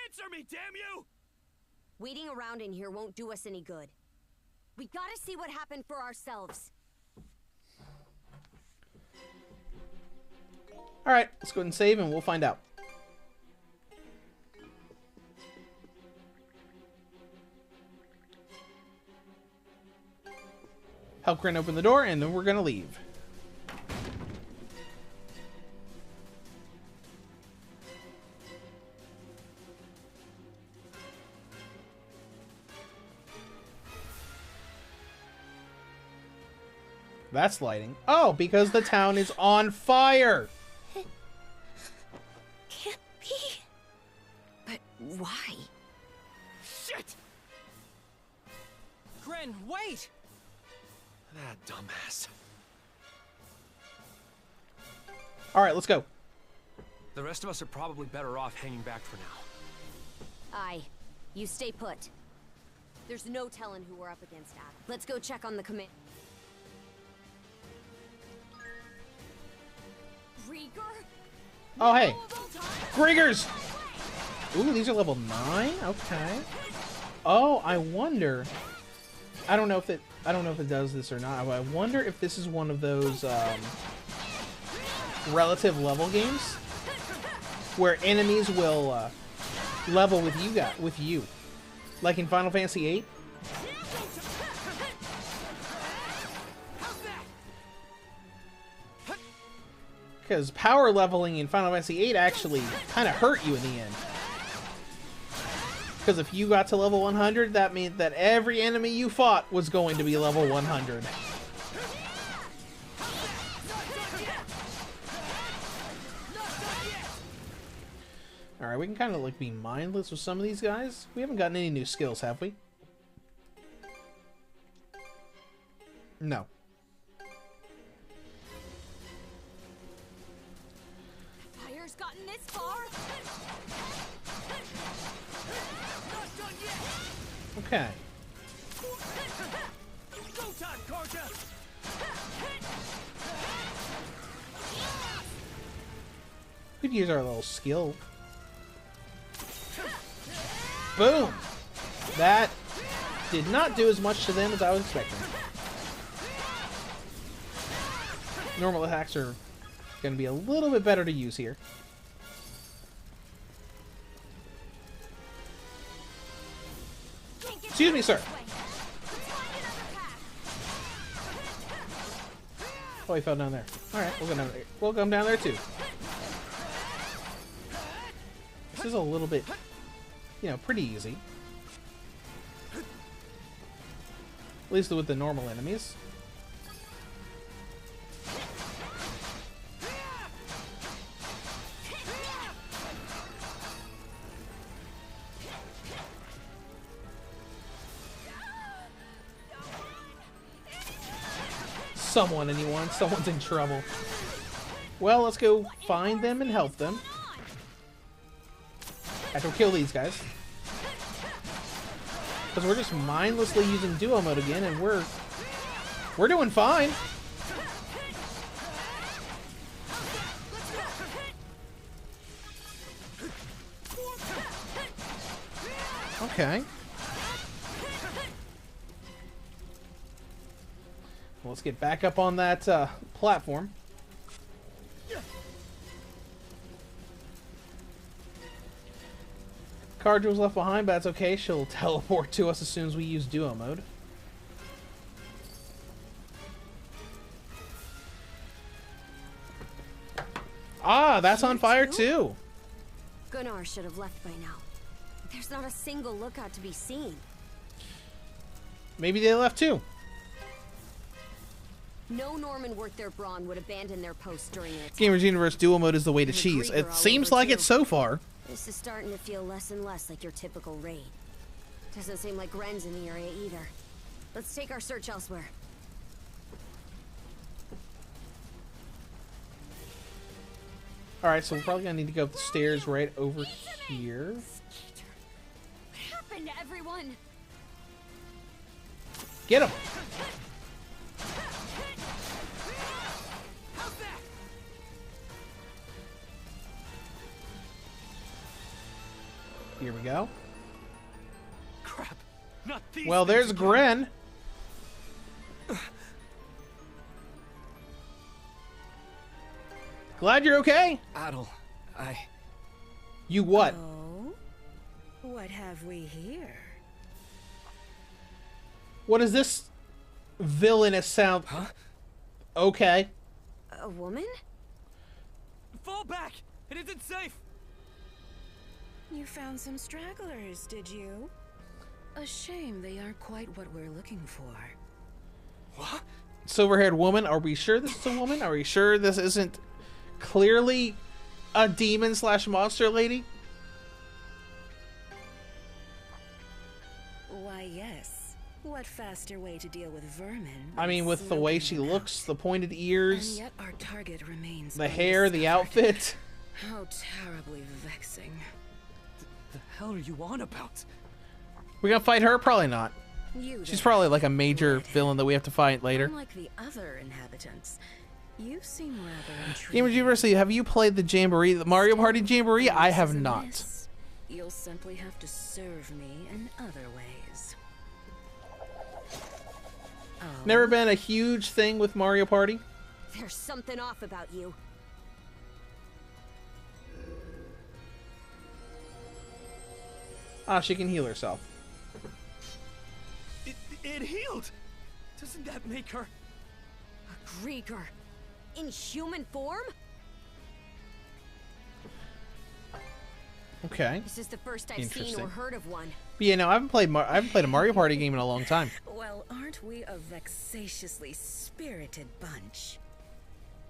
Answer me, damn you! Waiting around in here won't do us any good. We gotta see what happened for ourselves. Alright, let's go ahead and save and we'll find out. Help Gren open the door and then we're gonna leave. That's lighting. Oh, because the town is on fire! Can't be. But why? Shit! Gren, wait! That dumbass. Alright, let's go. The rest of us are probably better off hanging back for now. Aye. You stay put. There's no telling who we're up against, Adam. Let's go check on the command. Rieger? Oh, hey. Griggers! Ooh, these are level 9? Okay. Oh, I wonder... I don't know if it does this or not. I wonder if this is one of those relative level games where enemies will level with you, like in Final Fantasy VIII. Because power leveling in Final Fantasy VIII actually kind of hurt you in the end. Because if you got to level 100, that meant that every enemy you fought was going to be level 100. Alright, we can kind of like be mindless with some of these guys. We haven't gotten any new skills, have we? No. Fire's gotten this far? Okay. Go time, Karja! We could use our little skill. Boom! That did not do as much to them as I was expecting. Normal attacks are going to be a little bit better to use here. Excuse me, sir. Oh, he fell down there. Alright, we'll go down there. We'll come down there too. This is a little bit, you know, pretty easy. At least with the normal enemies. Anyone, someone's in trouble. Well, let's go find them and help them. After we kill these guys. Because we're just mindlessly using duo mode again, and we're doing fine. Okay. Let's get back up on that platform. Karja was left behind, but that's okay. She'll teleport to us as soon as we use duo mode. Ah, that's on fire too. Gunnar should have left by now. There's not a single lookout to be seen. Maybe they left too. No Norman worth their brawn would abandon their post during an attack. Gamers Universe Dual Mode is the way to And the cheese. Greek are It all seems over, like too. it so far. This is starting to feel less and less like your typical raid. Doesn't seem like Ren's in the area either. Let's take our search elsewhere. Alright, so we're probably gonna need to go up the stairs right over here. What happened to everyone? Get him! Here we go. Crap. Not these Well, there's things again. Gren. Glad you're okay. Adel, You what? Oh? What have we here? What is this villainous sound? Huh? Okay. A woman? Fall back! It isn't safe! You found some stragglers, did you? A shame they aren't quite what we're looking for. What? Silver-haired woman. Are we sure this is a woman? Are we sure this isn't clearly a demon slash monster lady? Why, yes. What faster way to deal with vermin? I mean, with the way she looks, the pointed And ears, yet our target remains the hair, the outfit. How terribly vexing. The hell are you on about? We gonna fight her? Probably not. You She's there. probably like a major villain that we have to fight later. Unlike the other inhabitants, you seem rather Gamers intriguing. University, have you played the Jamboree, the Mario Party Jamboree? I have not. You'll simply have to serve me in other ways. Never been a huge thing with Mario Party. There's something off about you. Ah, she can heal herself. It healed! Doesn't that make her... A Grieger. In human form? Okay. This is the first I've seen Interesting. or heard of one. But yeah, no, I haven't played a Mario Party game in a long time. Well, aren't we a vexatiously spirited bunch?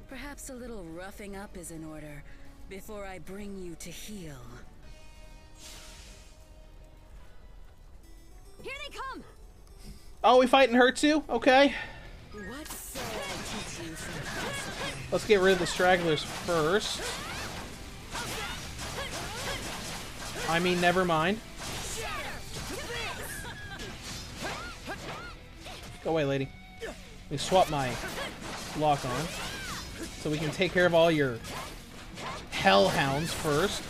Perhaps a little roughing up is in order before I bring you to heel. Here they come! Oh, we fighting her too? Okay. What say I teach you some Let's get rid of the stragglers first. I mean, never mind. Go away, lady. Let me swap my lock on so we can take care of all your hellhounds first.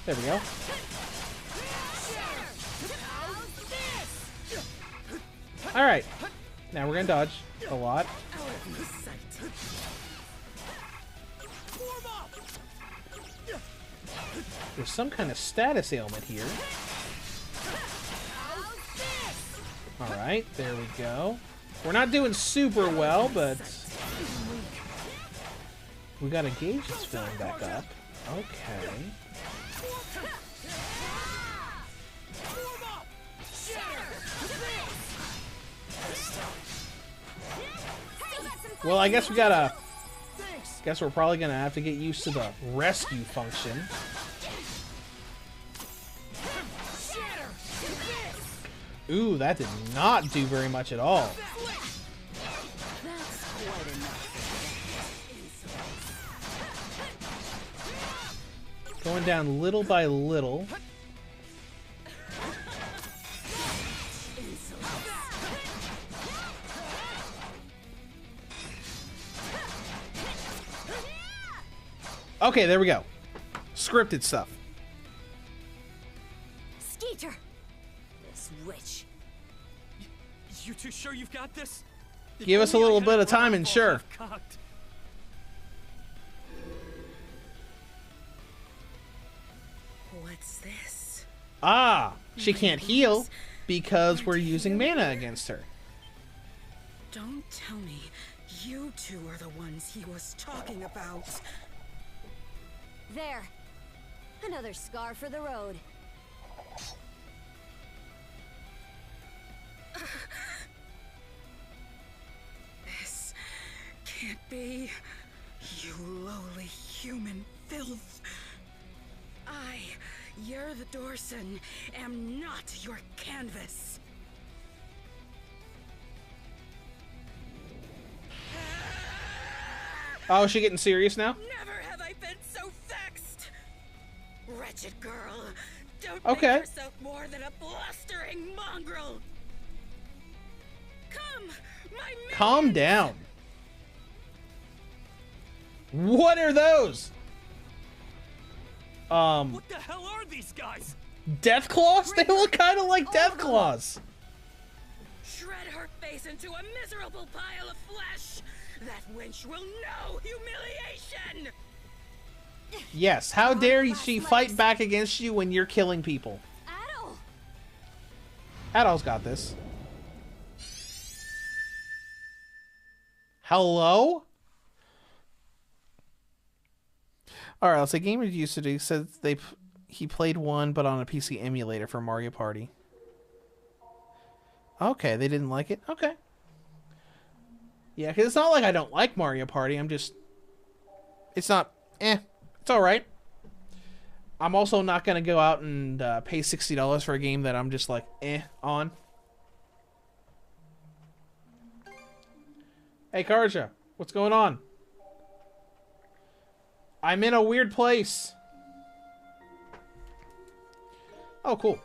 There we go. Alright. Now we're gonna dodge a lot. There's some kind of status ailment here. Alright, there we go. We're not doing super well, but we got a gauge that's filling back up. Okay. Well, I guess we gotta... Guess we're probably gonna have to get used to the rescue function. Ooh, that did not do very much at all. Going down little by little. Okay, there we go. Scripted stuff. Skeeter! This witch. You two sure you've got this? Give us a little bit of time and sure. Cocked. What's this? Ah, she can't heal because we're using mana against her. Don't tell me you two are the ones he was talking about. There. Another scar for the road. be, you lowly human filth. I, Yer the Dorson, am not your canvas. Oh, is she getting serious now? Never have I been so vexed. Wretched girl, don't Okay. make yourself more than a blustering mongrel. Come, my Calm down. What are those? What the hell are these guys? Death claws? They look kind of like death claws. Shred her face into a miserable pile of flesh. That wench will know humiliation. Yes, how dare she fight back against you when you're killing people? Adol! Adol's got this. Hello? Alright, let's say Gamer used to do said he played one but on a PC emulator for Mario Party. Okay, they didn't like it? Okay. Yeah, because it's not like I don't like Mario Party, I'm just... It's not... It's alright. I'm also not going to go out and pay $60 for a game that I'm just like, on. Hey, Karja, what's going on? I'm in a weird place. Oh, cool.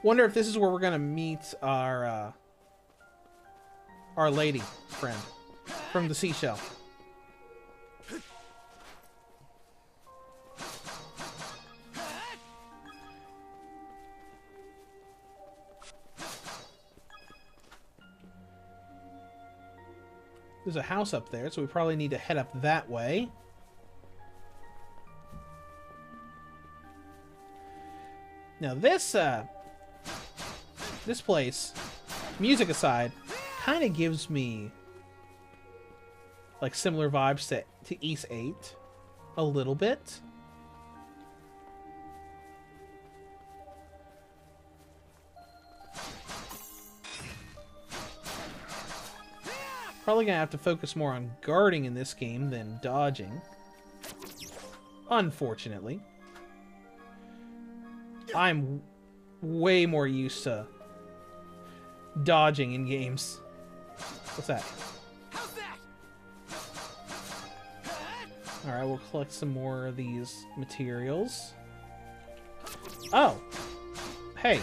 Wonder if this is where we're gonna meet our lady friend from the seashell. There's a house up there, so we probably need to head up that way. Now this place, music aside, kind of gives me like similar vibes to East 8 a little bit. Probably gonna have to focus more on guarding in this game than dodging. Unfortunately. I'm way more used to dodging in games. What's that? Alright, we'll collect some more of these materials. Oh! Hey!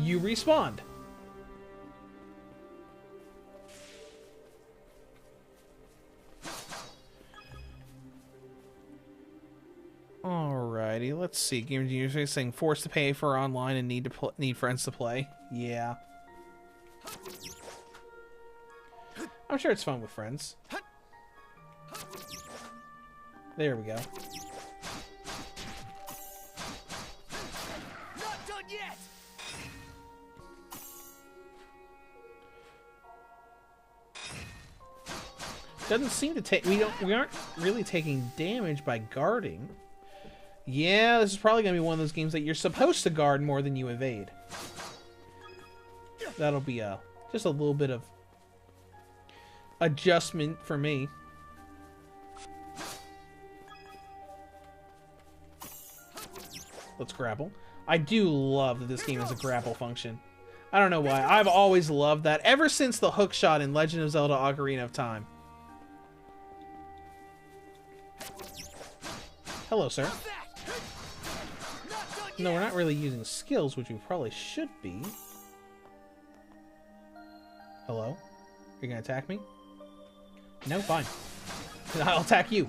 You respawned! Alrighty, let's see. Game Engineers saying forced to pay for online and need friends to play. Yeah. I'm sure it's fun with friends. There we go. Not done yet. Doesn't seem to take. We aren't really taking damage by guarding. Yeah, this is probably gonna be one of those games that you're supposed to guard more than you evade. That'll be just a little bit of adjustment for me. Let's grapple. I do love that this game has a grapple function. I don't know why. I've always loved that ever since the hook shot in Legend of Zelda: Ocarina of Time. Hello, sir. No, we're not really using skills, which we probably should be. Hello? You're gonna attack me? No, fine. I'll attack you.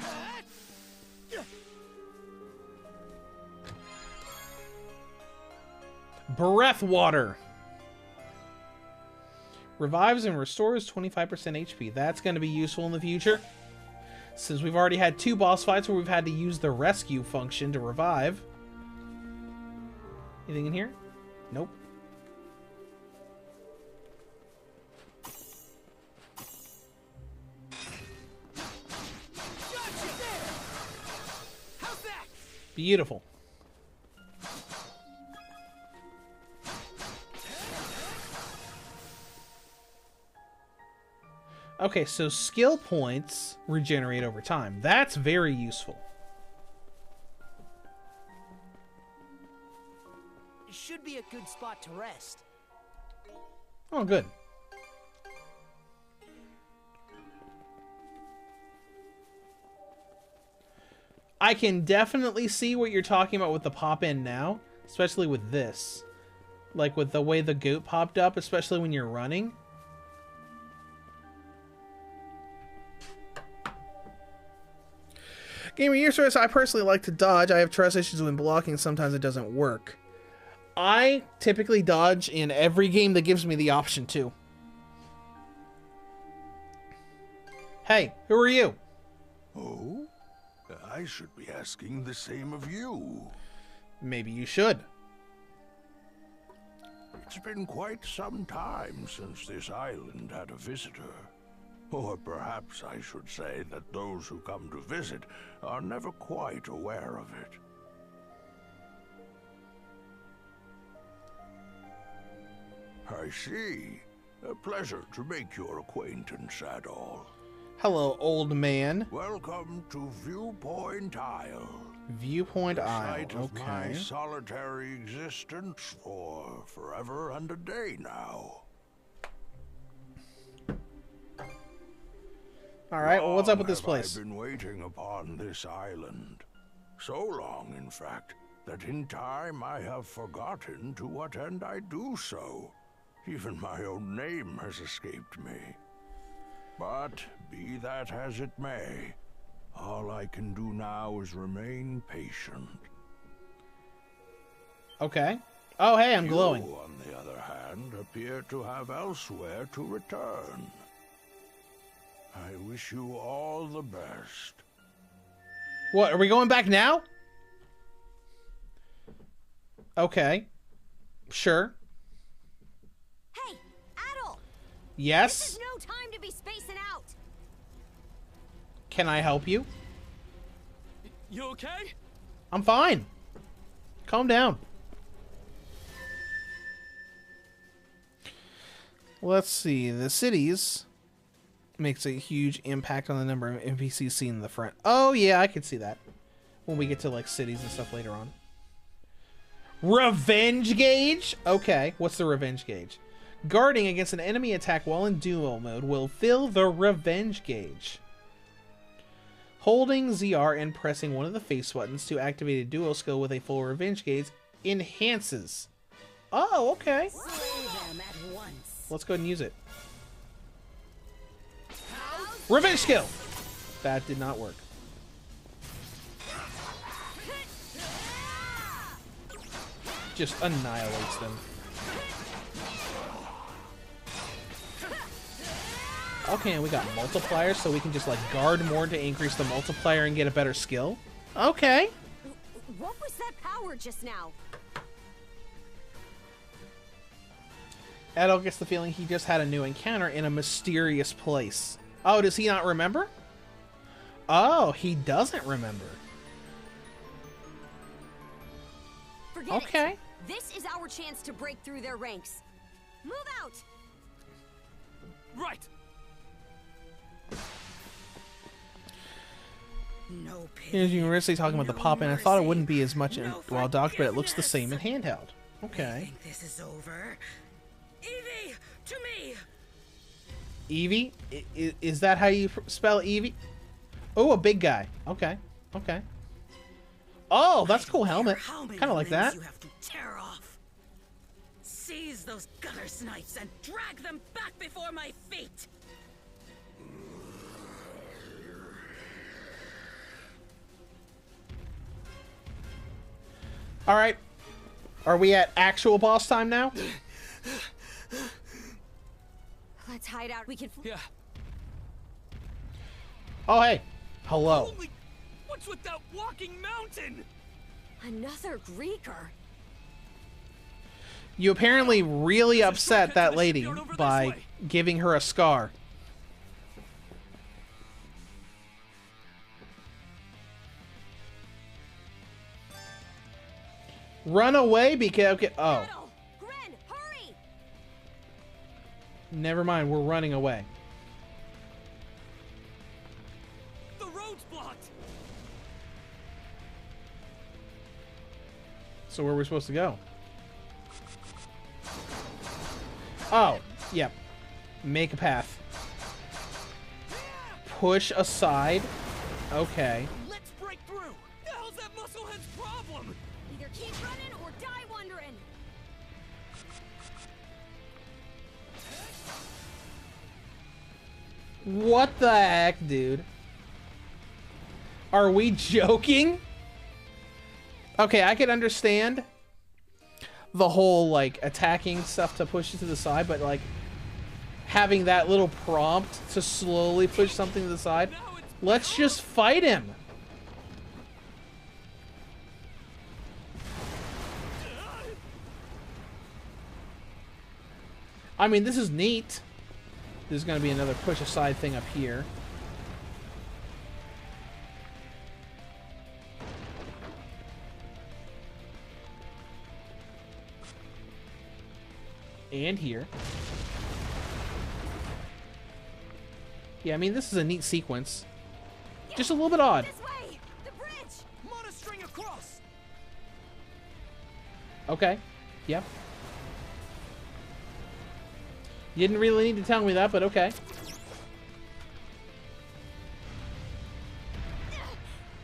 Breath water. Revives and restores 25% HP. That's going to be useful in the future. Since we've already had 2 boss fights where we've had to use the rescue function to revive. Anything in here? Nope. Beautiful. Okay, so skill points regenerate over time. That's very useful. It should be a good spot to rest. Oh, good. I can definitely see what you're talking about with the pop-in now, especially with this. Like with the way the goat popped up, especially when you're running. Gamer Year says, I personally like to dodge. I have trust issues when blocking. Sometimes it doesn't work. I typically dodge in every game that gives me the option to. Hey, who are you? Oh? I should be asking the same of you. Maybe you should. It's been quite some time since this island had a visitor. Or perhaps I should say that those who come to visit are never quite aware of it. I see. A pleasure to make your acquaintance at all. Hello, old man. Welcome to Viewpoint Isle. Viewpoint the Isle, site of my okay. solitary existence for forever and a day now. Alright, well, what's up with this Long place? have I been waiting upon this island. So long, in fact, that in time I have forgotten to what end I do so. Even my own name has escaped me. But be that as it may, all I can do now is remain patient. Okay. Oh, hey, I'm glowing. You, on the other hand, appear to have elsewhere to return. I wish you all the best. What, are we going back now? Okay. Sure. Hey, Adol! Yes? This is no time to be spacing out! Can I help you? You okay? I'm fine. Calm down. Let's see. The cities makes a huge impact on the number of NPCs seen in the front. Oh, yeah, I could see that. When we get to, like, cities and stuff later on. Revenge gauge? Okay, what's the revenge gauge? Guarding against an enemy attack while in duo mode will fill the revenge gauge. Holding ZR and pressing one of the face buttons to activate a duo skill with a full revenge gauge enhances. Oh, okay. Let's go ahead and use it. Revenge skill! That did not work. Just annihilates them. Okay, and we got multipliers, so we can just, like, guard more to increase the multiplier and get a better skill. Okay. What was that power just now? Adol gets the feeling he just had a new encounter in a mysterious place. Oh, does he not remember? Oh, he doesn't remember. Forget Okay. it. This is our chance to break through their ranks. Move out! Right. No Here's University talking about the pop-in. I thought it wouldn't be as much in while docked, but it looks the same in handheld. Okay. This is over. Evie, to me. Evie? Is that how you spell Evie? Oh, a big guy. Okay. Okay. Oh, that's a cool helmet. Kind of like that. You have to tear off. Seize those gutter snipes and drag them back before my feet. All right. Are we at actual boss time now? Let's hide out. We can. Yeah. Oh, hey. Hello. Holy, what's with that walking mountain? Another Greeker. You apparently really upset that lady by giving her a scar. Run away because... Okay, oh. Gren, hurry! Never mind, we're running away. road's blocked. So where are we supposed to go? Oh, yep. Make a path. Push aside. Okay. Let's break through. The hell's that musclehead's problem? Either keep running or die wondering. What the heck, dude? Are we joking? Okay, I could understand the whole, like, attacking stuff to push it to the side, but, like, having that little prompt to slowly push something to the side. Let's just fight him. I mean, this is neat. There's going to be another push aside thing up here. And here. Yeah, I mean, this is a neat sequence. Just a little bit odd. This way! The bridge! Mana string across! Okay. Yep. You didn't really need to tell me that, but okay.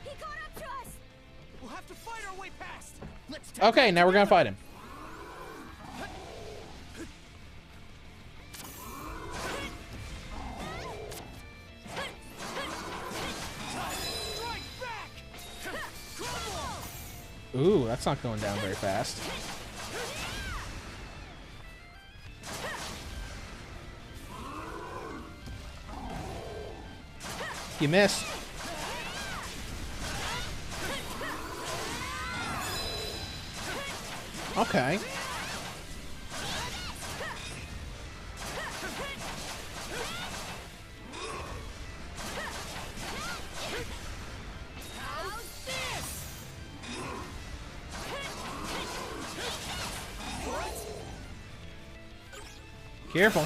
He caught up to us! We'll have to fight our way past! Let's Okay, now we're gonna fight him. Ooh, that's not going down very fast. You missed. Okay. Careful.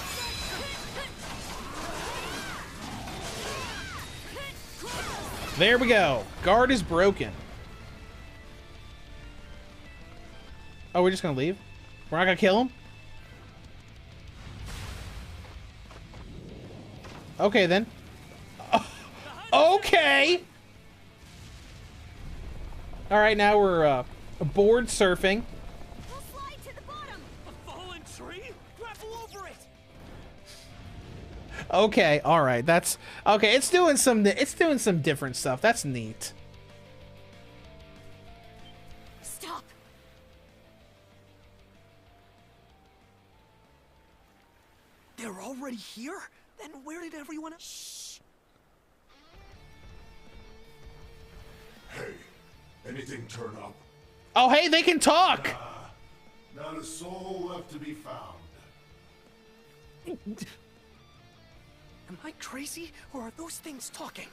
There we go. Guard is broken. Oh, we're just gonna leave? We're not gonna kill him? Okay, then. Okay! Alright, now we're board surfing. Okay, all right. That's okay. It's doing some different stuff. That's neat. Stop. They're already here? Then where did everyone... Shh. Hey, anything turn up? Oh, hey, they can talk. Not a soul left to be found. Am I crazy, or are those things talking?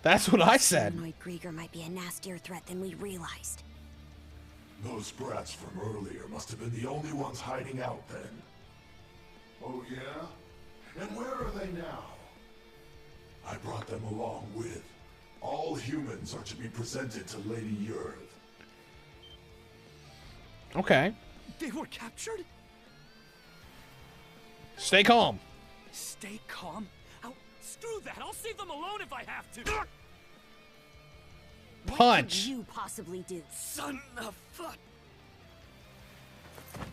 That's what I said. Humanoid Grieger might be a nastier threat than we realized. Those brats from earlier must have been the only ones hiding out then. Oh yeah? And where are they now? I brought them along with. All humans are to be presented to Lady Earth. Okay. They were captured? Stay calm. Stay calm? Screw that! I'll save them alone if I have to! Punch! What could you possibly do? Son of fuck!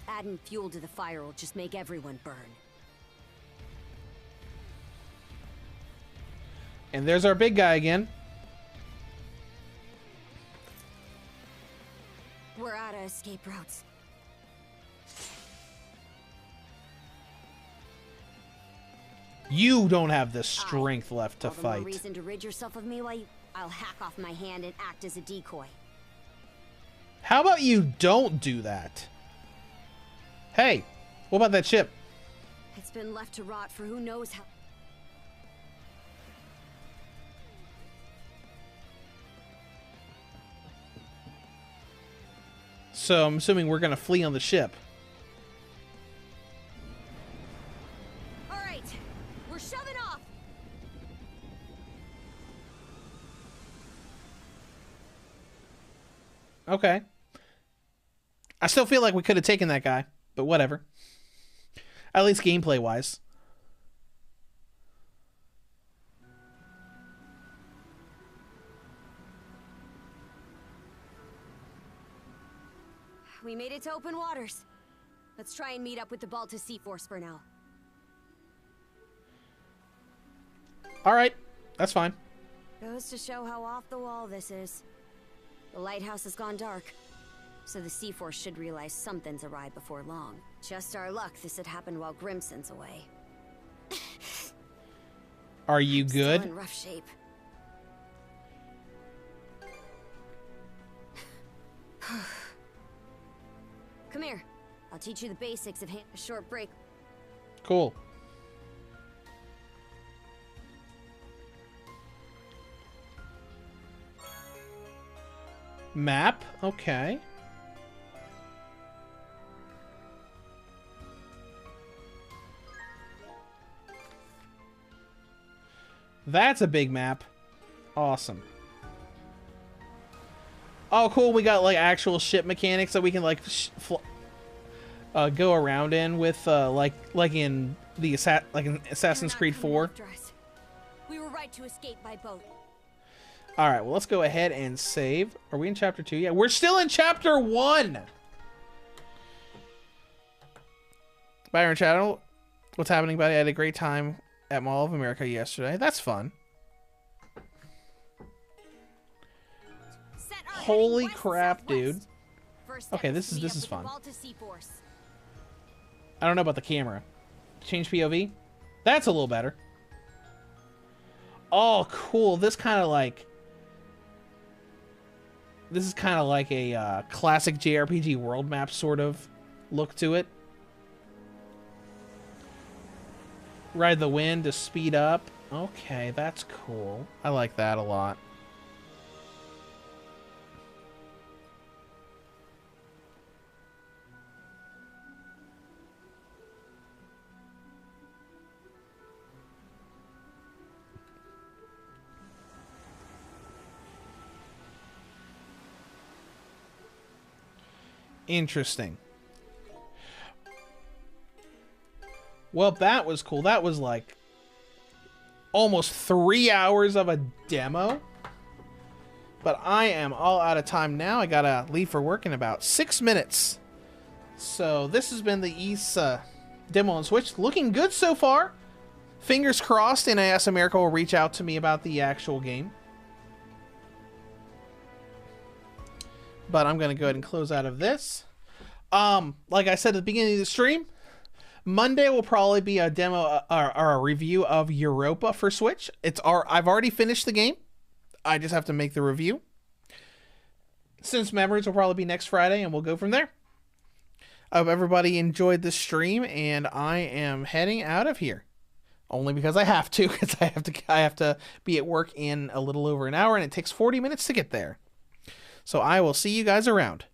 Adding fuel to the fire will just make everyone burn. And there's our big guy again. We're out of escape routes. You don't have the strength left to All the more fight. reason to rid yourself of me while I'll hack off my hand and act as a decoy. How about you don't do that? Hey, what about that ship? It's been left to rot for who knows how. So I'm assuming we're gonna flee on the ship. All right, we're shoving off. Okay. I still feel like we could have taken that guy, but whatever. At least gameplay-wise. We made it to open waters. Let's try and meet up with the Balta Sea Force for now. Alright, that's fine. Goes to show how off the wall this is. The lighthouse has gone dark, so the Sea Force should realize something's awry before long. Just our luck this had happened while Grimson's away. Are you good? Still in rough shape. Come here. I'll teach you the basics of a short break. Cool. Map? Okay. That's a big map. Awesome. Oh, cool. We got, like, actual ship mechanics that we can, like, go around in with, like in the Assassin's Creed 4. We were right to escape by boat. Alright, well, let's go ahead and save. Are we in Chapter 2? Yeah, we're still in Chapter 1! Byron Channel, what's happening, buddy? I had a great time at Mall of America yesterday. That's fun. Holy crap, dude. Okay, this is fun. I don't know about the camera. Change POV? That's a little better. Oh, cool. This is kind of like a classic JRPG world map sort of look to it. Ride the wind to speed up. Okay, that's cool. I like that a lot. Interesting. Well, that was cool. That was like almost 3 hours of a demo. But I am all out of time now. I gotta leave for work in about 6 minutes. So this has been the East demo on Switch. Looking good so far. Fingers crossed, NAS America will reach out to me about the actual game. But I'm going to go ahead and close out of this. Like I said at the beginning of the stream, Monday will probably be a demo or a review of Europa for Switch. I've already finished the game. I just have to make the review. Since Memories will probably be next Friday, and we'll go from there. I hope everybody enjoyed the stream, and I am heading out of here. Only because I have to, because I have to be at work in a little over an hour, and it takes 40 minutes to get there. So I will see you guys around.